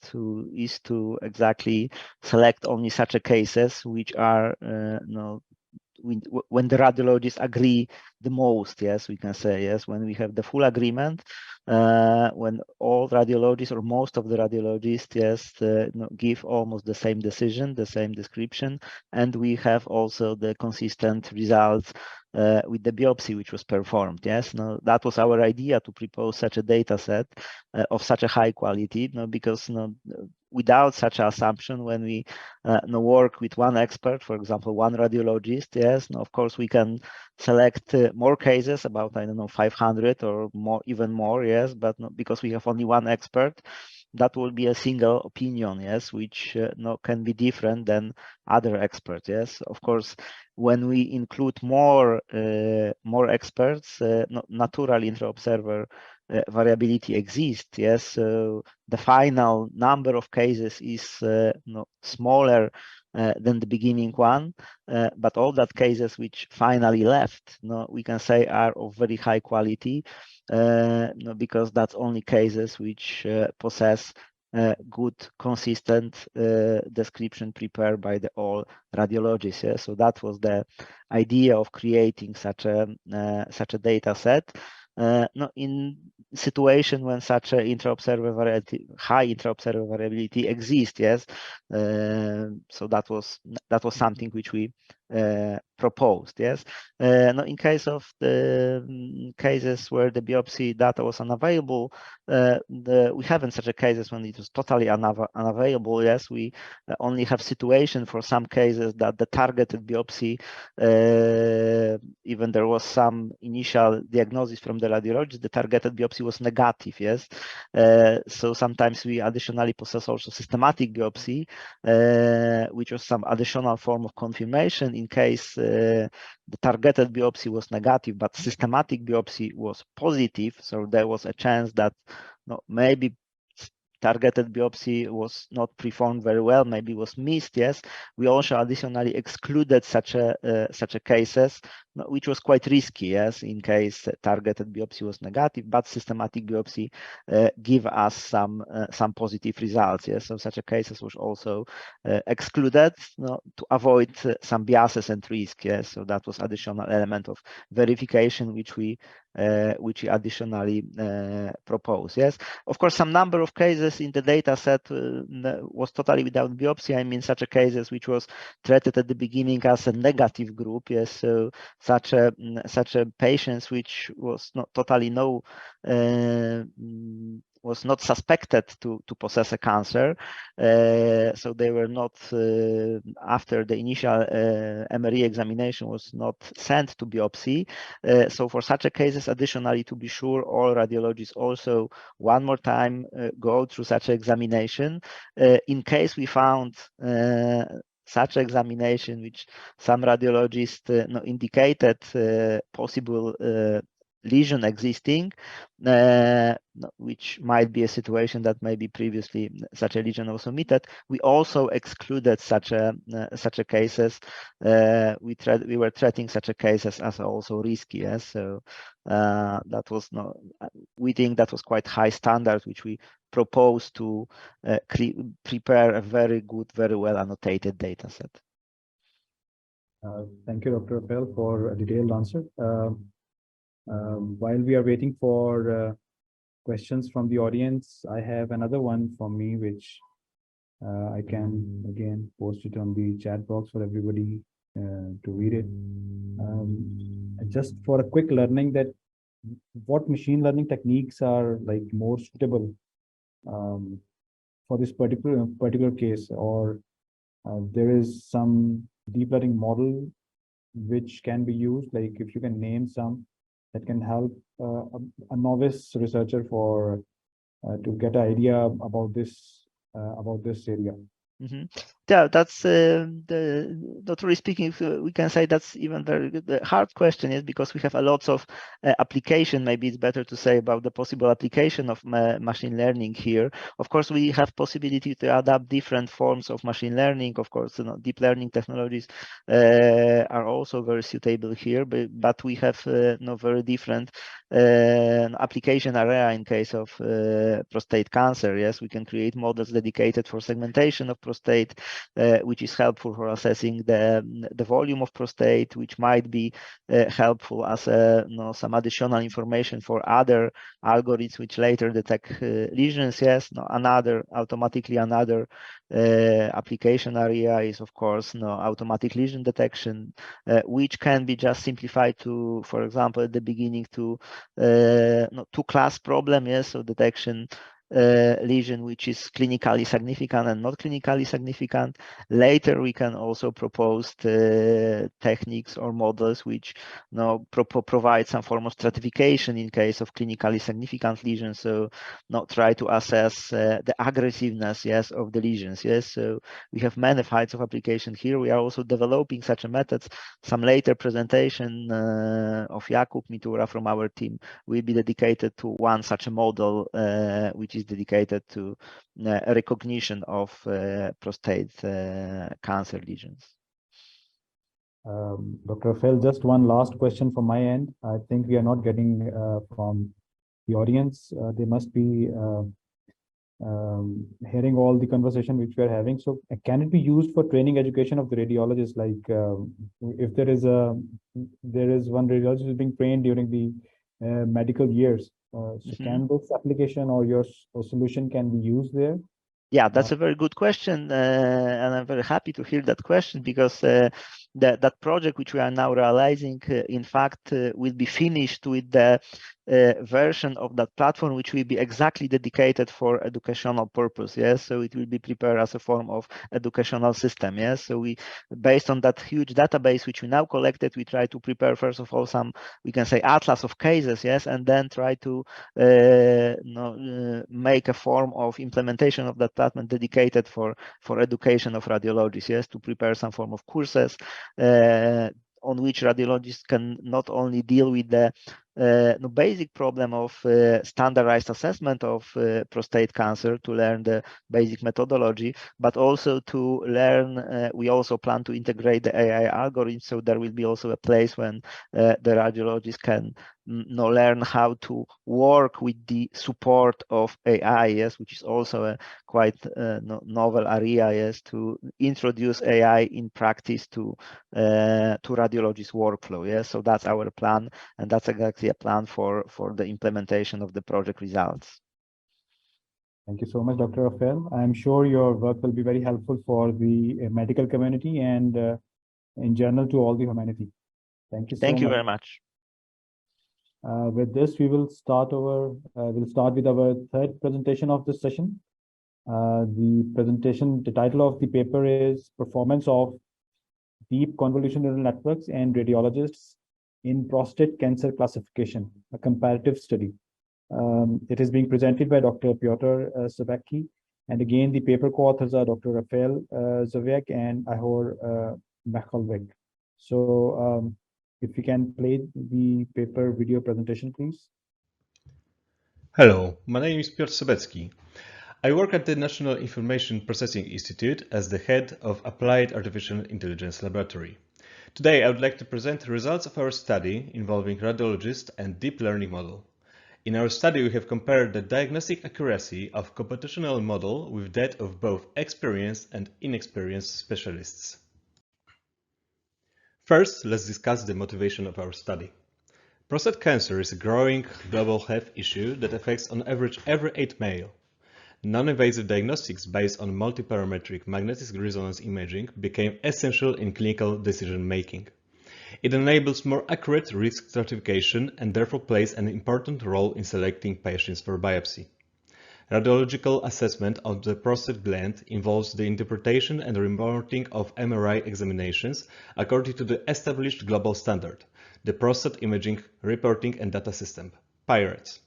S16: is to exactly select only such a cases which are when the radiologists agree the most, yes, we can say, yes, when we have the full agreement, when all radiologists or most of the radiologists, yes, give almost the same decision, the same description, and we have also the consistent results with the biopsy which was performed. Yes, no, that was our idea, to propose such a data set of such a high quality, because without such an assumption, when we work with one expert, for example, one radiologist, yes, of course we can select more cases, about, I don't know, 500 or more, even more, yes, but because we have only one expert, that will be a single opinion, yes, which can be different than other experts, yes. Of course, when we include more experts, natural intra-observer variability exists, yes. So the final number of cases is smaller than the beginning one, but all that cases which finally left, we can say are of very high quality, because that's only cases which possess good, consistent description prepared by the all radiologists. Yeah? So that was the idea of creating such a data set. In situation when such a intra-observer variability, high intra-observer variability exists, yes. So that was something which we proposed, yes. Now, in case of the cases where the biopsy data was unavailable, we haven't such a cases when it was totally unavailable. Yes, we only have situation for some cases that the targeted biopsy, even there was some initial diagnosis from the radiologist, the targeted biopsy was negative. Yes, so sometimes we additionally possess also systematic biopsy, which was some additional form of confirmation in case the targeted biopsy was negative, but systematic biopsy was positive. So there was a chance that maybe targeted biopsy was not performed very well, maybe was missed. Yes, we also additionally excluded such a cases, which was quite risky. Yes, in case targeted biopsy was negative, but systematic biopsy give us some positive results. Yes, so such a cases was also excluded to avoid some biases and risk. Yes, so that was additional element of verification which we additionally propose. Yes, of course, some number of cases in the data set was totally without biopsy. I mean, such a cases which was treated at the beginning as a negative group. Yes, so such a patients which was not totally was not suspected to possess a cancer, so they were not after the initial MRE examination was not sent to biopsy. So for such a cases, additionally, to be sure, all radiologists also one more time go through such examination in case we found such examination which some radiologists indicated possible lesion existing, which might be a situation that maybe previously such a lesion was omitted. We also excluded such a cases. We were treating such a cases as also risky. Yes? So that was we think that was quite high standard, which we propose to prepare a very good, very well annotated data set.
S13: Thank you, Dr. Appel, for a detailed answer. While we are waiting for questions from the audience, I have another one from me, which I can again post it on the chat box for everybody to read it. Just for a quick learning, that what machine learning techniques are like more suitable for this particular case, or there is some deep learning model which can be used? Like if you can name some that can help a novice researcher for to get an idea about this area.
S16: Yeah, that's not really speaking. We can say that's even very good. The hard question is because we have a lots of application. Maybe it's better to say about the possible application of machine learning here. Of course, we have possibility to adapt different forms of machine learning. Of course, deep learning technologies are also very suitable here. But we have very different application area in case of prostate cancer. Yes, we can create models dedicated for segmentation of prostate, which is helpful for assessing the volume of prostate, which might be helpful as some additional information for other algorithms which later detect lesions. Yes, another application area is of course automatic lesion detection, which can be just simplified to, for example, at the beginning to two-class problem. Yes, so detection lesion which is clinically significant and not clinically significant. Later we can also propose techniques or models which provide some form of stratification in case of clinically significant lesions, so try to assess the aggressiveness, yes, of the lesions. Yes, so we have many types of application here. We are also developing such a methods. Some later presentation of Jakub Mitura from our team will be dedicated to one such a model which is dedicated to recognition of prostate cancer lesions.
S13: Dr. Rafael, just one last question from my end. I think we are not getting from the audience. They must be hearing all the conversation which we are having. So can it be used for training education of the radiologists? Like if there is one radiologist who is being trained during the medical years. So can this application or your solution can be used there?
S16: Yeah, that's a very good question, and I'm very happy to hear that question because that project which we are now realizing, in fact, will be finished with the version of that platform which will be exactly dedicated for educational purpose. Yes, so it will be prepared as a form of educational system. Yes, so we, based on that huge database which we now collected, we try to prepare first of all some, we can say, atlas of cases. Yes, and then try to make a form of implementation of that platform dedicated for education of radiologists. Yes, to prepare some form of courses on which radiologists can not only deal with the basic problem of standardized assessment of prostate cancer, to learn the basic methodology, but also to learn, we also plan to integrate the AI algorithm, so there will be also a place when the radiologist can learn how to work with the support of AI, yes, which is also a quite novel area, yes, to introduce AI in practice to radiologist workflow. Yes, so that's our plan, and that's exactly a plan for the implementation of the project results.
S13: Thank you so much, Dr. Rafael. I'm sure your work will be very helpful for the medical community and in general to all the humanity. Thank you so much.
S16: Thank you very much.
S13: With this, we will start we'll start with our third presentation of this session. The title of the paper is Performance of Deep Convolutional Neural Networks and Radiologists in Prostate Cancer Classification, a Comparative Study. It is being presented by Dr. Piotr Sobecki, and again, the paper co-authors are Dr. Rafael Zowiak and Ihor Machalvik. So if you can play the paper video presentation, please.
S17: Hello, my name is Piotr Sobecki. I work at the National Information Processing Institute as the head of Applied Artificial Intelligence Laboratory. Today, I would like to present the results of our study involving radiologists and deep learning model. In our study, we have compared the diagnostic accuracy of computational model with that of both experienced and inexperienced specialists. First, let's discuss the motivation of our study. Prostate cancer is a growing global health issue that affects on average every 8 male. Non-invasive diagnostics based on multiparametric magnetic resonance imaging became essential in clinical decision-making. It enables more accurate risk stratification and therefore plays an important role in selecting patients for biopsy. Radiological assessment of the prostate gland involves the interpretation and reporting of MRI examinations according to the established global standard, the Prostate Imaging Reporting and Data System, PIRATS.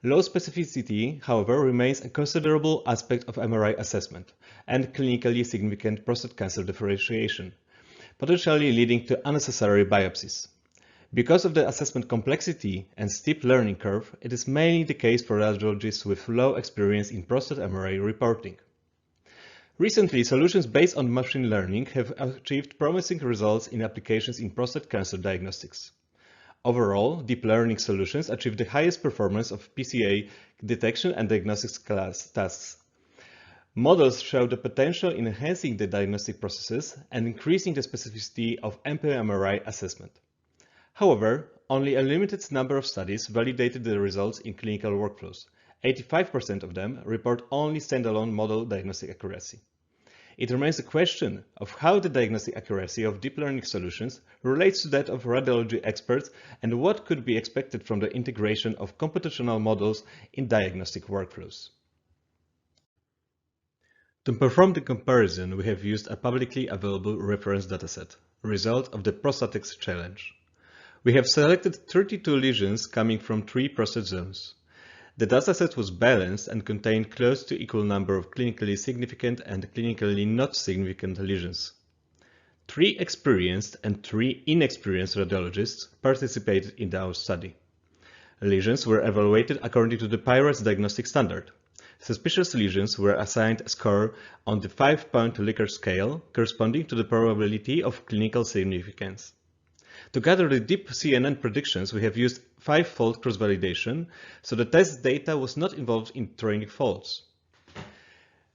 S17: Low specificity, however, remains a considerable aspect of MRI assessment and clinically significant prostate cancer differentiation, potentially leading to unnecessary biopsies. Because of the assessment complexity and steep learning curve, it is mainly the case for radiologists with low experience in prostate MRI reporting. Recently, solutions based on machine learning have achieved promising results in applications in prostate cancer diagnostics. Overall, deep learning solutions achieve the highest performance of PCA detection and diagnostics tasks. Models show the potential in enhancing the diagnostic processes and increasing the specificity of MPMRI assessment. However, only a limited number of studies validated the results in clinical workflows. 85% of them report only standalone model diagnostic accuracy. It remains a question of how the diagnostic accuracy of deep learning solutions relates to that of radiology experts and what could be expected from the integration of computational models in diagnostic workflows. To perform the comparison, we have used a publicly available reference dataset, result of the Prostatics Challenge. We have selected 32 lesions coming from 3 prostate zones. The dataset was balanced and contained close to equal number of clinically significant and clinically not significant lesions. 3 experienced and 3 inexperienced radiologists participated in our study. Lesions were evaluated according to the PIRATS diagnostic standard. Suspicious lesions were assigned a score on the 5-point Likert scale corresponding to the probability of clinical significance. To gather the deep CNN predictions, we have used 5-fold cross-validation, so the test data was not involved in training faults.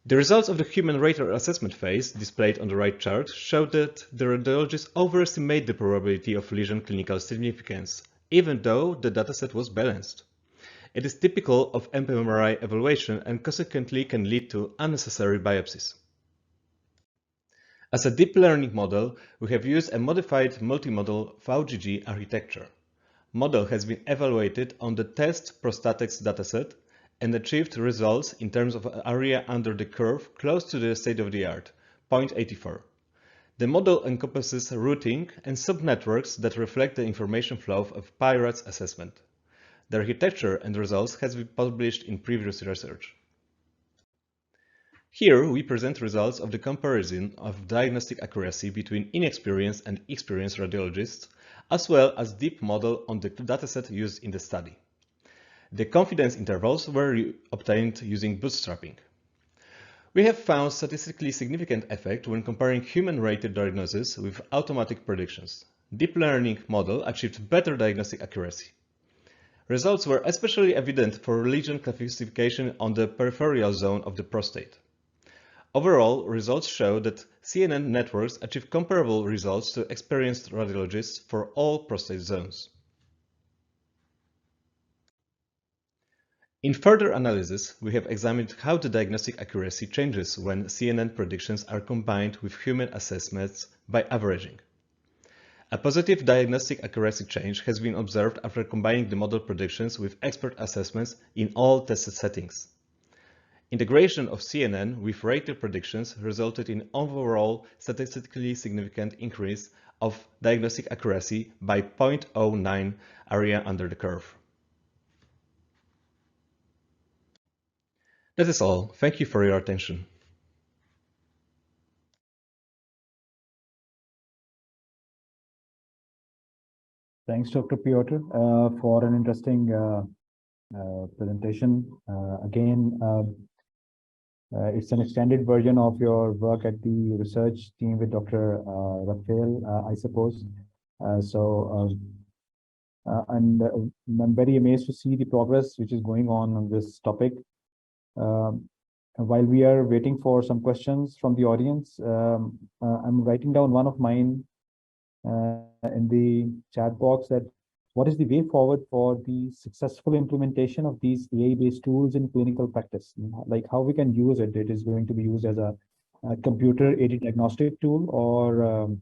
S17: The results of the human rater assessment phase, displayed on the right chart, show that the radiologists overestimate the probability of lesion clinical significance, even though the dataset was balanced. It is typical of MPMRI evaluation and consequently can lead to unnecessary biopsies. As a deep learning model, we have used a modified multimodal VGG architecture. Model has been evaluated on the test Prostatics dataset and achieved results in terms of area under the curve close to the state-of-the-art, 0.84. The model encompasses routing and subnetworks that reflect the information flow of PIRATS assessment. The architecture and results has been published in previous research. Here we present results of the comparison of diagnostic accuracy between inexperienced and experienced radiologists, as well as deep model on the dataset used in the study. The confidence intervals were obtained using bootstrapping. We have found statistically significant effect when comparing human-rated diagnosis with automatic predictions. Deep learning model achieved better diagnostic accuracy. Results were especially evident for lesion classification on the peripheral zone of the prostate. Overall, results show that CNN networks achieve comparable results to experienced radiologists for all prostate zones. In further analysis, we have examined how the diagnostic accuracy changes when CNN predictions are combined with human assessments by averaging. A positive diagnostic accuracy change has been observed after combining the model predictions with expert assessments in all tested settings. Integration of CNN with rated predictions resulted in overall statistically significant increase of diagnostic accuracy by 0.09 area under the curve. That is all. Thank you for your attention.
S13: Thanks, Dr. Piotr, for an interesting presentation. It's an extended version of your work at the research team with Dr. Rafael, I suppose. I'm very amazed to see the progress which is going on this topic. While we are waiting for some questions from the audience, I'm writing down one of mine in the chat box, that what is the way forward for the successful implementation of these AI-based tools in clinical practice? Like how we can use it? It is going to be used as a computer-aided diagnostic tool, or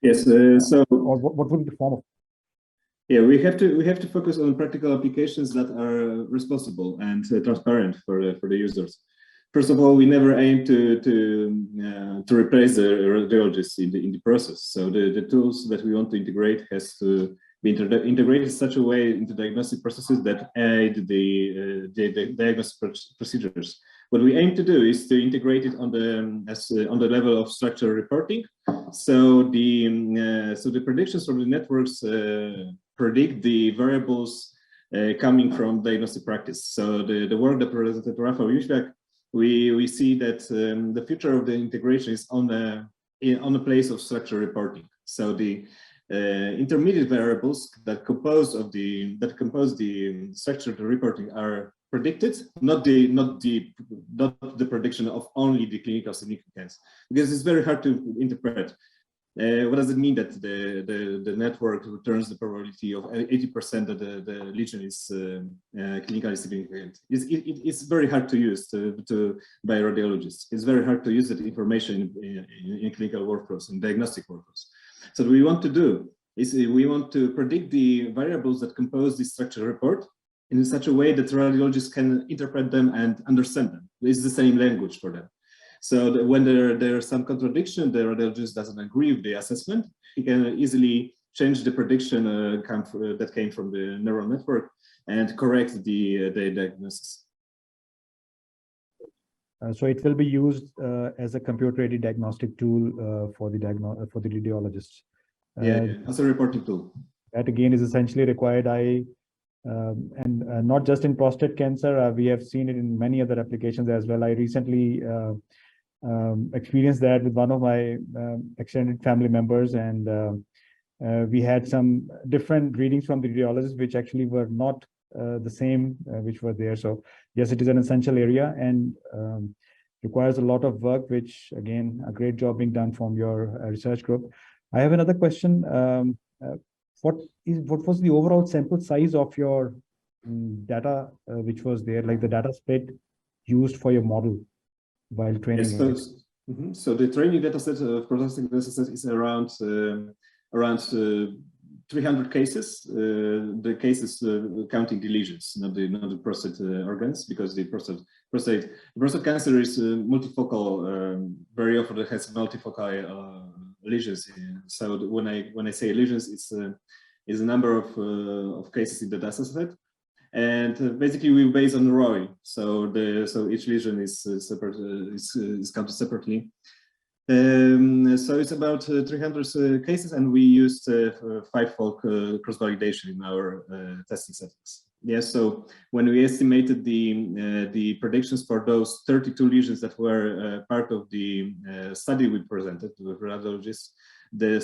S18: yes.
S13: Or what would be the form of?
S18: Yeah, we have to focus on practical applications that are responsible and transparent for the users. First of all, we never aim to replace the radiologists in the process. So the tools that we want to integrate has to be integrated in such a way into diagnostic processes that aid the diagnostic procedures. What we aim to do is to integrate it on the level of structural reporting. So the predictions from the networks predict the variables coming from diagnostic practice. So the work that presented Rafał Jóźwiak, we see that the future of the integration is on the place of structural reporting. So the intermediate variables that compose the structured reporting are predicted, not the prediction of only the clinical significance, because it's very hard to interpret. What does it mean that the network returns the probability of 80% that the lesion is clinically significant? It's very hard to use by radiologists. It's very hard to use that information in clinical workflows and diagnostic workflows. So what we want to do is we want to predict the variables that compose the structural report in such a way that radiologists can interpret them and understand them. It's the same language for them. So when there's some contradiction, the radiologist doesn't agree with the assessment, he can easily change the prediction that came from the neural network and correct the diagnosis.
S13: So it will be used as a computer-aided diagnostic tool for the radiologists.
S18: Yeah, as a reporting tool.
S13: That again is essentially required. Not just in prostate cancer, we have seen it in many other applications as well. I recently experienced that with one of my extended family members, and we had some different readings from the radiologists which actually were not the same which were there. So yes, it is an essential area and requires a lot of work, which again, a great job being done from your research group. I have another question. What was the overall sample size of your data which was there, like the data split used for your model while training?
S18: Yes, so the training data set of prostate data set is around 300 cases. The cases counting the lesions, not the prostate organs, because the prostate cancer is multifocal. Very often it has multifocal lesions. So when I say lesions, it's a number of cases in the data set, and basically we base on ROI. So each lesion is separate, is counted separately. So it's about 300 cases, and we used 5-fold cross-validation in our testing settings. Yes, so when we estimated the predictions for those 32 lesions that were part of the study we presented to radiologists, the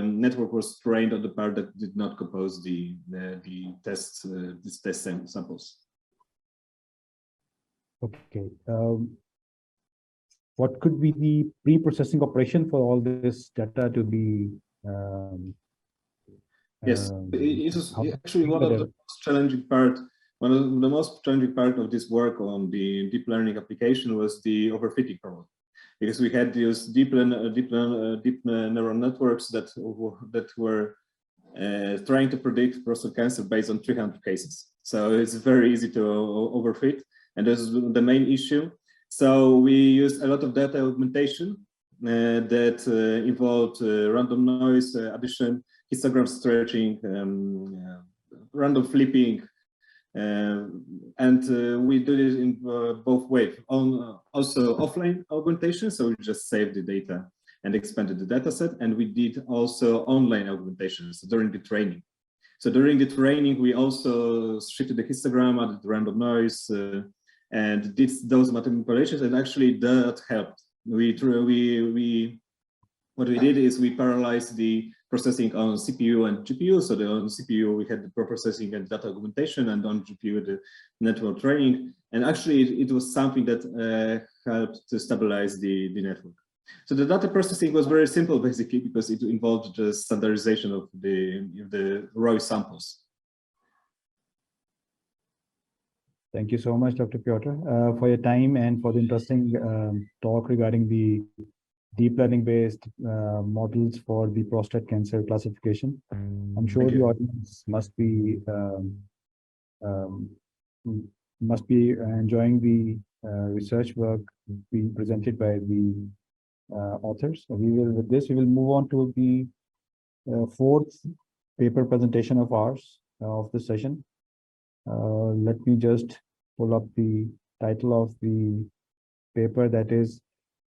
S18: network was trained on the part that did not compose the test samples.
S13: Okay. What could be the pre-processing operation for all this data to be?
S18: Yes, it is actually one of the most challenging part. One of the most challenging part of this work on the deep learning application was the overfitting problem, because we had these deep neural networks that were trying to predict prostate cancer based on 300 cases. So it's very easy to overfit, and this is the main issue. So we used a lot of data augmentation that involved random noise addition, histogram stretching, random flipping, and we did it in both ways. Also offline augmentation, so we just saved the data and expanded the data set, and we did also online augmentations during the training. So during the training, we also shifted the histogram, added random noise, and did those manipulations, and actually that helped. What we did is we parallelized the processing on CPU and GPU. So on CPU we had the processing and data augmentation, and on GPU the network training. And actually it was something that helped to stabilize the network. So the data processing was very simple, basically, because it involved the standardization of the raw samples.
S13: Thank you so much, Dr. Piotr, for your time and for the interesting talk regarding the deep learning based models for the prostate cancer classification. I'm sure the audience um, must be enjoying the research work being presented by the authors. With this, we will move on to the fourth paper presentation of ours of the session. Let me just pull up the title of the paper, that is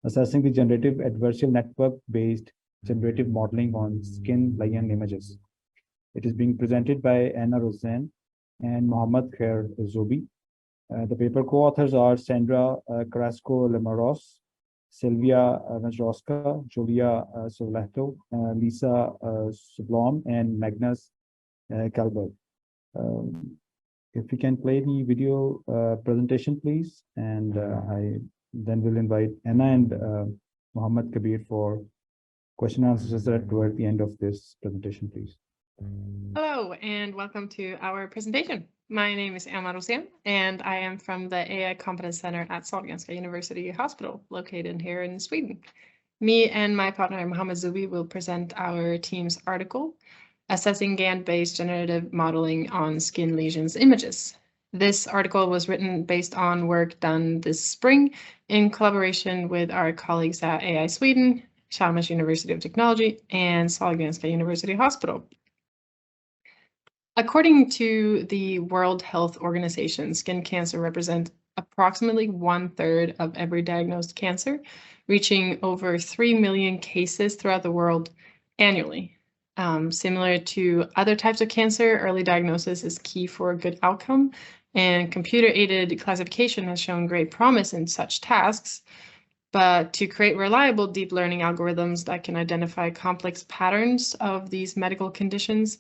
S13: Assessing the Generative Adversarial Network-Based Generative Modeling on Skin Lion Images. It is being presented by Anna Rosen and Mohammad Khair Zobi. The paper co-authors are Sandra Carrasco-Lemaros, Sylvia Vazroska, Julia Sovlato, Lisa Sublom, and Magnus Kalberg. If we can play the video presentation, please, and I then will invite Anna and Mohammed Kabir for question and answers toward the end of this presentation, please.
S19: Hello, and welcome to our presentation. My name is Emma Rosén, and I am from the AI Competence Center at Sahlgrenska University Hospital, located here in Sweden. Me and my partner, Mohammed Zubi, will present our team's article, Assessing GAN-based Generative Modeling on Skin Lesions Images. This article was written based on work done this spring in collaboration with our colleagues at AI Sweden, Chalmers University of Technology, and Sahlgrenska University Hospital. According to the World Health Organization, skin cancer represents approximately 1/3 of every diagnosed cancer, reaching over 3 million cases throughout the world annually. Similar to other types of cancer, early diagnosis is key for a good outcome, and computer-aided classification has shown great promise in such tasks. But to create reliable deep learning algorithms that can identify complex patterns of these medical conditions,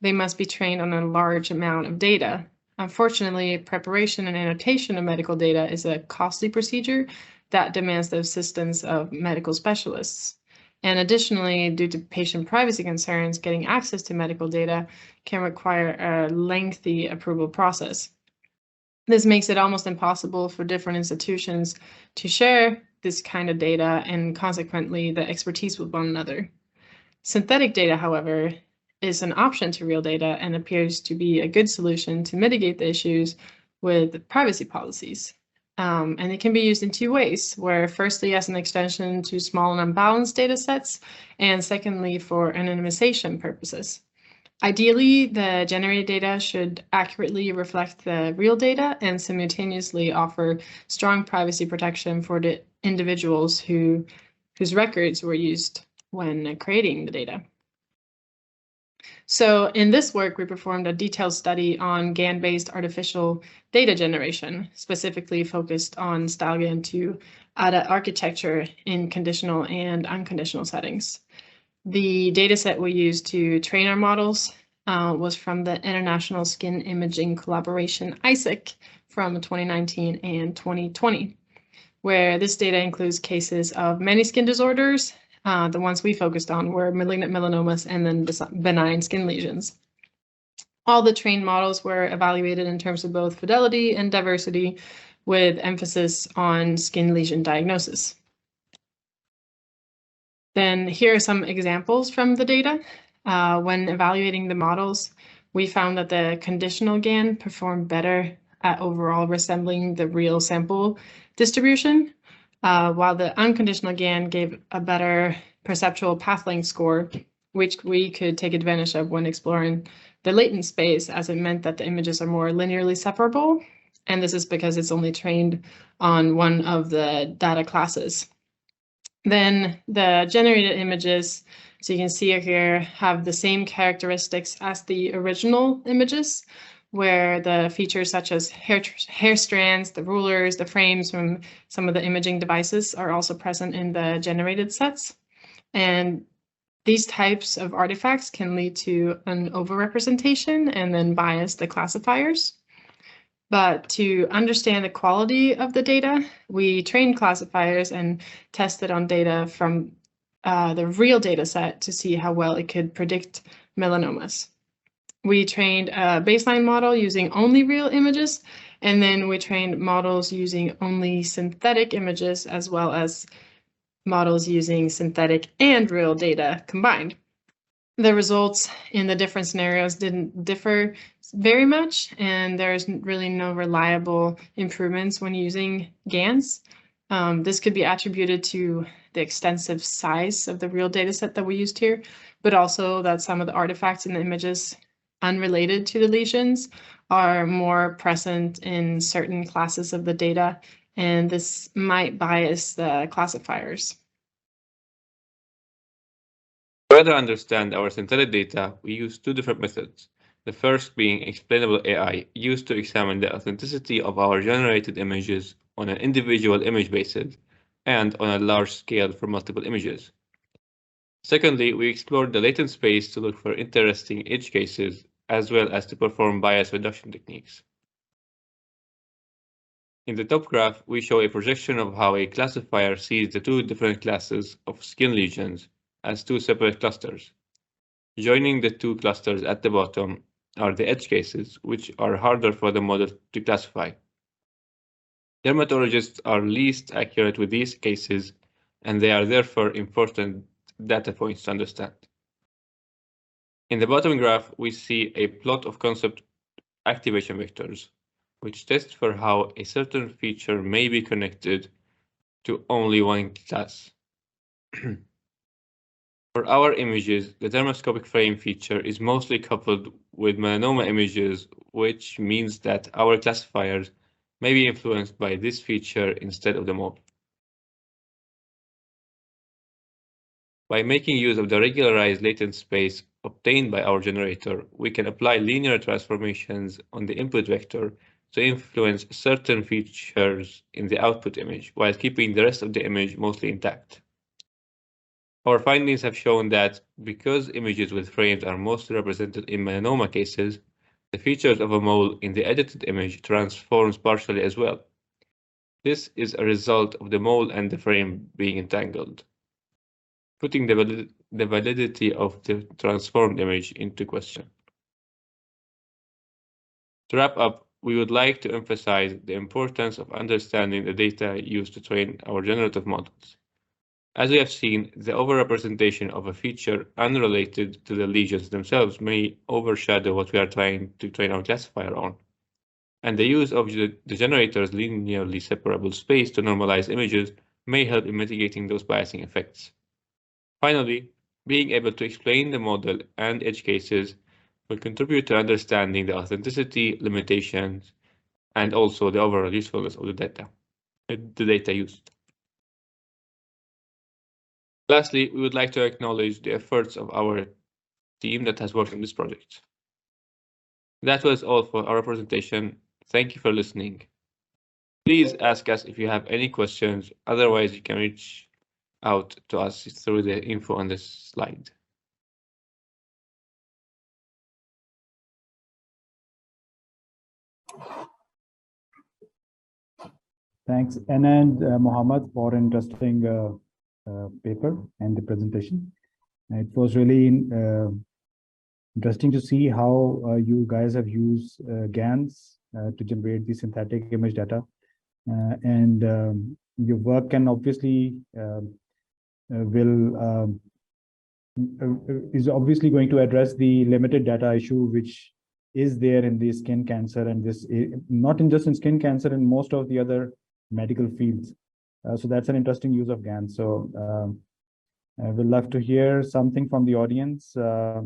S19: they must be trained on a large amount of data. Unfortunately, preparation and annotation of medical data is a costly procedure that demands the assistance of medical specialists. And additionally, due to patient privacy concerns, getting access to medical data can require a lengthy approval process. This makes it almost impossible for different institutions to share this kind of data and consequently the expertise with one another. Synthetic data, however, is an option to real data and appears to be a good solution to mitigate the issues with privacy policies. And it can be used in two ways, where firstly as an extension to small and unbalanced data sets, and secondly for anonymization purposes. Ideally, the generated data should accurately reflect the real data and simultaneously offer strong privacy protection for the individuals whose records were used when creating the data. So in this work, we performed a detailed study on GAN-based artificial data generation, specifically focused on StyleGAN2 ADA architecture in conditional and unconditional settings. The dataset we used to train our models was from the International Skin Imaging Collaboration, ISIC, from 2019 and 2020, where this data includes cases of many skin disorders. The ones we focused on were malignant melanomas and then benign skin lesions. All the trained models were evaluated in terms of both fidelity and diversity, with emphasis on skin lesion diagnosis. Then here are some examples from the data. When evaluating the models, we found that the conditional GAN performed better at overall resembling the real sample distribution, while the unconditional GAN gave a better perceptual path length score, which we could take advantage of when exploring the latent space, as it meant that the images are more linearly separable. And this is because it's only trained on one of the data classes. Then the generated images, so you can see here, have the same characteristics as the original images, where the features such as hair strands, the rulers, the frames from some of the imaging devices are also present in the generated sets. And these types of artifacts can lead to an overrepresentation and then bias the classifiers. But to understand the quality of the data, we trained classifiers and tested on data from the real data set to see how well it could predict melanomas. We trained a baseline model using only real images, and then we trained models using only synthetic images, as well as models using synthetic and real data combined. The results in the different scenarios didn't differ very much, and there's really no reliable improvements when using GANs. This could be attributed to the extensive size of the real data set that we used here, but also that some of the artifacts in the images unrelated to the lesions are more present in certain classes of the data, and this might bias the classifiers.
S20: To better understand our synthetic data, we use two different methods. The first being explainable AI, used to examine the authenticity of our generated images on an individual image basis and on a large scale for multiple images. Secondly, we explored the latent space to look for interesting edge cases, as well as to perform bias reduction techniques. In the top graph, we show a projection of how a classifier sees the two different classes of skin lesions as two separate clusters. Joining the two clusters at the bottom are the edge cases, which are harder for the model to classify. Dermatologists are least accurate with these cases, and they are therefore important data points to understand. In the bottom graph, we see a plot of concept activation vectors, which test for how a certain feature may be connected to only one class. For our images, the dermoscopic frame feature is mostly coupled with melanoma images, which means that our classifiers may be influenced by this feature instead of the mole. By making use of the regularized latent space obtained by our generator, we can apply linear transformations on the input vector to influence certain features in the output image, while keeping the rest of the image mostly intact. Our findings have shown that because images with frames are mostly represented in melanoma cases, the features of a mole in the edited image transforms partially as well. This is a result of the mole and the frame being entangled, putting the validity of the transformed image into question. To wrap up, we would like to emphasize the importance of understanding the data used to train our generative models. As we have seen, the overrepresentation of a feature unrelated to the lesions themselves may overshadow what we are trying to train our classifier on. And the use of the generator's linearly separable space to normalize images may help in mitigating those biasing effects. Finally, being able to explain the model and edge cases will contribute to understanding the authenticity, limitations, and also the overall usefulness of the data used. Lastly, we would like to acknowledge the efforts of our team that has worked on this project. That was all for our presentation. Thank you for listening. Please ask us if you have any questions. Otherwise, you can reach out to us through the info on this slide.
S13: Thanks, Anand Mohammed, for an interesting paper and the presentation. It was really interesting to see how you guys have used GANs to generate the synthetic image data. And your work can obviously is obviously going to address the limited data issue which is there in the skin cancer, and this not in just in skin cancer, in most of the other medical fields. So that's an interesting use of GAN. So I would love to hear something from the audience. If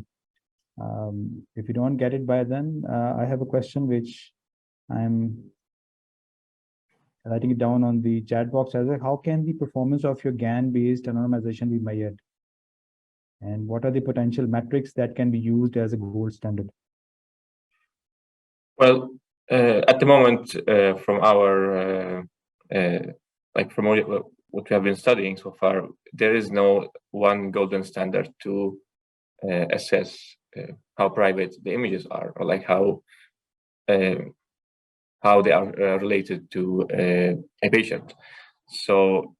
S13: you don't get it by then, I have a question which I'm writing it down on the chat box as well. How can the performance of your GAN-based anonymization be measured? And what are the potential metrics that can be used as a gold standard?
S20: Well, at the moment, from our from what we have been studying so far, there is no one golden standard to assess how private the images are, or like how they are related to a patient. So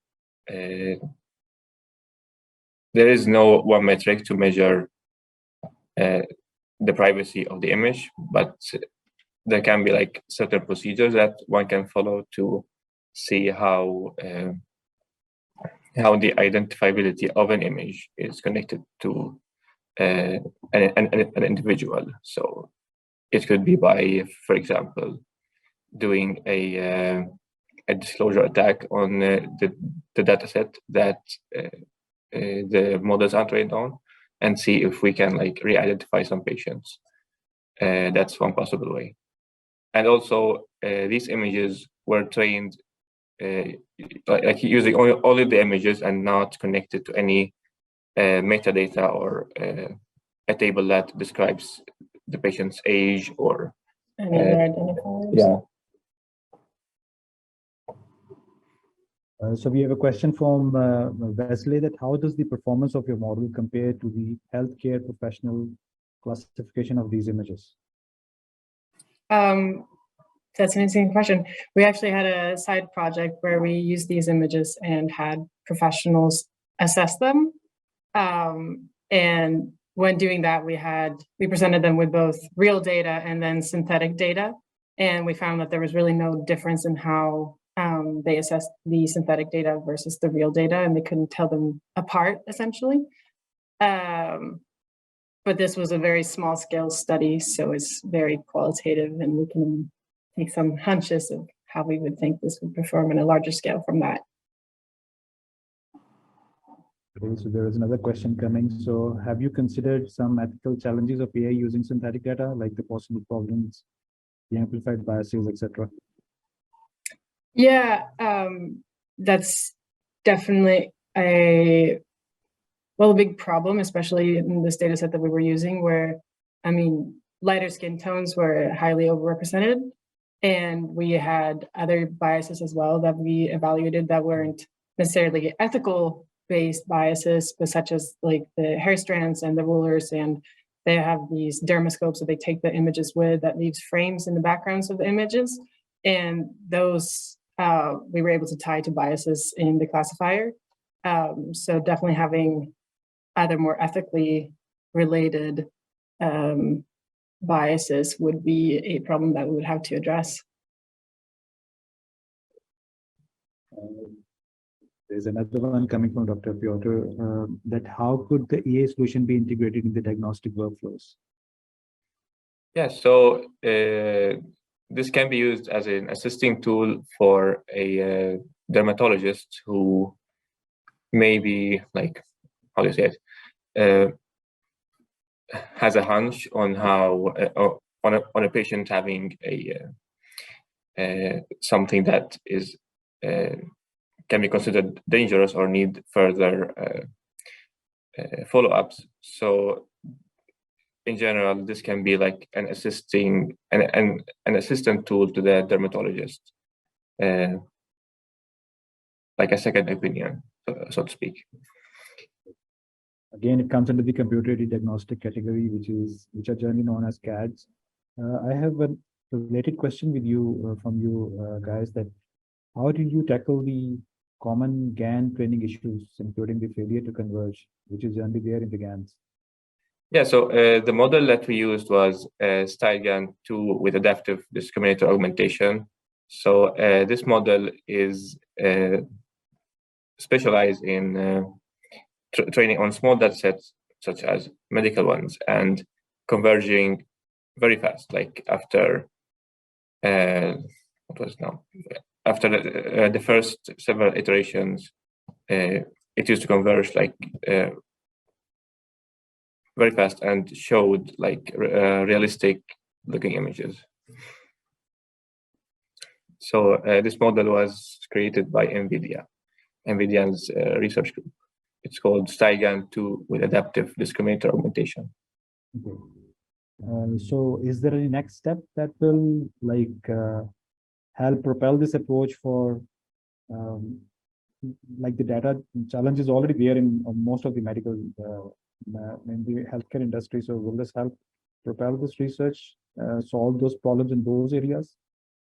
S20: there is no one metric to measure the privacy of the image, but there can be like certain procedures that one can follow to see how how the identifiability of an image is connected to an individual. So it could be by, for example, doing a disclosure attack on the data set that the models are trained on, and see if we can like re-identify some patients. That's one possible way. And also these images were trained like using only the images and not connected to any metadata or a table that describes the patient's age or
S19: any other identifiers.
S20: Yeah.
S13: So we have a question from Wesley, that how does the performance of your model compare to the healthcare professional classification of these images?
S19: That's an interesting question. We actually had a side project where we used these images and had professionals assess them. And when doing that, we presented them with both real data and then synthetic data. And we found that there was really no difference in how they assessed the synthetic data versus the real data, and they couldn't tell them apart, essentially. But this was a very small scale study, so it's very qualitative, and we can take some hunches of how we would think this would perform on a larger scale from that.
S13: Okay, so there is another question coming. So have you considered some ethical challenges of AI using synthetic data, like the possible problems, the amplified biases, etc.?
S19: Yeah, that's definitely a big problem, especially in this data set that we were using, where, I mean, lighter skin tones were highly overrepresented, and we had other biases as well that we evaluated that weren't necessarily ethical based biases, but such as like the hair strands and the rulers, and they have these dermoscopes that they take the images with that leaves frames in the backgrounds of the images, and those we were able to tie to biases in the classifier. So definitely having other more ethically related biases would be a problem that we would have to address.
S13: There's another one coming from Dr. Piotr, that how could the EA solution be integrated in the diagnostic workflows?
S20: Yeah, so this can be used as an assisting tool for a dermatologist who maybe, like, how do you say it, has a hunch on how on a patient having something that is can be considered dangerous or need further follow-ups. So in general, this can be like an assistant tool to the dermatologist, like a second opinion, so to speak.
S13: Again, it comes under the computer-aided diagnostic category, which are generally known as CADs. I have a related question with you from you guys, that how did you tackle the common GAN training issues, including the failure to converge, which is generally there in the GANs?
S20: Yeah, so the model that we used was StyleGAN2 with adaptive discriminator augmentation. So this model is specialized in training on small data sets, such as medical ones, and converging very fast. Like after after the first several iterations, it used to converge like very fast and showed like realistic looking images. So this model was created by NVIDIA's research group. It's called StyleGAN2 with adaptive discriminator augmentation.
S13: Okay. So is there any next step that will help propel this approach for like the data challenge is already there in most of the medical in the healthcare industry. So will this help propel this research, solve those problems in those areas?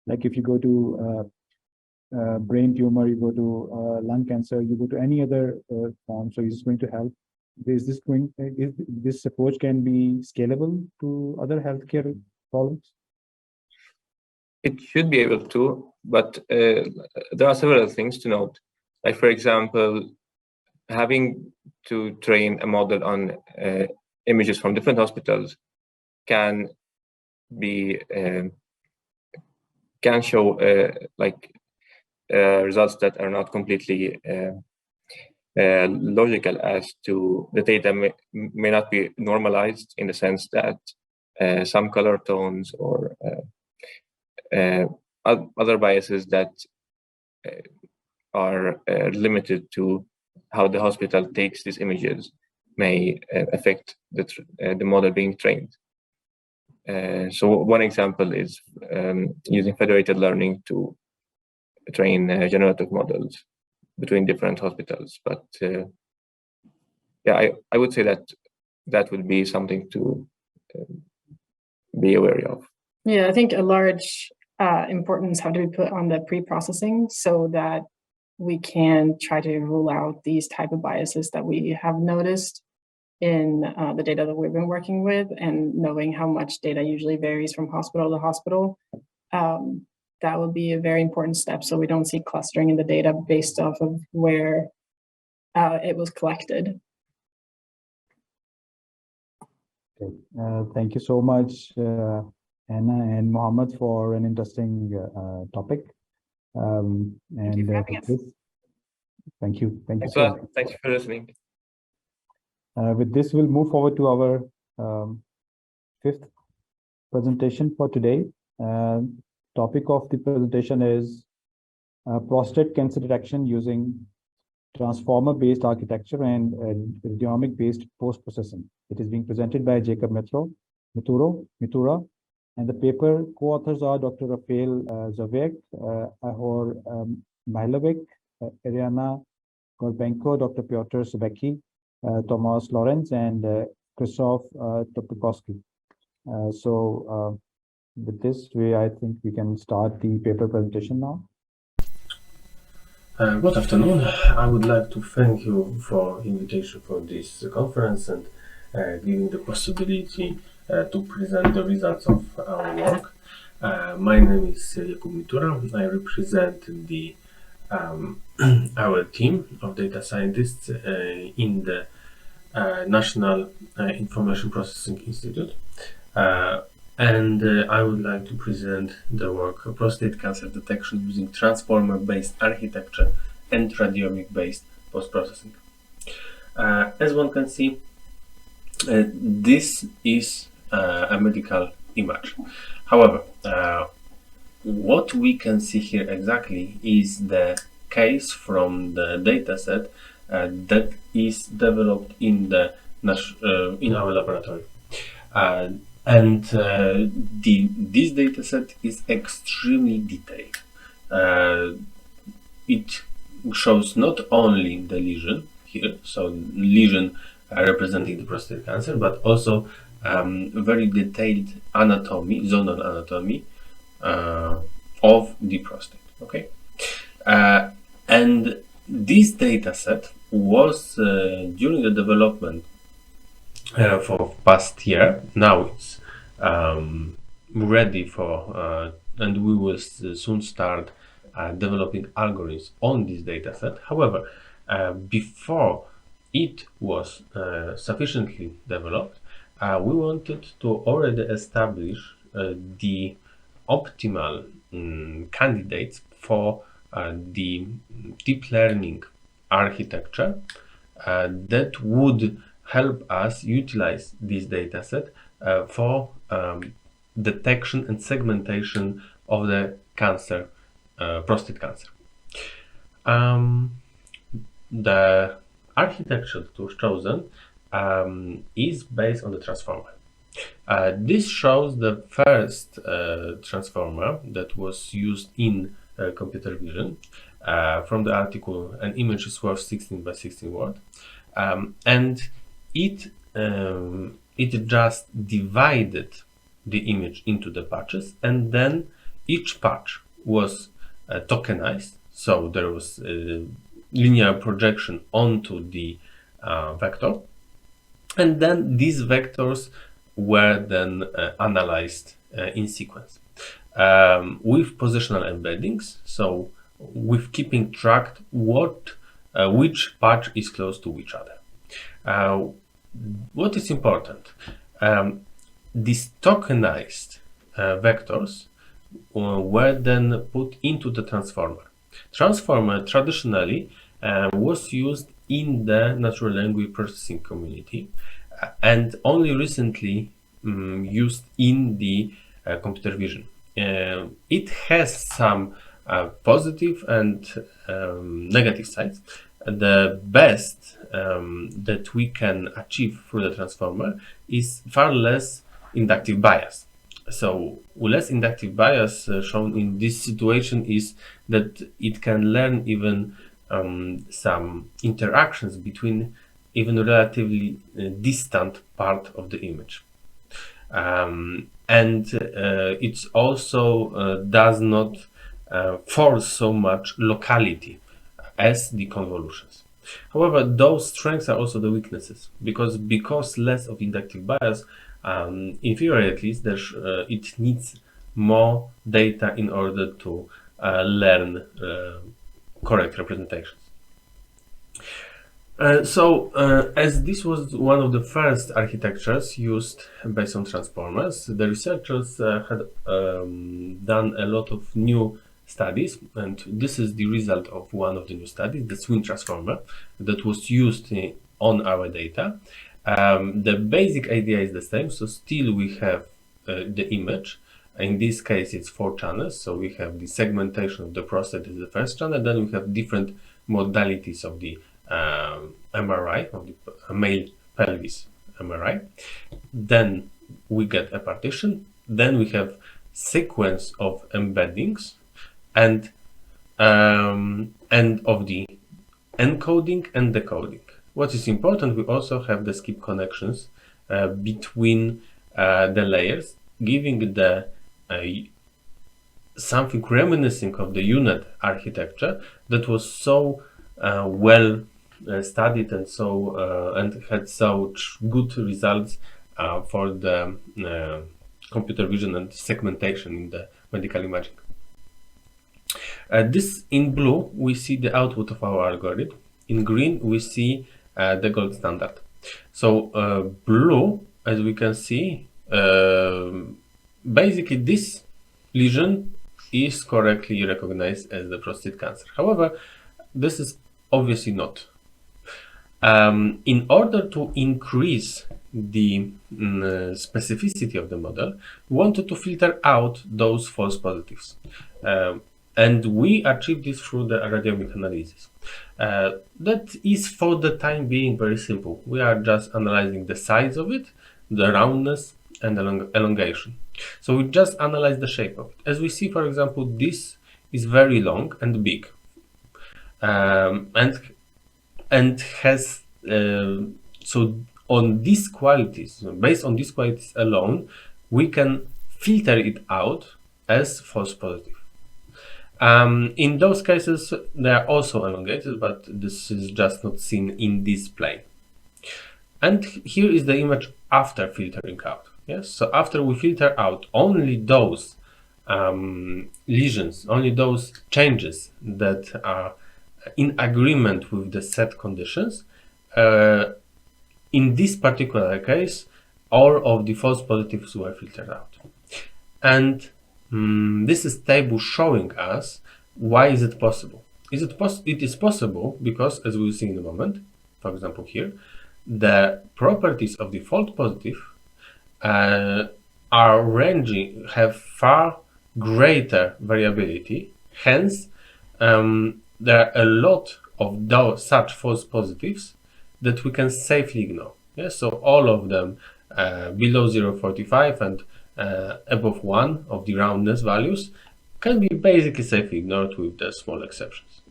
S13: Like if you go to brain tumor, you go to lung cancer, you go to any other form, so is this going to help? Is this approach can be scalable to other healthcare problems?
S20: It should be able to, but there are several things to note. Like, for example, having to train a model on images from different hospitals can be can show results that are not completely logical, as to the data may not be normalized, in the sense that some color tones or other biases that are limited to how the hospital takes these images may affect the model being trained. So one example is using federated learning to train generative models between different hospitals. But yeah, I would say that that would be something to be aware of.
S19: Yeah, I think a large importance have to be put on the pre-processing, so that we can try to rule out these type of biases that we have noticed in the data that we've been working with, and knowing how much data usually varies from hospital to hospital. That would be a very important step, so we don't see clustering in the data based off of where it was collected.
S13: Okay. Thank you so much, Anna and Mohammed, for an interesting topic.
S19: Thank you for having us.
S13: Thank you. Thank you
S20: Thanks
S13: so
S20: a lot.
S13: much.
S20: Thank you for listening.
S13: With this, we'll move forward to our fifth presentation for today. Topic of the presentation is prostate cancer detection using transformer-based architecture and radiomic-based post-processing. It is being presented by Jacob Mitura, and the paper co-authors are Dr. Rafael Zawiak, Ahor Mihailovic, Ariana Gorbenko, Dr. Piotr Subecki, Thomas Lorenz, and Krzysztof Topikowski. With this, I think we can start the paper presentation now.
S21: Good afternoon. I would like to thank you for invitation for this conference and giving the possibility to present the results of our work. My name is Jakub Mitura. I represent the our team of data scientists in the National Information Processing Institute. And I would like to present the work of prostate cancer detection using transformer-based architecture and radiomic-based post-processing. As one can see, this is a medical image. However, what we can see here exactly is the case from the dataset that is developed in the in our laboratory. And this dataset is extremely detailed. It shows not only the lesion here, so lesion representing the prostate cancer, but also very detailed anatomy, zonal anatomy of the prostate. Okay, and this dataset was during the development for past year. Now it's ready for, and we will soon start developing algorithms on this dataset. However, before it was sufficiently developed, we wanted to already establish the optimal candidates for the deep learning architecture that would help us utilize this dataset for detection and segmentation of the cancer, prostate cancer. The architecture that was chosen is based on the transformer. This shows the first transformer that was used in computer vision. From the article, an image is worth 16 by 16 words, and it just divided the image into the patches, and then each patch was tokenized, so there was a linear projection onto the vector, and then these vectors were then analyzed in sequence with positional embeddings, so with keeping track what which patch is close to each other. What is important? These tokenized vectors were then put into the transformer. Transformer traditionally was used in the natural language processing community and only recently used in the computer vision. It has some positive and negative sides. The best that we can achieve through the transformer is far less inductive bias. So less inductive bias shown in this situation is that it can learn even some interactions between even relatively distant part of the image. And it also does not force so much locality as the convolutions. However, those strengths are also the weaknesses, because less of inductive bias, in theory at least, it needs more data in order to learn correct representations. As this was one of the first architectures used based on transformers, the researchers had done a lot of new studies, and this is the result of one of the new studies, the swing transformer, that was used on our data. The basic idea is the same, so still we have the image. In this case, it's 4 channels, so we have the segmentation of the prostate as the first channel, then we have different modalities of the MRI, of the male pelvis MRI. Then we get a partition, then we have sequence of embeddings and of the encoding and decoding. What is important, we also have the skip connections between the layers, giving the something reminiscent of the UNet architecture that was so well studied and so and had such good results for the computer vision and segmentation in the medical imaging. This in blue we see the output of our algorithm. In green we see the gold standard. So blue, as we can see, basically this lesion is correctly recognized as the prostate cancer. However, this is obviously not. In order to increase the specificity of the model, we wanted to filter out those false positives. And we achieved this through the radiomic analysis. That is for the time being very simple. We are just analyzing the size of it, the roundness, and the elongation. So we just analyze the shape of it. As we see, for example, this is very long and big. And has so on these qualities, based on these qualities alone, we can filter it out as false positive. In those cases, they are also elongated, but this is just not seen in this plane. And here is the image after filtering out. Yes, so after we filter out only those lesions, only those changes that are in agreement with the set conditions, in this particular case, all of the false positives were filtered out. And this is table showing us why is it possible. It is possible because, as we will see in a moment, for example here, the properties of the false positive are ranging, have far greater variability. Hence, there are a lot of those such false positives that we can safely ignore. Yes, so all of them below 0.45 and above 1 of the roundness values can be basically safely ignored with the small exceptions.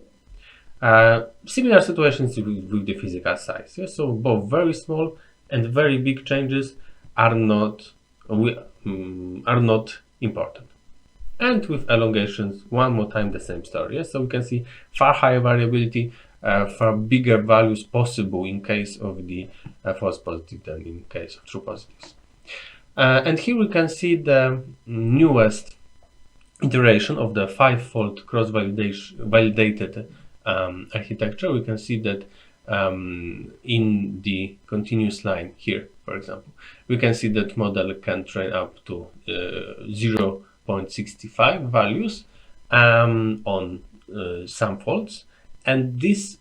S21: Similar situations with the physical size. Yes, so both very small and very big changes are not important. And with elongations, one more time the same story. Yes? So we can see far higher variability, far bigger values possible in case of the false positive than in case of true positives. And here we can see the newest iteration of the 5-fold cross-validated architecture, we can see that in the continuous line here, for example, we can see that model can train up to 0.65 values on some faults, and this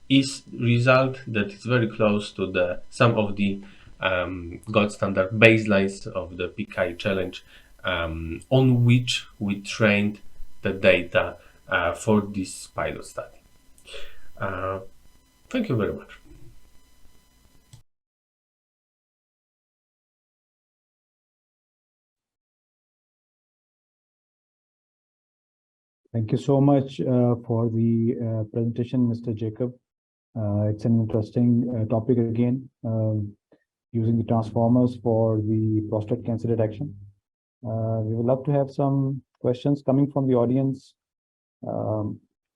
S21: is result that is very close to the some of the gold standard baselines of the PKI challenge, on which we trained the data for this pilot study. Thank you very much.
S13: Thank you so much for the presentation, Mr. Jacob. It's an interesting topic again, using the transformers for the prostate cancer detection. We would love to have some questions coming from the audience.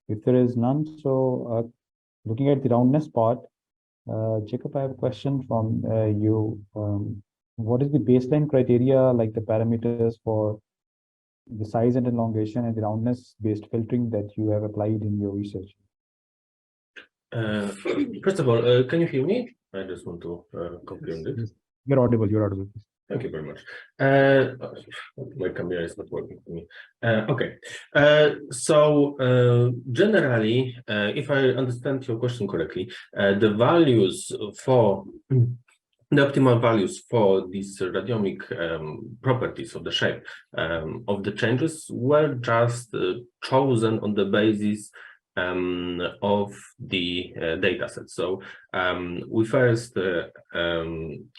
S13: If there is none, so looking at the roundness part, Jacob, I have a question from you. What is the baseline criteria, like the parameters for the size and elongation and the roundness based filtering that you have applied in your research?
S21: First of all, can you hear me? I just want to confirm this.
S13: You're audible. You're audible.
S21: Thank you very much. My camera is not working for me. Okay. Generally, if I understand your question correctly, the values for the optimal values for these radiomic properties of the shape of the changes were just chosen on the basis of the data set. So we first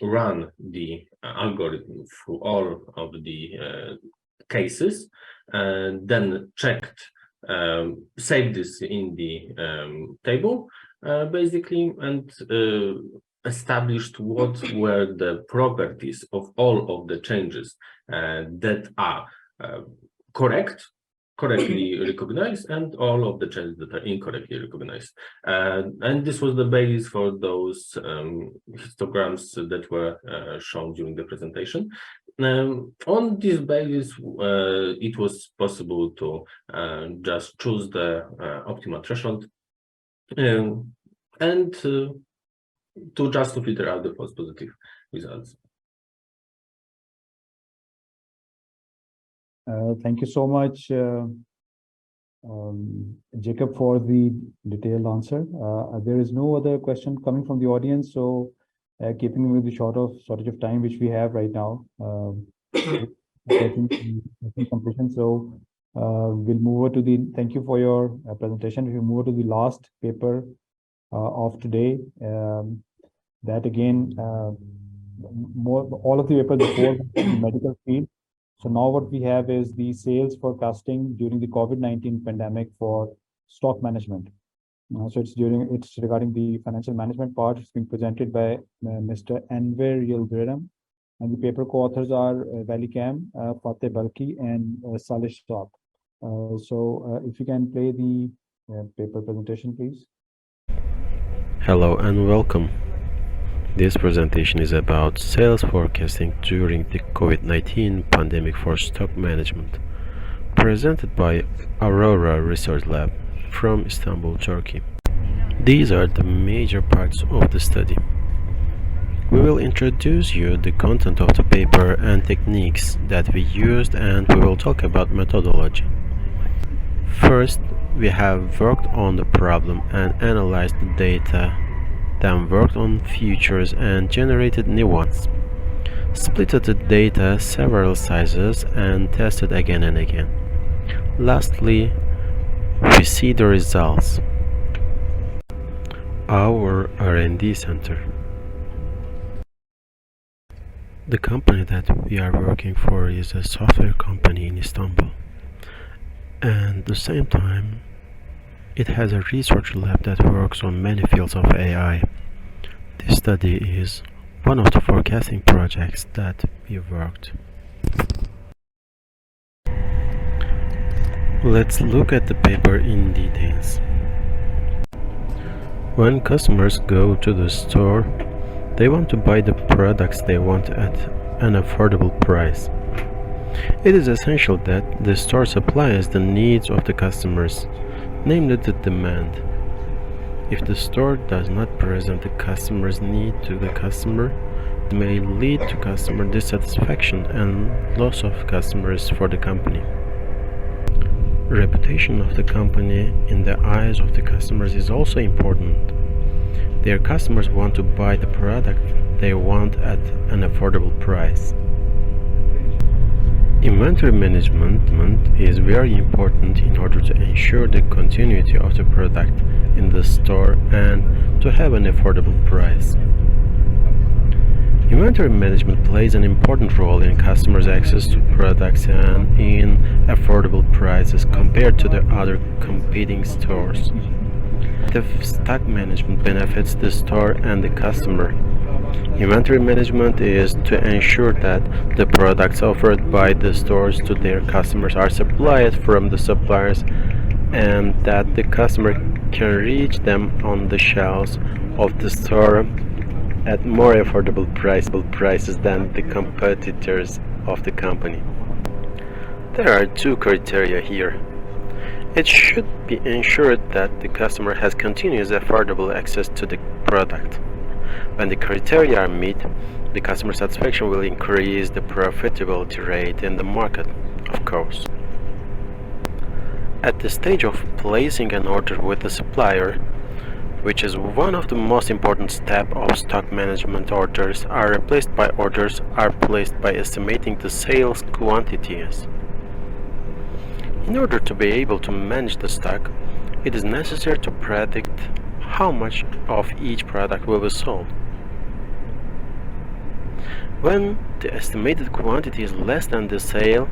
S21: run the algorithm through all of the cases, and then checked, saved this in the table, basically, and established what were the properties of all of the changes that are correctly recognized, and all of the changes that are incorrectly recognized. And this was the basis for those histograms that were shown during the presentation. On this basis, it was possible to just choose the optimal threshold and to filter out the false positive results.
S13: Thank you so much, Jacob, for the detailed answer. There is no other question coming from the audience, so keeping with the shortage of time which we have right now, completion. So we'll move over to the. Thank you for your presentation. We'll move over to the last paper of today. That again, all of the papers before in the medical field. So now what we have is the sales forecasting during the COVID-19 pandemic for stock management. So it's regarding the financial management part. It's being presented by Mr. Enver Yildirim, and the paper co-authors are Vali Kam, Fateh Balki, and Salish Saab. So if you can play the paper presentation, please.
S4: Hello and welcome. This presentation is about sales forecasting during the COVID-19 pandemic for stock management, presented by Aurora Research Lab from Istanbul, Turkey. These are the major parts of the study. We will introduce you the content of the paper and techniques that we used, and we will talk about methodology. First, we have worked on the problem and analyzed the data, then worked on features and generated new ones, splitted the data several sizes and tested again and again. Lastly, we see the results. Our R&D center. The company that we are working for is a software company in Istanbul, and at the same time it has a research lab that works on many fields of AI. This study is one of the forecasting projects that we worked. Let's look at the paper in details. When customers go to the store, they want to buy the products they want at an affordable price. It is essential that the store supplies the needs of the customers, namely the demand, If the store does not present the customer's need to the customer, it may lead to customer dissatisfaction and loss of customers for the company. Reputation of the company in the eyes of the customers is also important. Their customers want to buy the product they want at an affordable price. Inventory management is very important in order to ensure the continuity of the product in the store and to have an affordable price. Inventory management plays an important role in customers' access to products and in affordable prices compared to the other competing stores. Effective stock management benefits the store and the customer. Inventory management is to ensure that the products offered by the stores to their customers are supplied from the suppliers and that the customer can reach them on the shelves of the store at more affordable prices than the competitors of the company. There are two criteria here. It should be ensured that the customer has continuous affordable access to the product. When the criteria are met, the customer satisfaction will increase the profitability rate in the market, of course. At the stage of placing an order with the supplier, which is one of the most important steps of stock management, orders are placed by estimating the sales quantities. In order to be able to manage the stock, it is necessary to predict how much of each product will be sold. When the estimated quantity is less than the sale,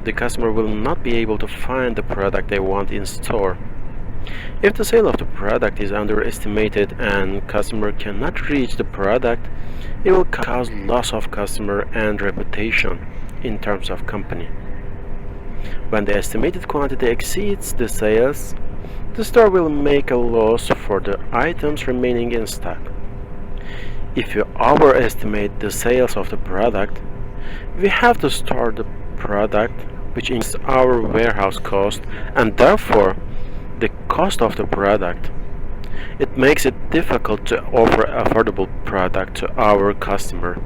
S4: the customer will not be able to find the product they want in store. If the sale of the product is underestimated and customer cannot reach the product, it will cause loss of customer and reputation in terms of company. When the estimated quantity exceeds the sales, the store will make a loss for the items remaining in stock. If we overestimate the sales of the product, we have to store the product, which is our warehouse cost and therefore the cost of the product. It makes it difficult to offer affordable product to our customer.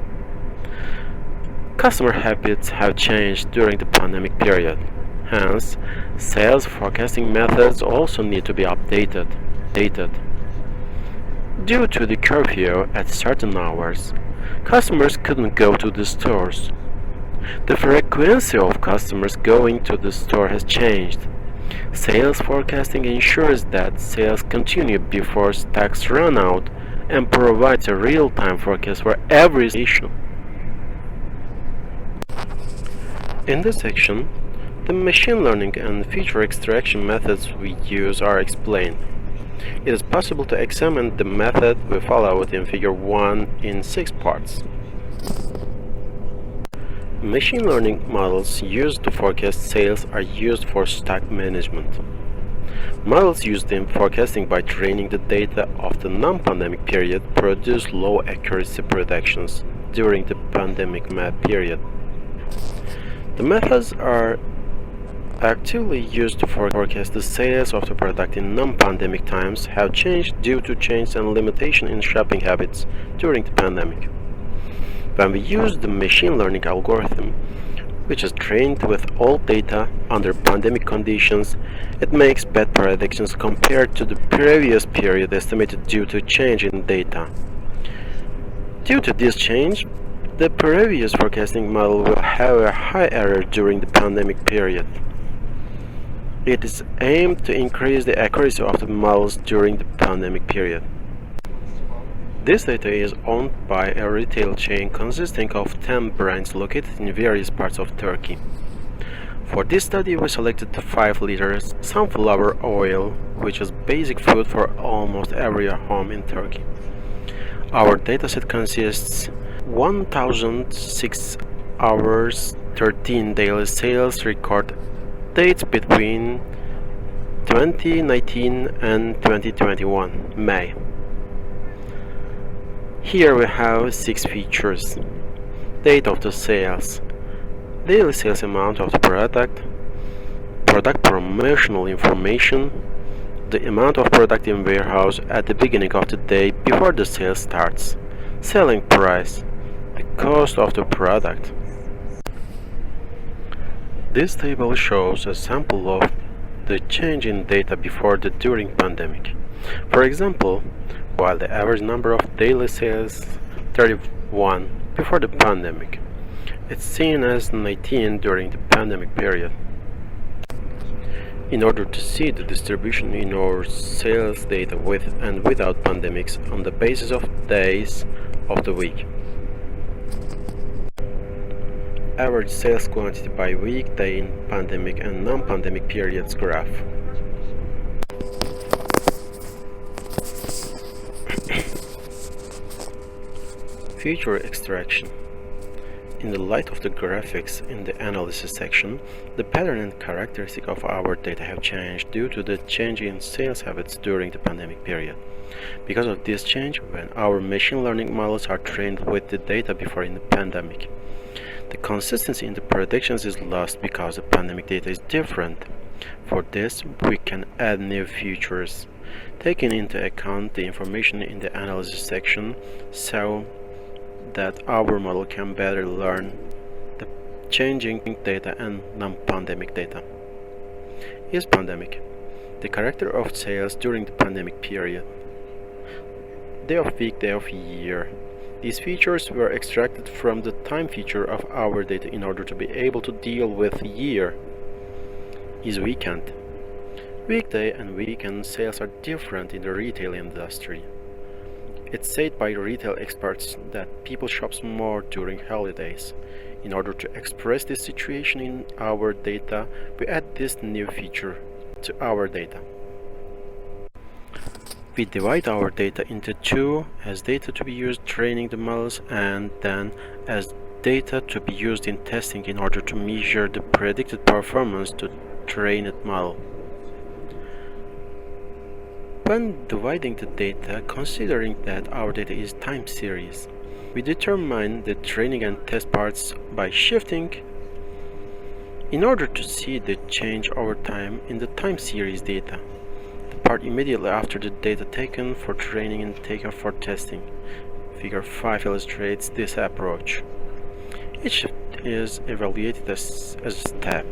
S4: Customer habits have changed during the pandemic period. Hence, sales forecasting methods also need to be updated. Due to the curfew at certain hours, customers couldn't go to the stores. The frequency of customers going to the store has changed. Sales forecasting ensures that sales continue before stocks run out and provides a real-time forecast for every station. In this section, the machine learning and feature extraction methods we use are explained. It is possible to examine the method we followed in Figure 1 in 6 parts. Machine learning models used to forecast sales are used for stock management. Models used in forecasting by training the data of the non-pandemic period produce low accuracy predictions during the pandemic period. The methods are actively used to forecast the sales of the product in non-pandemic times have changed due to change and limitation in shopping habits during the pandemic. When we use the machine learning algorithm, which is trained with old data under pandemic conditions, it makes bad predictions compared to the previous period estimated due to change in data. Due to this change, the previous forecasting model will have a high error during the pandemic period. It is aimed to increase the accuracy of the models during the pandemic period. This data is owned by a retail chain consisting of 10 brands located in various parts of Turkey. For this study, we selected 5 liters sunflower oil, which is basic food for almost every home in Turkey. Our dataset consists 1,006 hours, 13 daily sales record dates between 2019 and 2021, May. Here we have 6 features: date of the sales, daily sales amount of the product, product promotional information, the amount of product in warehouse at the beginning of the day before the sale starts, selling price, the cost of the product. This table shows a sample of the change in data before the during pandemic. For example, while the average number of daily sales 31 before the pandemic, it's seen as 19 during the pandemic period. In order to see the distribution in our sales data with and without pandemics on the basis of days of the week. Average sales quantity by weekday in pandemic and non-pandemic periods graph. Feature extraction. In the light of the graphics in the analysis section, the pattern and characteristic of our data have changed due to the change in sales habits during the pandemic period. Because of this change, when our machine learning models are trained with the data before in the pandemic, the consistency in the predictions is lost because the pandemic data is different. For this, we can add new features, taking into account the information in the analysis section so that our model can better learn the changing data and non-pandemic data. Is pandemic the character of sales during the pandemic period? Day of week, day of year. These features were extracted from the time feature of our data in order to be able to deal with year. Is weekend. Weekday and weekend sales are different in the retail industry. It's said by retail experts that people shop more during holidays. In order to express this situation in our data, we add this new feature to our data. We divide our data into two, as data to be used training the models and then as data to be used in testing in order to measure the predicted performance to trained model. When dividing the data, considering that our data is time series, we determine the training and test parts by shifting in order to see the change over time in the time series data. The part immediately after the data taken for training and taken for testing. Figure 5 illustrates this approach. Each shift is evaluated as a step,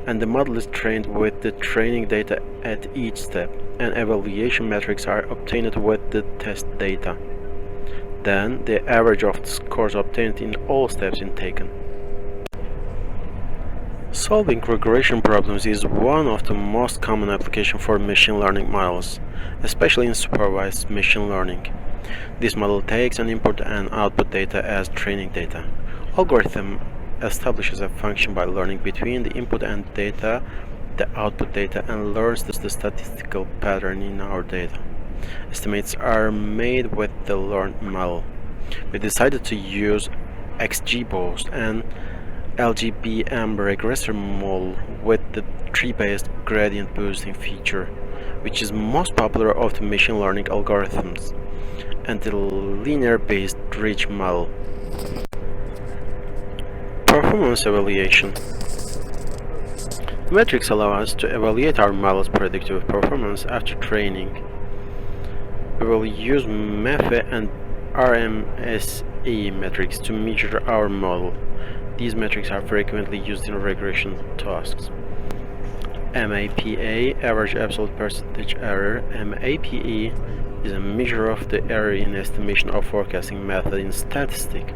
S4: and the model is trained with the training data at each step, and evaluation metrics are obtained with the test data. Then the average of the scores obtained in all steps is taken. Solving regression problems is one of the most common applications for machine learning models, especially in supervised machine learning. This model takes and input and output data as training data. Algorithm establishes a function by learning between the input and data, the output data, and learns the statistical pattern in our data. Estimates are made with the learned model. We decided to use XGBoost and LGBM regressor model with the tree-based gradient boosting feature, which is most popular of the machine learning algorithms, and the linear-based ridge model. Performance evaluation. Metrics allow us to evaluate our model's predictive performance after training. We will use MEFE and RMSE metrics to measure our model. These metrics are frequently used in regression tasks. MAPA, average absolute percentage error. MAPE is a measure of the error in estimation or forecasting method in statistics.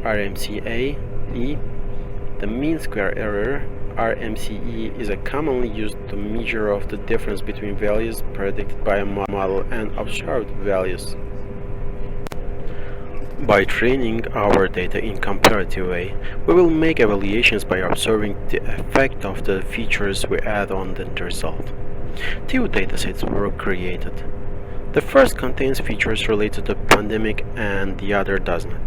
S4: RMCA, the mean square error. RMCE is a commonly used measure of the difference between values predicted by a model and observed values. By training our data in comparative way, we will make evaluations by observing the effect of the features we add on the result. Two datasets were created. The first contains features related to the pandemic and the other does not.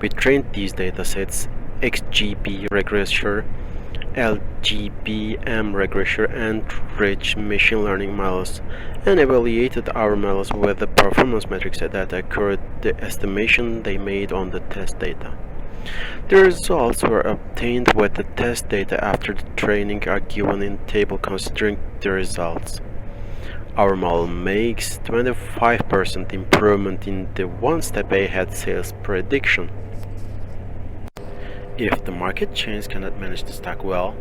S4: We trained these datasets XGB regressor, LGBM regressor, and ridge machine learning models, and evaluated our models with the performance metrics that accurate the estimation they made on the test data. The results were obtained with the test data after the training are given in table considering the results. Our model makes 25% improvement in the one step ahead sales prediction. If the market chains cannot manage the stock well,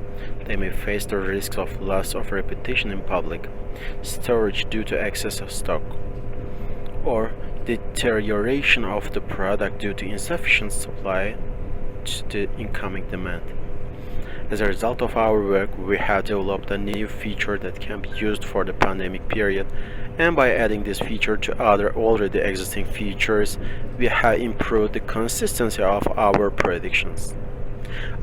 S4: they may face the risks of loss of reputation in public, storage due to excess of stock, or deterioration of the product due to insufficient supply to the incoming demand. As a result of our work, we have developed a new feature that can be used for the pandemic period, and by adding this feature to other already existing features, we have improved the consistency of our predictions.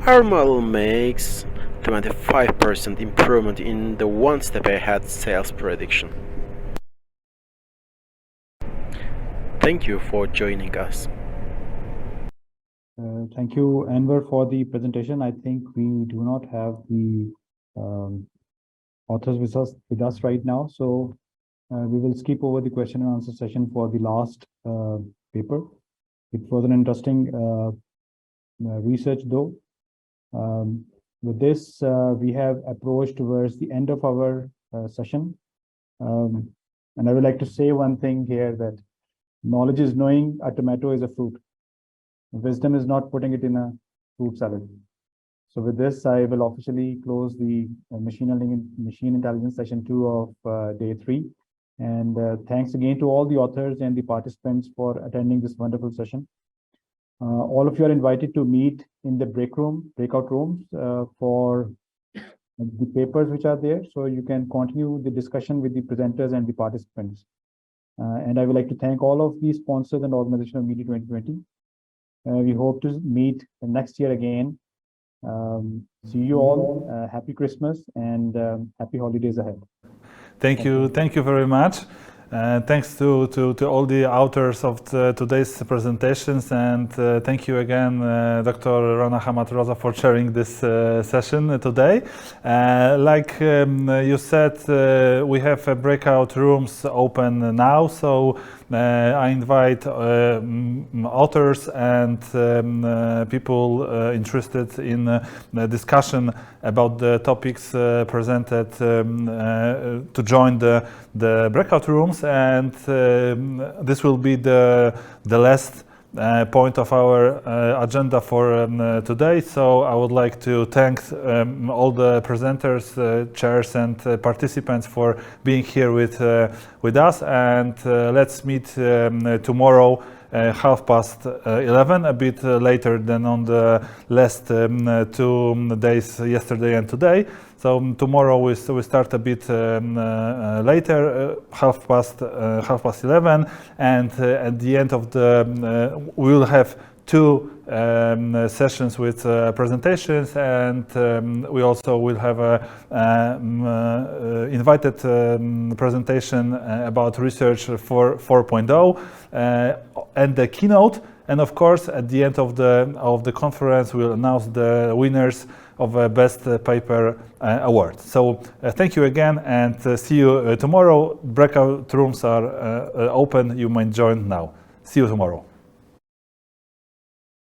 S4: Our model makes 25% improvement in the one step ahead sales prediction. Thank you for joining us.
S13: Thank you, Anwar, for the presentation. I think we do not have the authors with us right now, so we will skip over the question and answer session for the last paper. It was an interesting research, though. With this, we have approached towards the end of our session, and I would like to say one thing here, that knowledge is knowing a tomato is a fruit. Wisdom is not putting it in a fruit salad. So with this, I will officially close the machine intelligence session 2 of day 3. And thanks again to all the authors and the participants for attending this wonderful session. All of you are invited to meet in the breakout rooms for the papers which are there, so you can continue the discussion with the presenters and the participants. And I would like to thank all of the sponsors and organization of MIDI 2020. We hope to meet next year again. See you all. Happy Christmas and happy holidays ahead.
S1: Thank you very much. Thanks to all the authors of today's presentations, and thank you again, Dr. Rana Hamad-Roza, for sharing this session today. Like you said, we have breakout rooms open now, so I invite authors and people interested in the discussion about the topics presented to join the breakout rooms, and this will be the last point of our agenda for today. So I would like to thank all the presenters, chairs and participants for being here with us, and let's meet tomorrow 11:30, a bit later than on the last 2 days, yesterday and today. So tomorrow we start a bit later, 11:30, and at the end of we will have 2 sessions with presentations, and we also will have a invited presentation about research for 4.0 and the keynote. And of course, at the end of the conference, we'll announce the winners of a Best Paper Award. So thank you again, and see you tomorrow. Breakout rooms are open. You might join now. See you tomorrow.